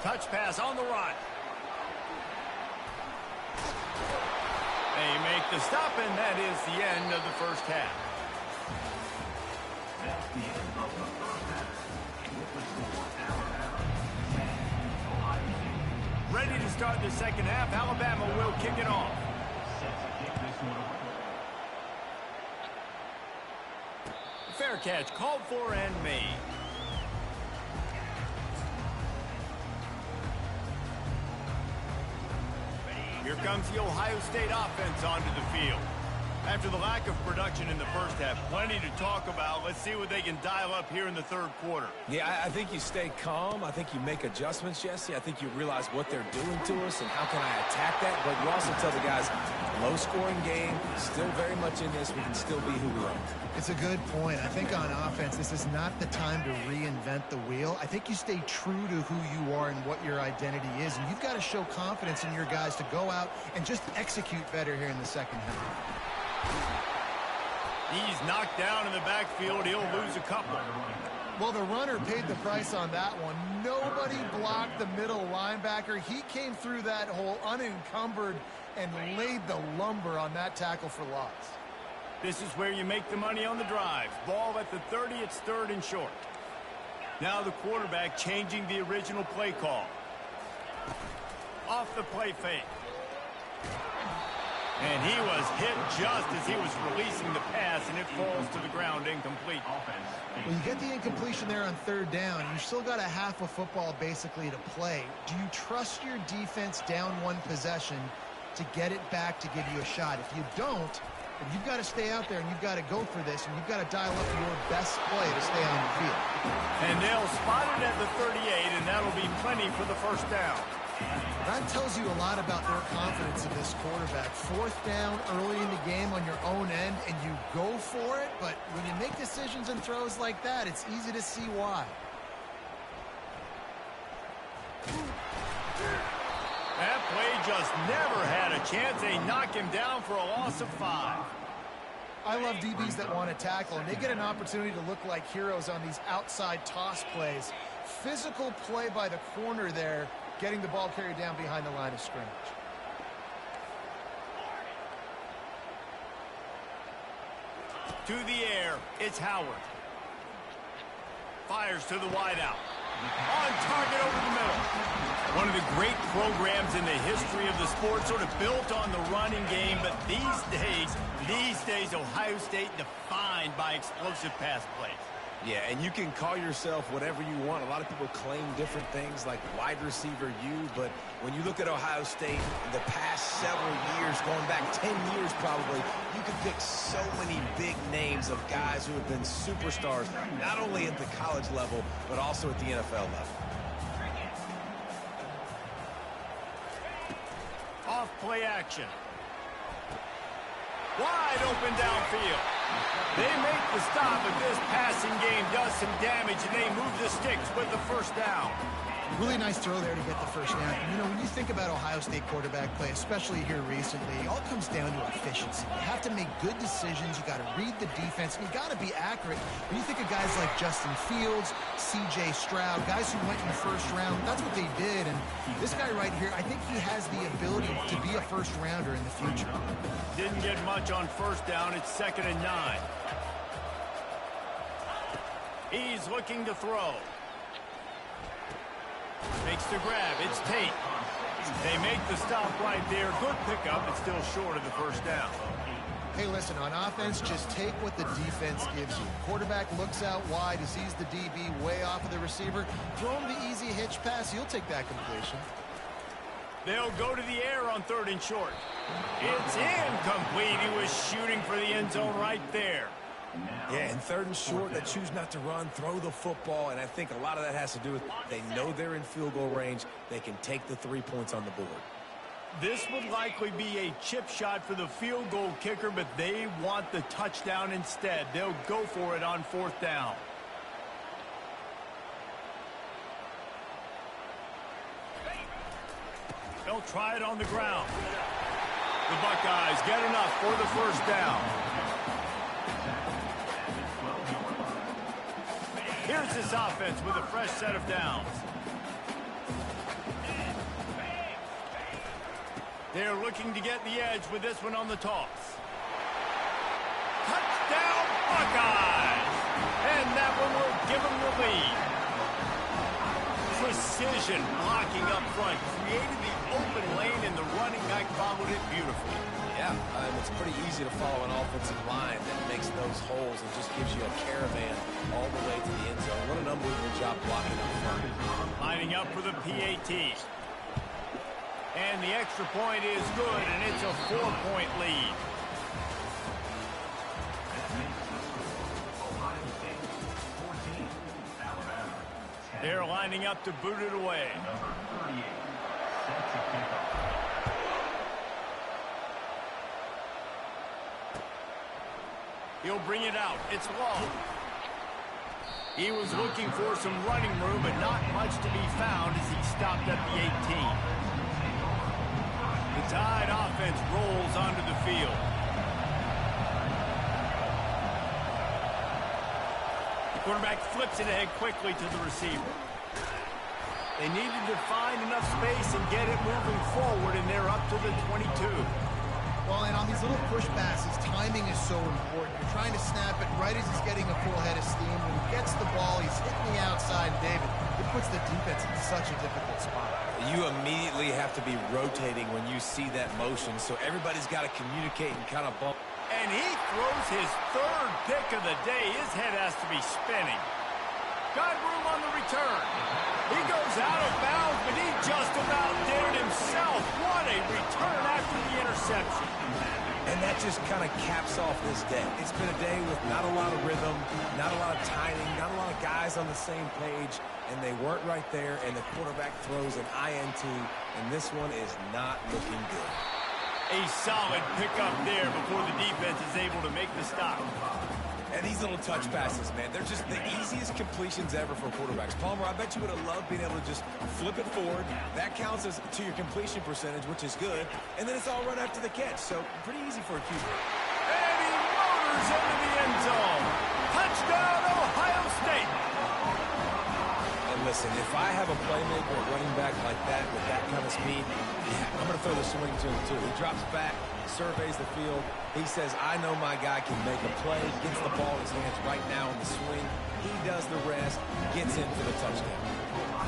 Speaker 1: Touch pass on the run. They make the stop, and that is the end of the first half.
Speaker 4: That's the end of the first half. With the score, Alabama 10, Ohio State.
Speaker 1: Ready to start the second half. Alabama will kick it off.
Speaker 4: Set to kick this one away.
Speaker 1: Fair catch called for and made. Here comes the Ohio State offense onto the field. After the lack of production in the first half, plenty to talk about. Let's see what they can dial up here in the third quarter.
Speaker 5: Yeah, I think you stay calm. I think you make adjustments, Jesse. I think you realize what they're doing to us and how can I attack that. But you also tell the guys, low-scoring game, still very much in this. We can still be who we are.
Speaker 2: It's a good point. I think on offense, this is not the time to reinvent the wheel. I think you stay true to who you are and what your identity is. And you've got to show confidence in your guys to go out and just execute better here in the second half.
Speaker 1: He's knocked down in the backfield. He'll lose a couple.
Speaker 2: Well, the runner paid the price on that one. Nobody blocked the middle linebacker. He came through that hole unencumbered and laid the lumber on that tackle for loss.
Speaker 1: This is where you make the money on the drive. Ball at the 30, it's third and short. Now the quarterback changing the original play call. Off the play fake. And he was hit just as he was releasing the pass, and it falls to the ground incomplete.
Speaker 2: Well, you get the incompletion there on third down. You still got a half of football basically to play. Do you trust your defense down one possession to get it back to give you a shot? If you don't, then you've got to stay out there and you've got to go for this, and you've got to dial up your best play to stay on the field.
Speaker 1: And they'll spot it at the 38, and that'll be plenty for the first down.
Speaker 2: That tells you a lot about their confidence in this quarterback. Fourth down early in the game on your own end, and you go for it, but when you make decisions and throws like that, it's easy to see why.
Speaker 1: That play just never had a chance. They knock him down for a loss of 5.
Speaker 2: I love DBs that want to tackle, and they get an opportunity to look like heroes on these outside toss plays. Physical play by the corner there, getting the ball carried down behind the line of scrimmage.
Speaker 1: To the air, it's Howard. Fires to the wideout. On target over the middle. One of the great programs in the history of the sport, sort of built on the running game, but these days, Ohio State defined by explosive pass plays.
Speaker 5: Yeah, and you can call yourself whatever you want. A lot of people claim different things like wide receiver U, but when you look at Ohio State, the past several years, going back 10 years probably, you can pick so many big names of guys who have been superstars, not only at the college level, but also at the NFL level.
Speaker 1: Off play action. Wide open downfield. They make the stop, but this passing game does some damage, and they move the sticks with the first down.
Speaker 2: Really nice throw there to get the first down. You know, when you think about Ohio State quarterback play, especially here recently, it all comes down to efficiency. You have to make good decisions. You got to read the defense, and you got to be accurate. When you think of guys like Justin Fields, C.J. Stroud, guys who went in the first round, that's what they did. And this guy right here, I think he has the ability to be a first rounder in the future.
Speaker 1: Didn't get much on first down. It's 2nd and 9. He's looking to throw. Makes the grab. It's Tate. They make the stop right there. Good pickup, but still short of the first down.
Speaker 2: Hey, listen, on offense, just take what the defense gives you. Quarterback looks out wide. He sees the DB way off of the receiver. Throw him the easy hitch pass. He'll take that completion.
Speaker 1: They'll go to the air on 3rd and short. It's incomplete. He was shooting for the end zone right there.
Speaker 5: Yeah, and 3rd and short, they choose not to run, throw the football, and I think a lot of that has to do with they know they're in field goal range. They can take the 3 points on the board.
Speaker 1: This would likely be a chip shot for the field goal kicker, but they want the touchdown instead. They'll go for it on 4th down. They'll try it on the ground. The Buckeyes get enough for the first down. Here's this offense with a fresh set of downs. They're looking to get the edge with this one on the toss. Touchdown, Buckeyes! And that one will give them the lead. Precision blocking up front. Created the open lane, and the running back followed it beautifully.
Speaker 5: Yeah, it's pretty easy to follow an offensive line that makes those holes and just gives you a caravan all the way to the end zone. What an unbelievable job blocking up front.
Speaker 1: Lining up for the PAT. And the extra point is good, and it's a 4-point lead. They're lining up to boot it away. He'll bring it out. It's long. He was looking for some running room, but not much to be found as he stopped at the 18. The Tide offense rolls onto the field. The quarterback flips it ahead quickly to the receiver. They needed to find enough space and get it moving forward, and they're up to the 22.
Speaker 2: Well, and on these little push passes, timing is so important. You're trying to snap it right as he's getting a full head of steam. When he gets the ball, he's hitting the outside, David. It puts the defense in such a difficult spot.
Speaker 5: You immediately have to be rotating when you see that motion, so everybody's got to communicate and kind of bump.
Speaker 1: And he throws his third pick of the day. His head has to be spinning. Got room on the return. He goes out of bounds, but he just about did it himself. What a return after the interception.
Speaker 5: And that just kind of caps off this day. It's been a day with not a lot of rhythm, not a lot of timing, not a lot of guys on the same page, and they weren't right there, and the quarterback throws an INT, and this one is not looking good.
Speaker 1: A solid pickup there before the defense is able to make the stop.
Speaker 5: And these little touch passes, man, they're just the easiest completions ever for quarterbacks. Palmer, I bet you would have loved being able to just flip it forward. That counts as to your completion percentage, which is good. And then it's all run after the catch, so pretty easy for a QB.
Speaker 1: And he motors into the end zone. Touchdown, Ohio State.
Speaker 5: And listen, if I have a playmaker or running back like that with that kind of speed, yeah, I'm going to throw the swing to him, too. He drops back, surveys the field. He says, I know my guy can make a play, gets the ball in his hands right now on the swing. He does the rest, gets in for the touchdown.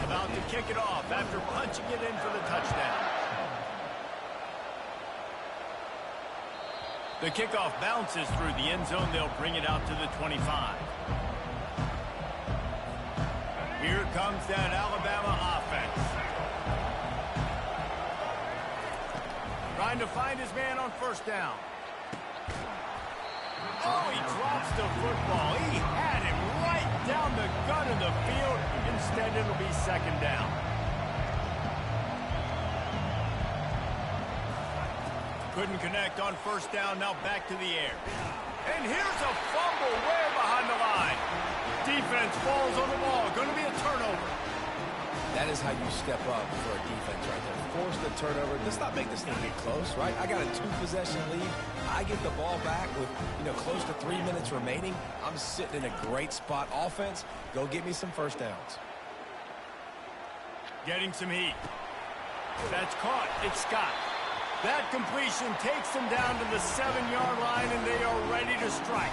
Speaker 1: About to kick it off after punching it in for the touchdown. The kickoff bounces through the end zone. They'll bring it out to the 25. Here comes that Alabama offense. Trying to find his man on first down. Oh, he drops the football. He had him right down the gut of the field. Instead, it'll be second down. Couldn't connect on first down. Now back to the air. And here's a fumble way behind the line. Defense falls on the ball. Going to be a turnover.
Speaker 5: That is how you step up for a defense right there. Force the turnover. Let's not make this thing get close, right? I got a 2-possession lead. I get the ball back with, close to 3 minutes remaining. I'm sitting in a great spot. Offense, go get me some first downs.
Speaker 1: Getting some heat. That's caught. It's Scott. That completion takes them down to the 7-yard line, and they are ready to strike.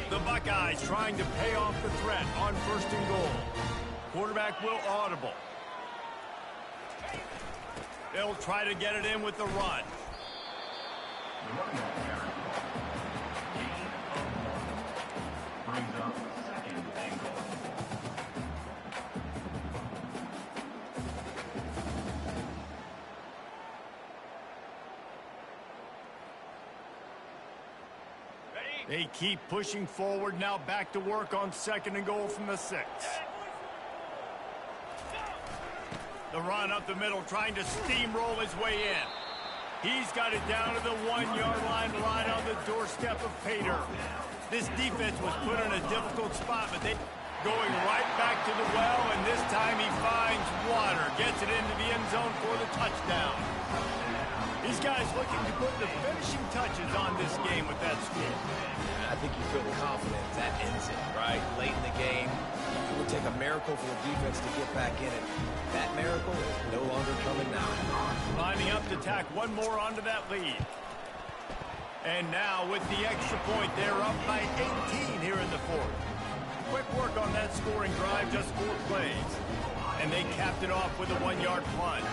Speaker 1: The Buckeyes trying to pay off the threat on first and goal. Quarterback will audible. They'll try to get it in with the run.
Speaker 4: Brings up second and goal.
Speaker 1: They keep pushing forward. Now back to work on second and goal from the 6. The run up the middle, trying to steamroll his way in. He's got it down to the 1-yard line on the doorstep of Pater. This defense was put in a difficult spot, but they going right back to the well, and this time he finds water. Gets it into the end zone for the touchdown. These guys looking to put the finishing touches on this game with that score.
Speaker 5: I think you feel confident that ends it, right? Late in the game, it would take a miracle for the defense to get back in it. That miracle is no longer coming now.
Speaker 1: Lining up to tack one more onto that lead. And now with the extra point, they're up by 18 here in the 4th. Quick work on that scoring drive, just 4 plays. And they capped it off with a 1-yard plunge.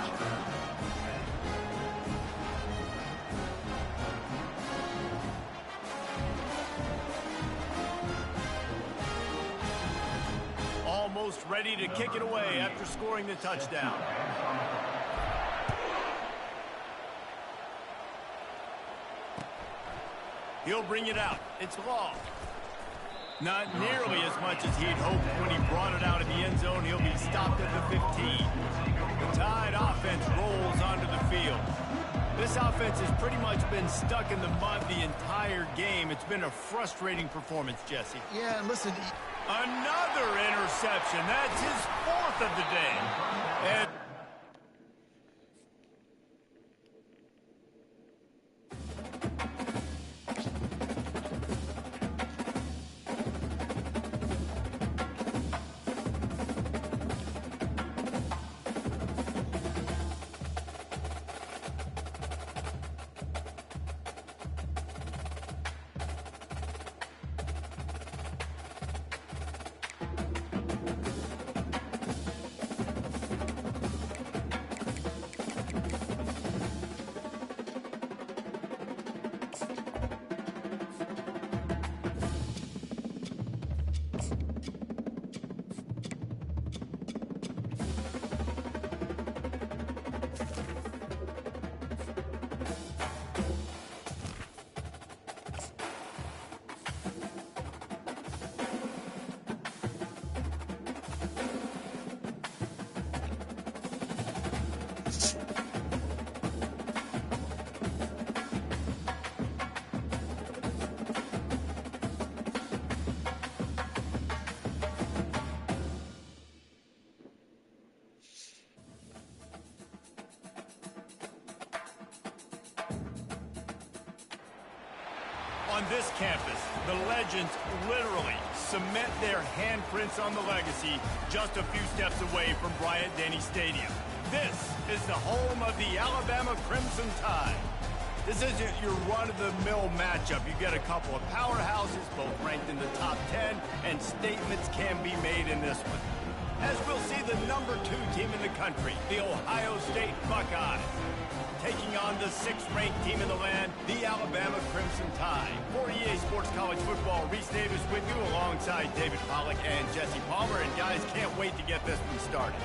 Speaker 1: Almost ready to kick it away after scoring the touchdown. He'll bring it out. It's Law. Not nearly as much as he'd hoped when he brought it out of the end zone. He'll be stopped at the 15. The Tide offense rolls onto the field. This offense has pretty much been stuck in the mud the entire game. It's been a frustrating performance, Jesse.
Speaker 2: Yeah, and listen.
Speaker 1: Another interception. That's his 4th of the day. And On this campus, the legends literally cement their handprints on the legacy just a few steps away from Bryant-Denny Stadium. This is the home of the Alabama Crimson Tide. This isn't your run-of-the-mill matchup. You get a couple of powerhouses, both ranked in the top 10, and statements can be made in this one. As we'll see the number 2 team in the country, the Ohio State Buckeyes, taking on the 6th-ranked team in the land, the Alabama Crimson Tide. For EA Sports College Football, Reese Davis with you alongside David Pollack and Jesse Palmer. And guys, can't wait to get this one started.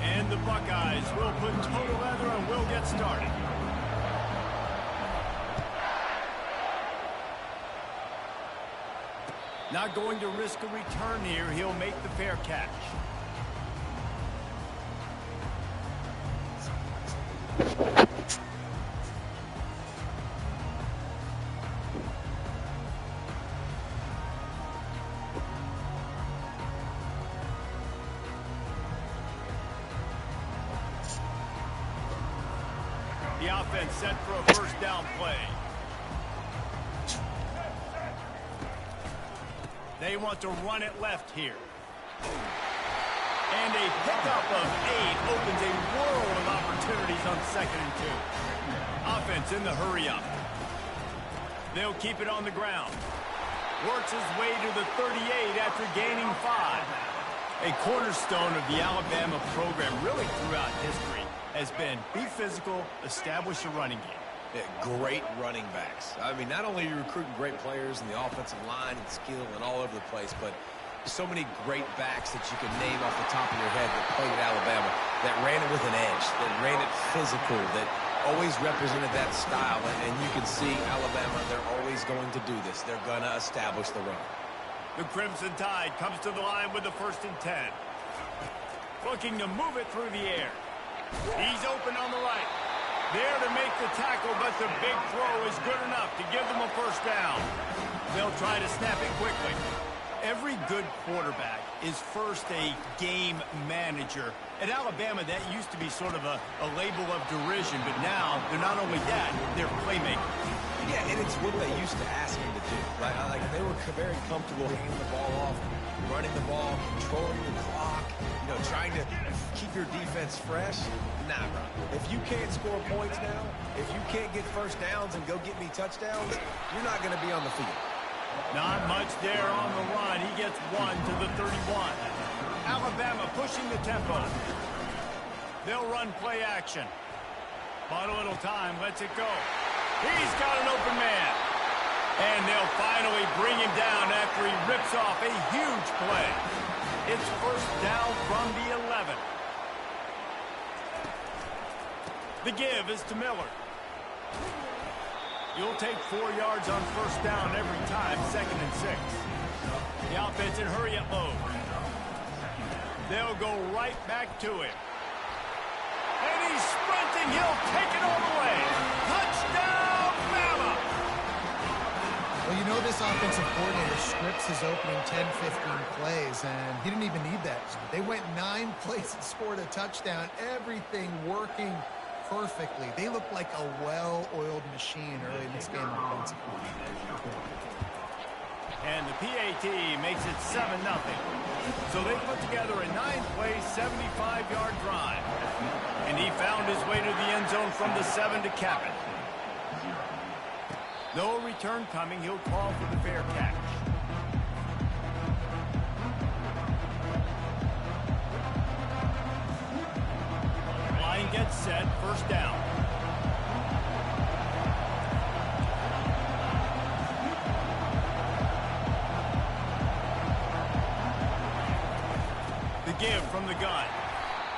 Speaker 1: And the Buckeyes will put total leather and we'll get started. Not going to risk a return here. He'll make the fair catch. The offense set for a first down play. They want to run it left here. And a pickup of 8 opens a world of opportunities on 2nd and 2. Offense in the hurry-up. They'll keep it on the ground. Works his way to the 38 after gaining 5. A cornerstone of the Alabama program really throughout history has been be physical, establish a running game.
Speaker 5: Yeah, great running backs. I mean, not only are you recruiting great players in the offensive line and skill and all over the place, but so many great backs that you can name off the top of your head that played at Alabama, that ran it with an edge, that ran it physical, that always represented that style. And you can see Alabama, they're always going to do this. They're going to establish the run.
Speaker 1: The Crimson Tide comes to the line with the 1st and 10. Looking to move it through the air. He's open on the right. There to make the tackle, but the big throw is good enough to give them a first down. They'll try to snap it quickly. Every good quarterback is first a game manager. At Alabama, that used to be sort of a label of derision, but now they're not only that, they're playmakers.
Speaker 5: Yeah, and it's what they used to ask him to do. Right? Like they were very comfortable handing the ball off, running the ball, controlling the clock, trying to keep your defense fresh. Nah, bro. If you can't score points now, if you can't get first downs and go get me touchdowns, you're not going to be on the field.
Speaker 1: Not much there on the run. He gets 1 to the 31. Alabama pushing the tempo. They'll run play action. But a little time, lets it go. He's got an open man. And they'll finally bring him down after he rips off a huge play. It's first down from the 11. The give is to Miller. You'll take 4 yards on first down every time, 2nd and 6. The offense in hurry-up mode. They'll go right back to him. And he's sprinting. He'll take it all the way. Touchdown, Bama!
Speaker 2: Well, this offensive coordinator scripts his opening 10, 15 plays, and he didn't even need that. They went 9 plays and scored a touchdown. Everything working perfectly. They look like a well-oiled machine early in this game offensively.
Speaker 1: And the PAT makes it 7-0. So they put together a 9-play, 75-yard drive. And he found his way to the end zone from the 7 to cap it. No return coming. He'll call for the fair catch. Line gets set. First down. The give from the gun.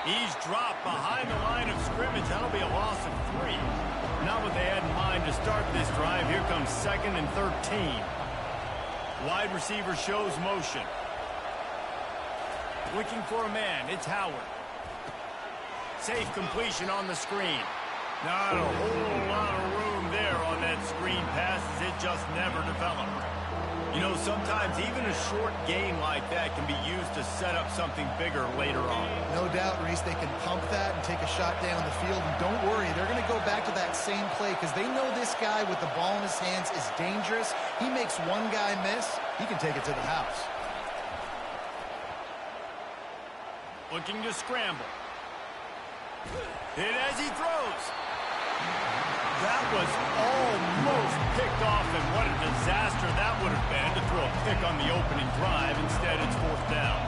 Speaker 1: He's dropped behind the line of scrimmage. That'll be a loss of 3. Not what they had in mind to start this drive. Here comes 2nd and 13. Wide receiver shows motion. Looking for a man. It's Howard. Safe completion on the screen. Not a whole lot of room there on that screen pass as it just never developed. You know, sometimes even a short game like that can be used to set up something bigger later on.
Speaker 2: No doubt, Reese, they can pump that and take a shot down the field. And don't worry, they're going to go back to that same play because they know this guy with the ball in his hands is dangerous. He makes one guy miss, he can take it to the house.
Speaker 1: Looking to scramble. Hit as he throws. That was almost picked off, and what a disaster that would have been to throw a pick on the opening drive. Instead, it's 4th down.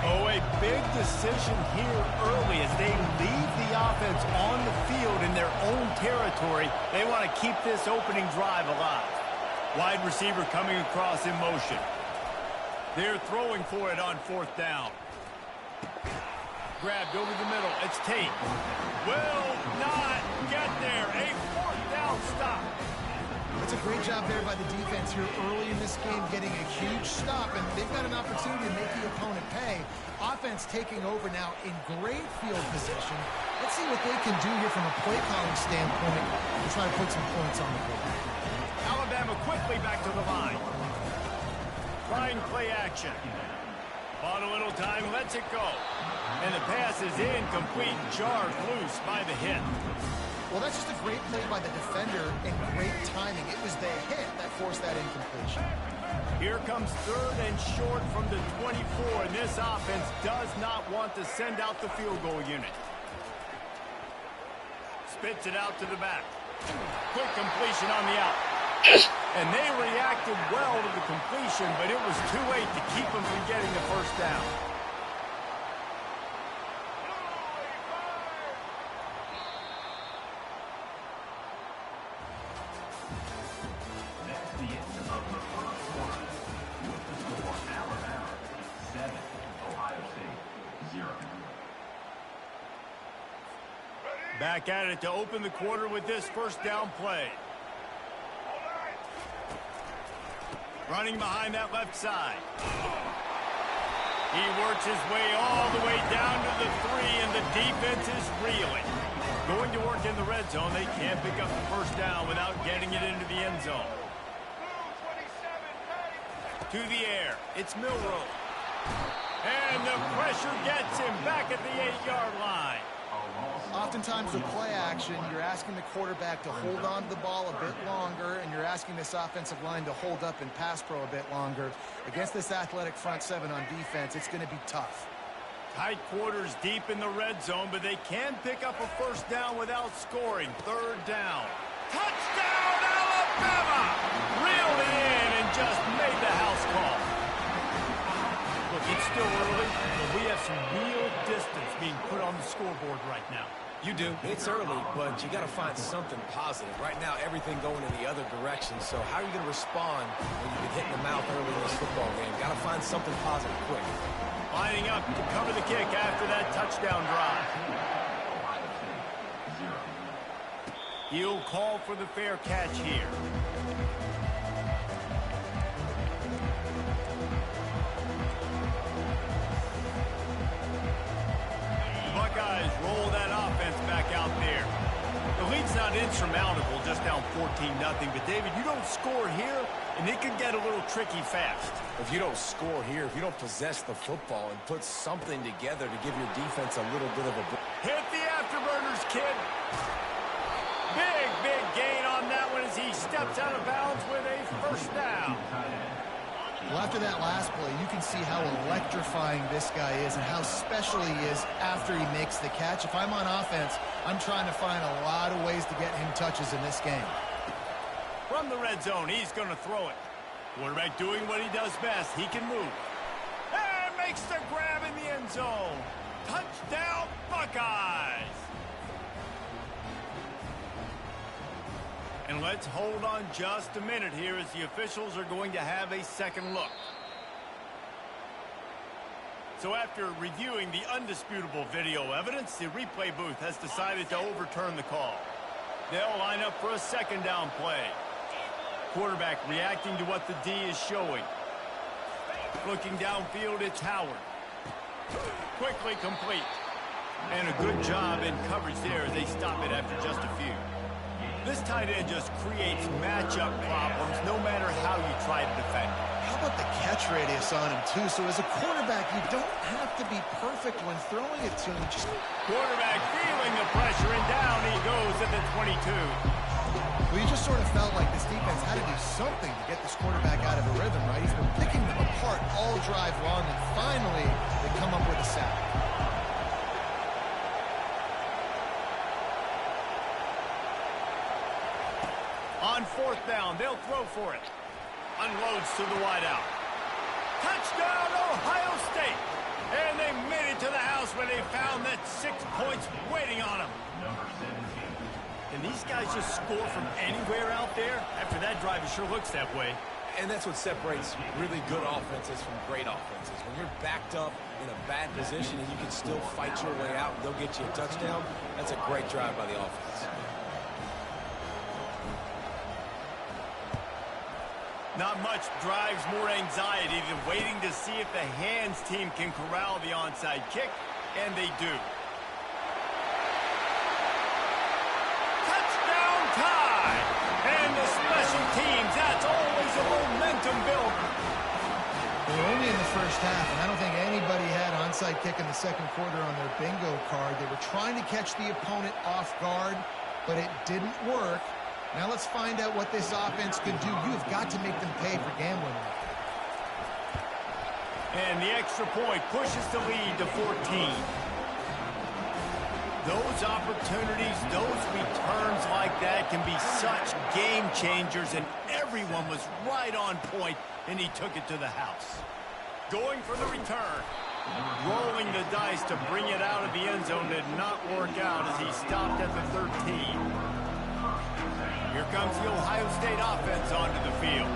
Speaker 1: Oh, a big decision here early as they leave the offense on the field in their own territory. They want to keep this opening drive alive. Wide receiver coming across in motion. They're throwing for it on 4th down. Grabbed over the middle. It's Tate. Will not get there. A 4th down stop.
Speaker 2: It's a great job there by the defense here early in this game, getting a huge stop, and they've got an opportunity to make the opponent pay. Offense taking over now in great field position. Let's see what they can do here from a play calling standpoint to try to put some points on the board.
Speaker 1: Alabama quickly back to the line. Trying play action. Bought a little time, lets it go. And the pass is incomplete, jarred loose by the hit.
Speaker 2: Well, that's just a great play by the defender and great timing. It was the hit that forced that incompletion.
Speaker 1: Here comes 3rd and short from the 24, and this offense does not want to send out the field goal unit. Spits it out to the back. Quick completion on the out. And they reacted well to the completion, but it was too late to keep them from getting the 1st down.
Speaker 4: That's the end of the first quarter. With the score, Alabama 7, Ohio State 0.
Speaker 1: Back at it to open the quarter with this 1st down play. Running behind that left side. He works his way all the way down to the 3, and the defense is reeling. Going to work in the red zone. They can't pick up the 1st down without getting it into the end zone. To the air. It's Milroe. And the pressure gets him back at the 8-yard line.
Speaker 2: Oftentimes with play action, you're asking the quarterback to hold on to the ball a bit longer, and you're asking this offensive line to hold up in pass pro a bit longer. Against this athletic front 7 on defense, it's going to be tough.
Speaker 1: Tight quarters deep in the red zone, but they can pick up a 1st down without scoring. 3rd down. Touchdown, Alabama! Reeled it in and just made the house call. Look, it's still early, but we have some real distance being put on the scoreboard right now.
Speaker 5: You do. It's early, but you got to find something positive. Right now, everything going in the other direction. So how are you going to respond when you get hit in the mouth early in this football game? Got to find something positive quick.
Speaker 1: Lining up to cover the kick after that touchdown drive. He'll call for the fair catch here. Buckeyes roll that offense back out there. The lead's not insurmountable, just down 14-0. But, David, you don't score here, and it can get a little tricky fast.
Speaker 5: If you don't score here, if you don't possess the football and put something together to give your defense a little bit of a...
Speaker 1: Hit the afterburners, kid. Big gain on that one as he steps out of bounds with a 1st down.
Speaker 2: Well, after that last play, you can see how electrifying this guy is and how special he is after he makes the catch. If I'm on offense, I'm trying to find a lot of ways to get him touches in this game.
Speaker 1: From the red zone, he's going to throw it. Quarterback doing what he does best. He can move. And makes the grab in the end zone. Touchdown, Buckeyes. And let's hold on just a minute here as the officials are going to have a second look. So after reviewing the undisputable video evidence, the replay booth has decided to overturn the call. They'll line up for a 2nd down play. Quarterback reacting to what the D is showing. Looking downfield, it's Howard. Quickly complete. And a good job in coverage there as they stop it after just a few. This tight end just creates matchup problems no matter how you try to defend.
Speaker 2: How about the catch radius on him, too? So as a quarterback, you don't have to be perfect when throwing it to him. Just
Speaker 1: quarterback feeling the pressure, and down he goes at the 22.
Speaker 2: Well, you just sort of felt like this defense had to do something to get this quarterback out of a rhythm, right? He's been picking them apart all drive long, and finally they come up with a sack.
Speaker 1: On fourth down, they'll throw for it. Unloads to the wideout. Touchdown, Ohio State! And they made it to the house when they found that 6 points waiting on them. And these guys just score from anywhere out there? After that drive, it sure looks that way.
Speaker 5: And that's what separates really good offenses from great offenses. When you're backed up in a bad position and you can still fight your way out and they'll get you a touchdown, that's a great drive by the offense.
Speaker 1: Not much drives more anxiety than waiting to see if the hands team can corral the onside kick, and they do. Touchdown tie! And the special teams, that's always a momentum builder.
Speaker 2: They're only in the first half, and I don't think anybody had onside kick in the second quarter on their bingo card. They were trying to catch the opponent off guard, but it didn't work. Now let's find out what this offense can do. You've got to make them pay for gambling.
Speaker 1: And the extra point pushes the lead to 14. Those opportunities, those returns like that can be such game changers, and everyone was right on point, and he took it to the house. Going for the return. Rolling the dice to bring it out of the end zone did not work out as he stopped at the 13. Here comes the Ohio State offense onto the field.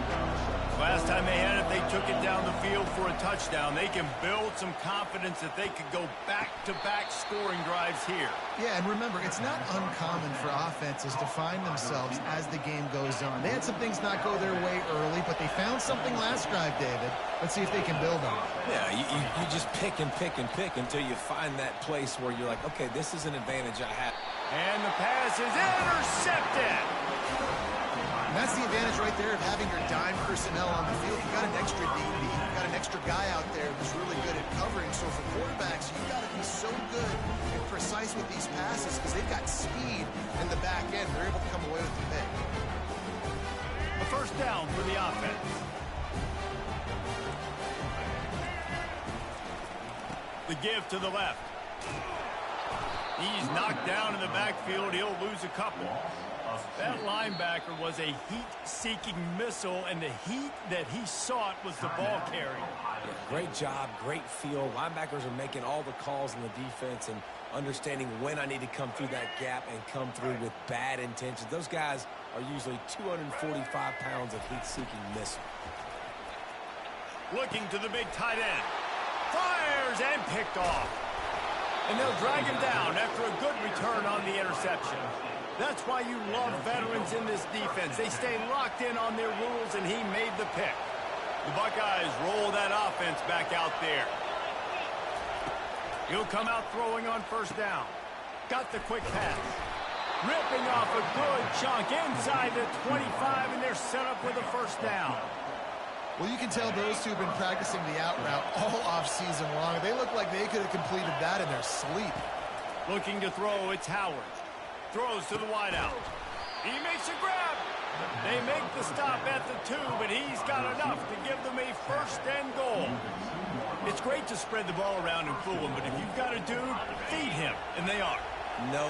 Speaker 1: Last time they had it, they took it down the field for a touchdown. They can build some confidence that they could go back-to-back scoring drives here.
Speaker 2: Yeah, and remember, it's not uncommon for offenses to find themselves as the game goes on. They had some things not go their way early, but they found something last drive, David. Let's see if they can build on it.
Speaker 5: Yeah, you just pick and pick and pick until you find that place where you're like, okay, this is an advantage I have.
Speaker 1: And the pass is intercepted.
Speaker 2: And that's the advantage right there of having your dime personnel on the field. You've got an extra DB. You've got an extra guy out there who's really good at covering. So for quarterbacks, you've got to be so good and precise with these passes because they've got speed in the back end. They're able to come away with the pick.
Speaker 1: A first down for the offense. The give to the left. He's knocked down in the backfield. He'll lose a couple. That linebacker was a heat-seeking missile, and the heat that he sought was the ball carrier.
Speaker 5: Yeah, great job, great feel. Linebackers are making all the calls in the defense and understanding when I need to come through that gap and come through with bad intentions. Those guys are usually 245 pounds of heat-seeking missile.
Speaker 1: Looking to the big tight end. Fires and picked off. And they'll drag him down after a good return on the interception. That's why you love veterans in this defense. They stay locked in on their rules, and he made the pick. The Buckeyes roll that offense back out there. He'll come out throwing on first down. Got the quick pass. Ripping off a good chunk inside the 25, and they're set up with a first down.
Speaker 2: Well, you can tell those two have been practicing the out route all off-season long. They look like they could have completed that in their sleep.
Speaker 1: Looking to throw, it's Howard. Throws to the wideout. He makes a grab. They make the stop at the 2, but he's got enough to give them a first and goal. It's great to spread the ball around and fool him, but if you've got a dude, feed him, and they are.
Speaker 5: No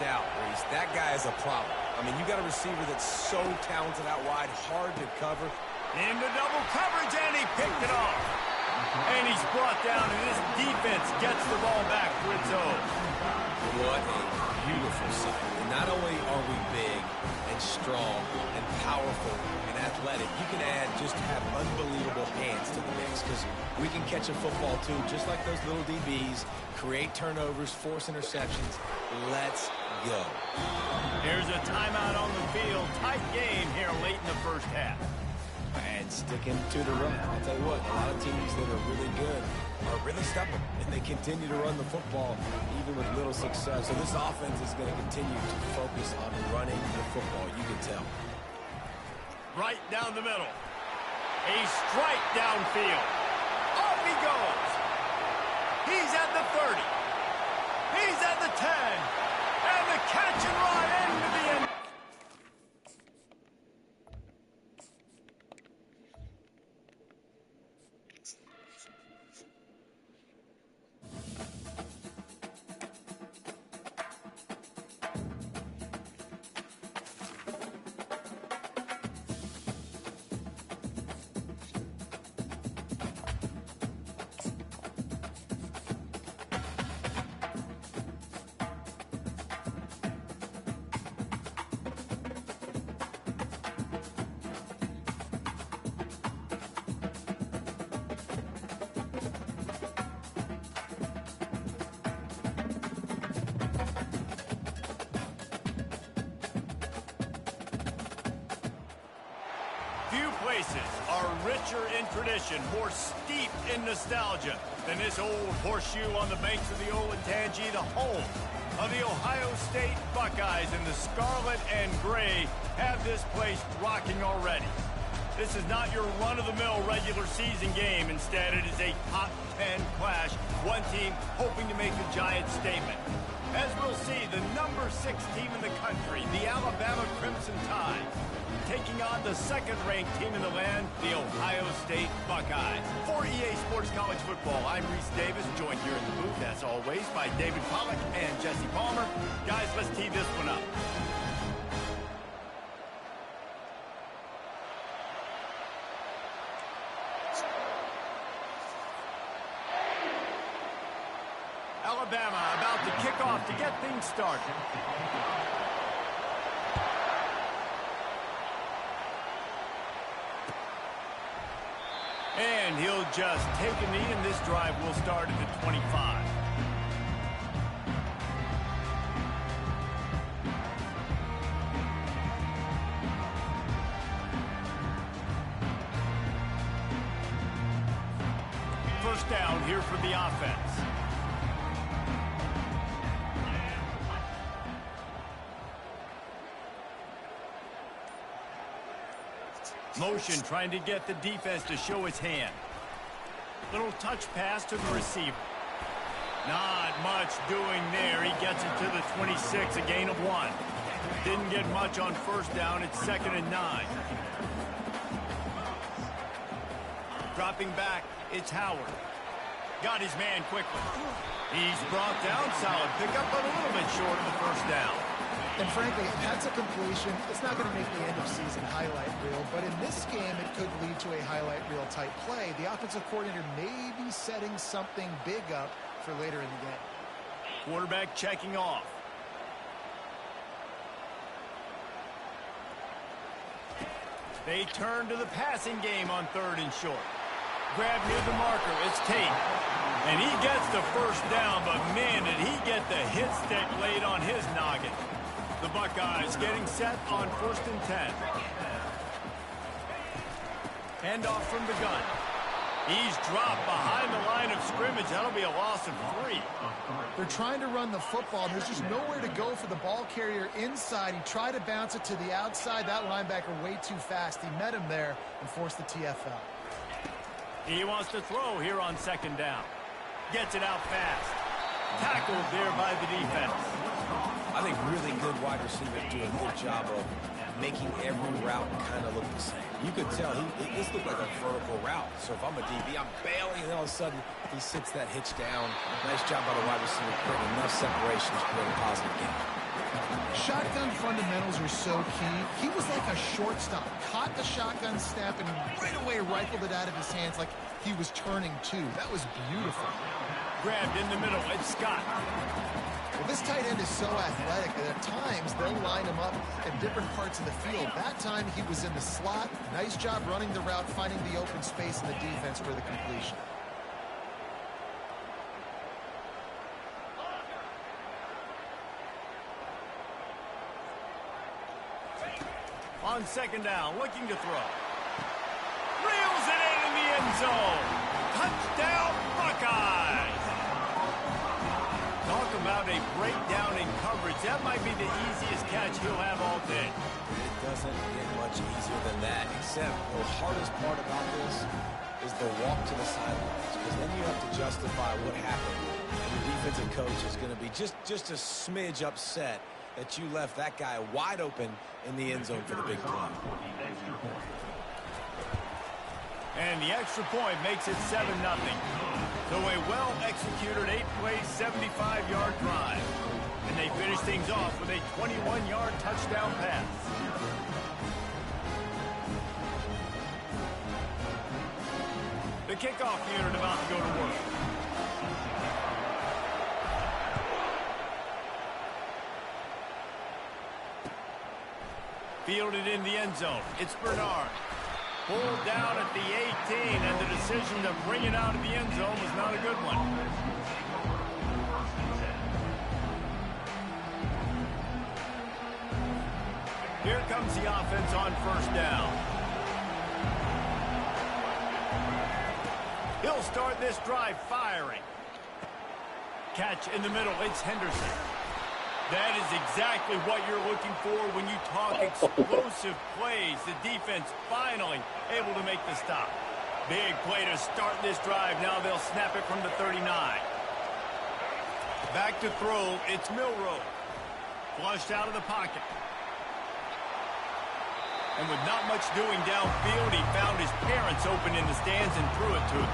Speaker 5: doubt, Reese. That guy is a problem. I mean, you got a receiver that's so talented out wide, hard to cover.
Speaker 1: Into double coverage, and he picked it off. And he's brought down, and this defense gets the ball back for its own.
Speaker 5: What a beautiful sight. And not only are we big and strong and powerful and athletic, you can just have unbelievable hands to the mix because we can catch a football too, just like those little DBs, create turnovers, force interceptions. Let's go.
Speaker 1: Here's a timeout on the field. Tight game here late in the first half.
Speaker 5: and sticking to the run. I'll tell you what, a lot of teams that are really good are really stubborn, and they continue to run the football even with little success. So this offense is going to continue to focus on running the football. You can tell.
Speaker 1: Right down the middle. A strike downfield. Off he goes. He's at the 30. He's at the 10. And the catch and run into the end. Few places are richer in tradition, more steeped in nostalgia than this old horseshoe on the banks of the Olentangy, the home of the Ohio State Buckeyes. And the scarlet and gray have this place rocking already. This is not your run-of-the-mill regular season game. Instead, it is a top 10 clash. One team hoping to make a giant statement. As we'll see, the number 6 team in the country, the Alabama Crimson Tide, taking on the second-ranked team in the land, the Ohio State Buckeyes. For EA Sports College Football, I'm Reese Davis, joined here in the booth, as always, by David Pollack and Jesse Palmer. Guys, let's tee this one up. Alabama about to kick off to get things started. And he'll just take a knee, and this drive will start at the 25. First down here for the offense. Motion trying to get the defense to show its hand. Little touch pass to the receiver. Not much doing there. He gets it to the 26, a gain of 1. Didn't get much on first down. It's 2nd and 9. Dropping back, it's Howard. Got his man quickly. He's brought down. Solid pickup, but a little bit short of the first down.
Speaker 6: And frankly, if that's a completion, it's not going to make the end-of-season highlight reel. But in this game, it could lead to a highlight reel type play. The offensive coordinator may be setting something big up for later in the game.
Speaker 1: Quarterback checking off. They turn to the passing game on 3rd and short. Grab near the marker. It's Tate. And he gets the first down, but man, did he get the hit stick laid on his noggin. The Buckeyes getting set on 1st and 10. Handoff from the gun. He's dropped behind the line of scrimmage. That'll be a loss of 3.
Speaker 2: They're trying to run the football. There's just nowhere to go for the ball carrier inside. He tried to bounce it to the outside. That linebacker way too fast. He met him there and forced the TFL.
Speaker 1: He wants to throw here on 2nd down. Gets it out fast. Tackled there by the defense.
Speaker 5: I think really good wide receivers do a good job of making every route kind of look the same. You could tell this looked like a vertical route. So if I'm a DB, I'm bailing, and all of a sudden he sits that hitch down. Nice job by the wide receiver, creating enough separation to create a positive game.
Speaker 2: Shotgun fundamentals are so key. He was like a shortstop. Caught the shotgun snap and right away rifled it out of his hands like he was turning two. That was beautiful.
Speaker 1: Grabbed in the middle. It's Scott.
Speaker 2: Well, this tight end is so athletic that at times they'll line him up in different parts of the field. That time he was in the slot. Nice job running the route, finding the open space in the defense for the completion. On 2nd down, looking to throw.
Speaker 1: zone. Touchdown, Buckeyes! Talk about a breakdown in coverage. That might be the easiest catch he'll have all day.
Speaker 5: It doesn't get much easier than that, except the hardest part about this is the walk to the sidelines, because then you have to justify what happened, and your defensive coach is going to be just a smidge upset that you left that guy wide open in the end zone for the big play.
Speaker 1: And the extra point makes it 7-0. So a well-executed 8-play, 75-yard drive. And they finish things off with a 21-yard touchdown pass. The kickoff unit about to go to work. Fielded in the end zone. It's Bernard. Pulled down at the 18, and the decision to bring it out of the end zone was not a good one. Here comes the offense on first down. He'll start this drive firing. Catch in the middle. It's Henderson. That is exactly what you're looking for when you talk explosive plays. The defense finally able to make the stop. Big play to start this drive. Now they'll snap it from the 39. Back to throw. It's Milroe. Flushed out of the pocket. And with not much doing downfield, he found his parents open in the stands and threw it to him.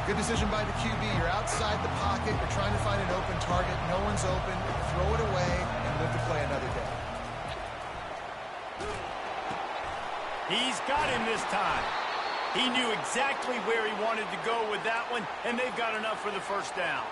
Speaker 6: Good decision by the QB. You're outside the pocket. You're trying to find an open target. No one's open. Throw it away and live to play another day.
Speaker 1: He's got him this time. He knew exactly where he wanted to go with that one, and they've got enough for the first down.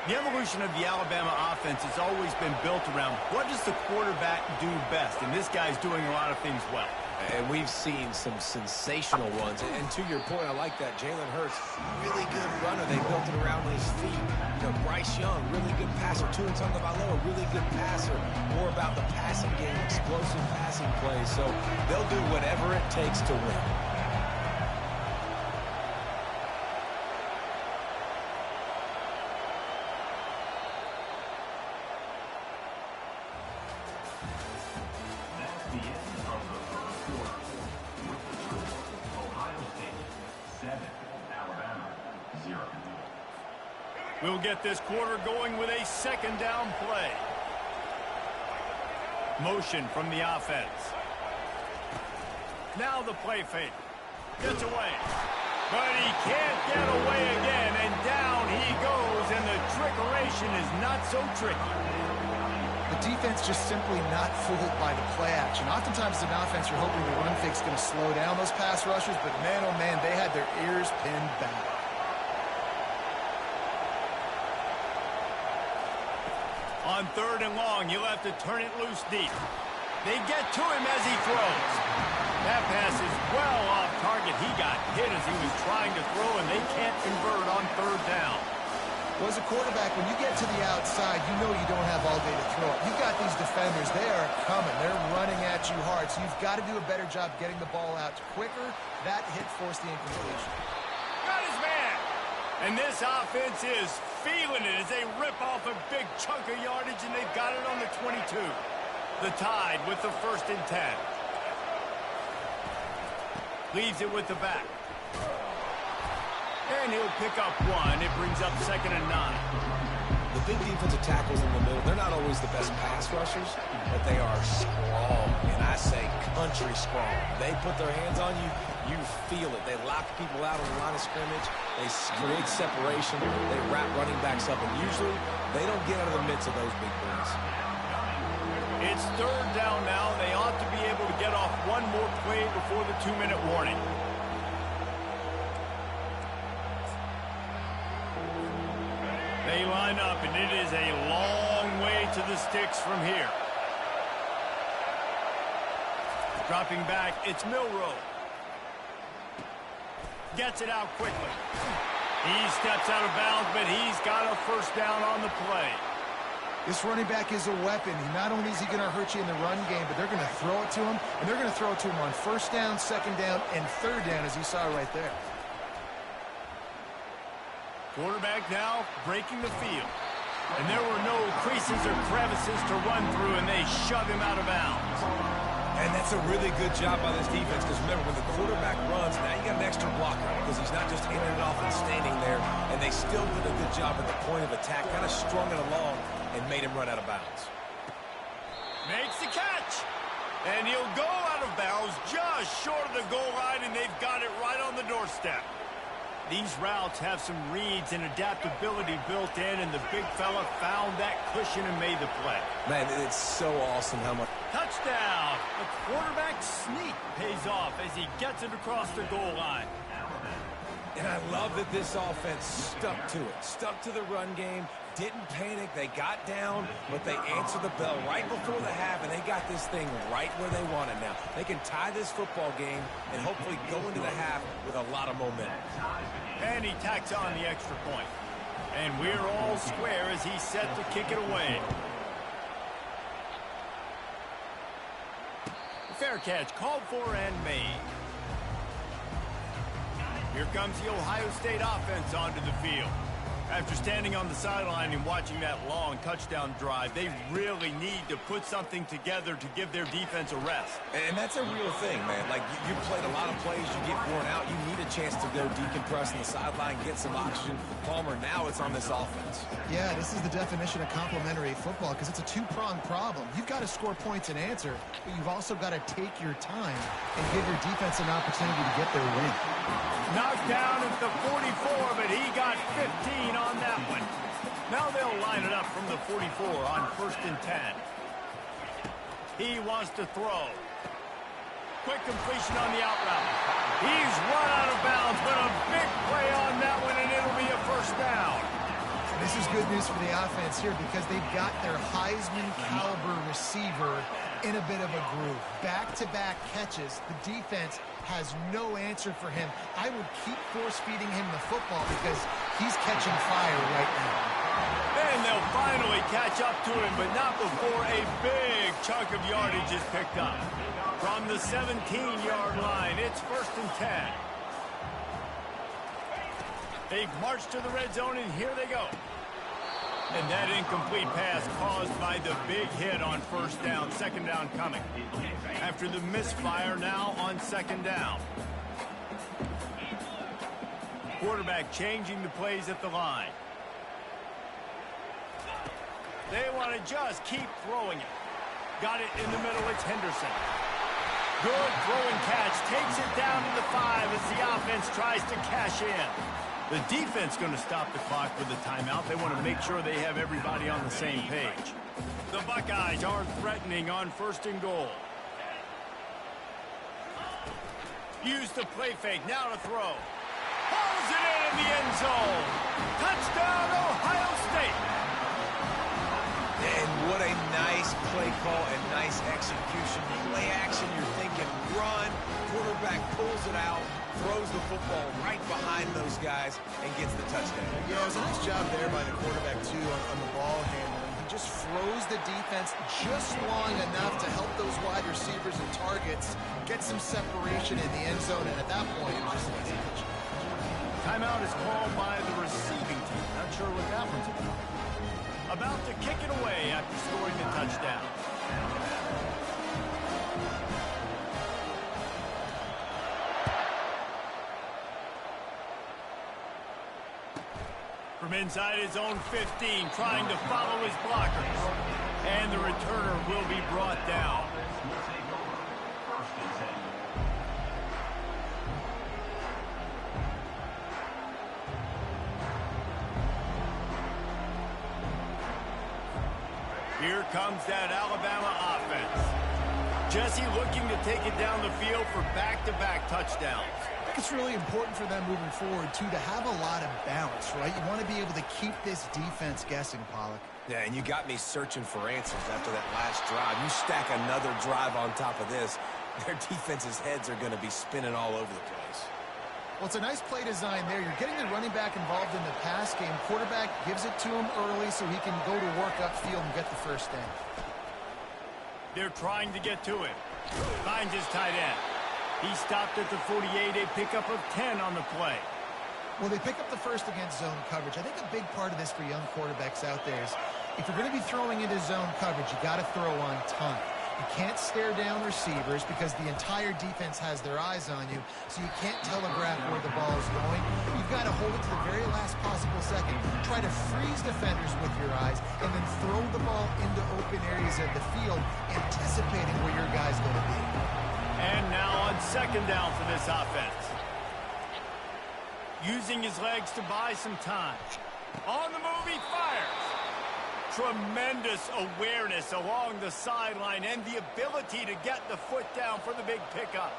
Speaker 1: The evolution of the Alabama offense has always been built around what does the quarterback do best, and this guy's doing a lot of things well.
Speaker 5: And we've seen some sensational ones. And to your point, I like that. Jalen Hurts, really good runner. They built it around his feet. You know, Bryce Young, really good passer. Tua Tagovailoa, really good passer. More about the passing game, explosive passing plays. So they'll do whatever it takes to win.
Speaker 1: We'll get this quarter going with a second down play. Motion from the offense. Now the play fake. Gets away. But he can't get away again, and down he goes, and the trickeration is not so tricky.
Speaker 6: The defense just simply not fooled by the play action. Oftentimes as an offense, you're hoping the run fake's going to slow down those pass rushers, but man, oh man, they had their ears pinned back.
Speaker 1: On third and long, you'll have to turn it loose deep. They get to him as he throws. That pass is well off target. He got hit as he was trying to throw, and they can't convert on third down.
Speaker 6: Well, as a quarterback, when you get to the outside, you know you don't have all day to throw it. You've got these defenders. They are coming. They're running at you hard, so you've got to do a better job getting the ball out quicker. That hit forced the incompletion.
Speaker 1: Got his man. And this offense is feeling it as they rip off a big chunk of yardage, and they've got it on the 22. The Tide with the 1st and 10. Leaves it with the back. And he'll pick up one. It brings up 2nd and 9.
Speaker 5: The big defensive tackles in the middle, they're not always the best pass rushers, but they are strong, and I say country strong. They put their hands on you, you feel it. They lock people out on the line of scrimmage. They create separation. They wrap running backs up, and usually they don't get out of the midst of those big boys.
Speaker 1: It's third down now. They ought to be able to get off one more play before the 2-minute warning. They line up, and it is a long way to the sticks from here. Dropping back, it's Milroe. Gets it out quickly. He steps out of bounds, but he's got a first down on the play.
Speaker 6: This running back is a weapon. Not only is he going to hurt you in the run game, but they're going to throw it to him, and they're going to throw it to him on 1st down, 2nd down, and 3rd down, as you saw right there.
Speaker 1: Quarterback now breaking the field. And there were no creases or crevices to run through, and they shove him out of bounds.
Speaker 5: And that's a really good job by this defense, because remember, when the quarterback runs, now you got an extra blocker, because he's not just handing it off and standing there, and they still did a good job at the point of attack, kind of strung it along and made him run out of bounds.
Speaker 1: Makes the catch. And he'll go out of bounds just short of the goal line, and they've got it right on the doorstep. These routes have some reads and adaptability built in, and the big fella found that cushion and made the play.
Speaker 5: Man, it's so awesome how much...
Speaker 1: Touchdown! The quarterback sneak pays off as he gets it across the goal line.
Speaker 5: And I love that this offense stuck to it. Stuck to the run game, didn't panic. They got down, but they answered the bell right before the half, and they got this thing right where they want it now. They can tie this football game and hopefully go into the half with a lot of momentum.
Speaker 1: And he tacks on the extra point. And we're all square as he's set to kick it away. Fair catch called for and made. Here comes the Ohio State offense onto the field. After standing on the sideline and watching that long touchdown drive, they really need to put something together to give their defense a rest.
Speaker 5: And that's a real thing, man. Like, you played a lot of plays, you get worn out, you need a chance to go decompress on the sideline, get some oxygen. Palmer, now it's on this offense.
Speaker 6: Yeah, this is the definition of complementary football, because it's a two-pronged problem. You've got to score points and answer, but you've also got to take your time and give your defense an opportunity to get their win.
Speaker 1: Knocked down at the 44, but he got 15 on that one. Now they'll line it up from the 44 on 1st and 10. He wants to throw. Quick completion on the out route. He's run out of bounds, but a big play on that one, and it'll be a 1st down.
Speaker 6: This is good news for the offense here, because they've got their Heisman-caliber receiver in a bit of a groove. Back-to-back catches. The defense has no answer for him. I would keep force-feeding him the football because he's catching fire right now.
Speaker 1: And they'll finally catch up to him, but not before a big chunk of yardage is picked up. From the 17-yard line, it's 1st and 10. They've marched to the red zone, and here they go. And that incomplete pass caused by the big hit on 1st down. 2nd down coming. After the misfire, now on 2nd down. Quarterback changing the plays at the line. They want to just keep throwing it. Got it in the middle. It's Henderson. Good throwing catch. Takes it down to the 5 as the offense tries to cash in. The defense going to stop the clock with a timeout. They want to make sure they have everybody on the same page. The Buckeyes are threatening on 1st and goal. Use the play fake. Now to throw. Hauls it in the end zone. Touchdown, Ohio State.
Speaker 5: And what a nice play call and nice execution. Play action, you're thinking run. Quarterback pulls it out, throws the football right behind those guys, and gets the touchdown.
Speaker 6: Yeah, it was a nice job there by the quarterback, too, on the ball handling. He just froze the defense just long enough to help those wide receivers and targets get some separation in the end zone, and at that point, it was just an easy pitch.
Speaker 1: Timeout is called by the receiving team. Not sure what that one's about. About to kick it away after scoring the touchdown. From inside his own 15, trying to follow his blockers. And the returner will be brought down. Here comes that Alabama offense. Jesse looking to take it down the field for back-to-back touchdowns.
Speaker 6: I think it's really important for them moving forward, too, to have a lot of balance, right? You want to be able to keep this defense guessing, Pollock.
Speaker 5: Yeah, and you got me searching for answers after that last drive. You stack another drive on top of this, their defense's heads are going to be spinning all over the place.
Speaker 6: Well, it's a nice play design there. You're getting the running back involved in the pass game. Quarterback gives it to him early so he can go to work upfield and get the 1st down.
Speaker 1: They're trying to get to him. Finds his tight end. He stopped at the 48, a pickup of 10 on the play.
Speaker 6: Well, they pick up the first against zone coverage. I think a big part of this for young quarterbacks out there is if you're going to be throwing into zone coverage, you got to throw on time. You can't stare down receivers because the entire defense has their eyes on you, so you can't telegraph where the ball is going. You've got to hold it to the very last possible second. Try to freeze defenders with your eyes, and then throw the ball into open areas of the field, anticipating where your guy's going to be.
Speaker 1: And now on second down for this offense. Using his legs to buy some time. On the move, he fires. Tremendous awareness along the sideline and the ability to get the foot down for the big pickup.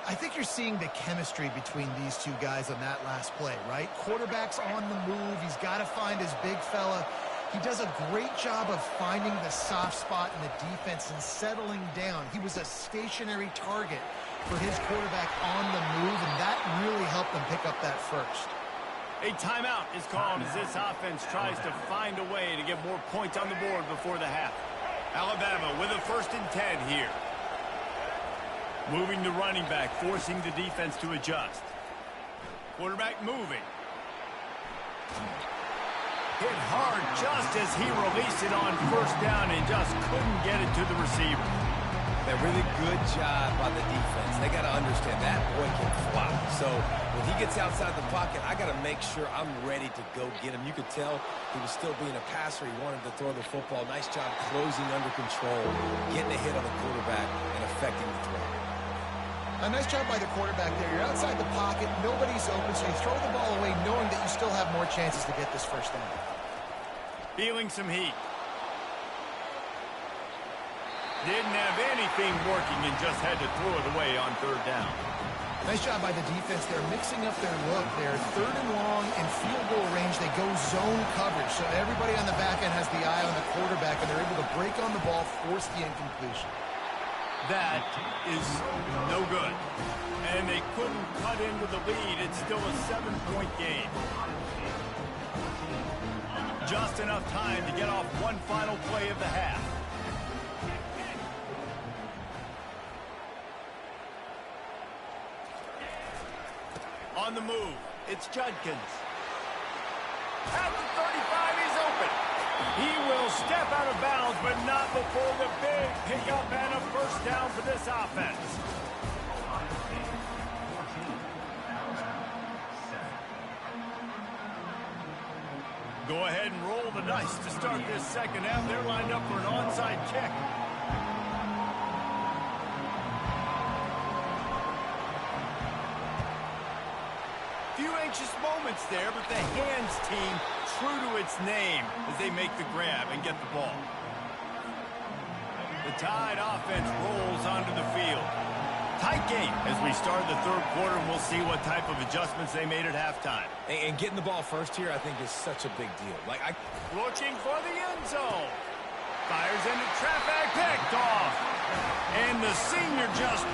Speaker 6: I think you're seeing the chemistry between these two guys on that last play, right? Quarterback's on the move. He's got to find his big fella. He does a great job of finding the soft spot in the defense and settling down. He was a stationary target for his quarterback on the move, and that really helped them pick up that first.
Speaker 1: A timeout is called as this offense tries to find a way to get more points on the board before the half. Alabama with a 1st and 10 here. Moving the running back, forcing the defense to adjust. Quarterback moving. Hit hard just as he released it on 1st down and just couldn't get it to the receiver.
Speaker 5: A really good job by the defense. They got to understand that boy can fly. So when he gets outside the pocket, I got to make sure I'm ready to go get him. You could tell he was still being a passer. He wanted to throw the football. Nice job closing under control, getting a hit on the quarterback, and affecting the throw.
Speaker 6: A nice job by the quarterback there. You're outside the pocket. Nobody's open, so you throw the ball away knowing that you still have more chances to get this first down.
Speaker 1: Feeling some heat. Didn't have anything working and just had to throw it away on 3rd down.
Speaker 6: Nice job by the defense. They're mixing up their look. They're 3rd and long in field goal range. They go zone coverage. So everybody on the back end has the eye on the quarterback, and they're able to break on the ball, force the incompletion.
Speaker 1: That is no good. And they couldn't cut into the lead. It's still a 7-point game. Just enough time to get off one final play of the half. On the move, it's Judkins. At the 35, he's open. He will step out of bounds, but not before the big pickup and a 1st down for this offense. Go ahead and roll the dice to start this second half. They're lined up for an onside kick. Few anxious moments there, but the hands team true to its name as they make the grab and get the ball. The Tide offense rolls onto the field. Tight game as we start the 3rd quarter, and we'll see what type of adjustments they made at halftime.
Speaker 5: And getting the ball first here, I think, is such a big deal.
Speaker 1: Looking for the end zone. Fires into traffic, picked off. And the senior just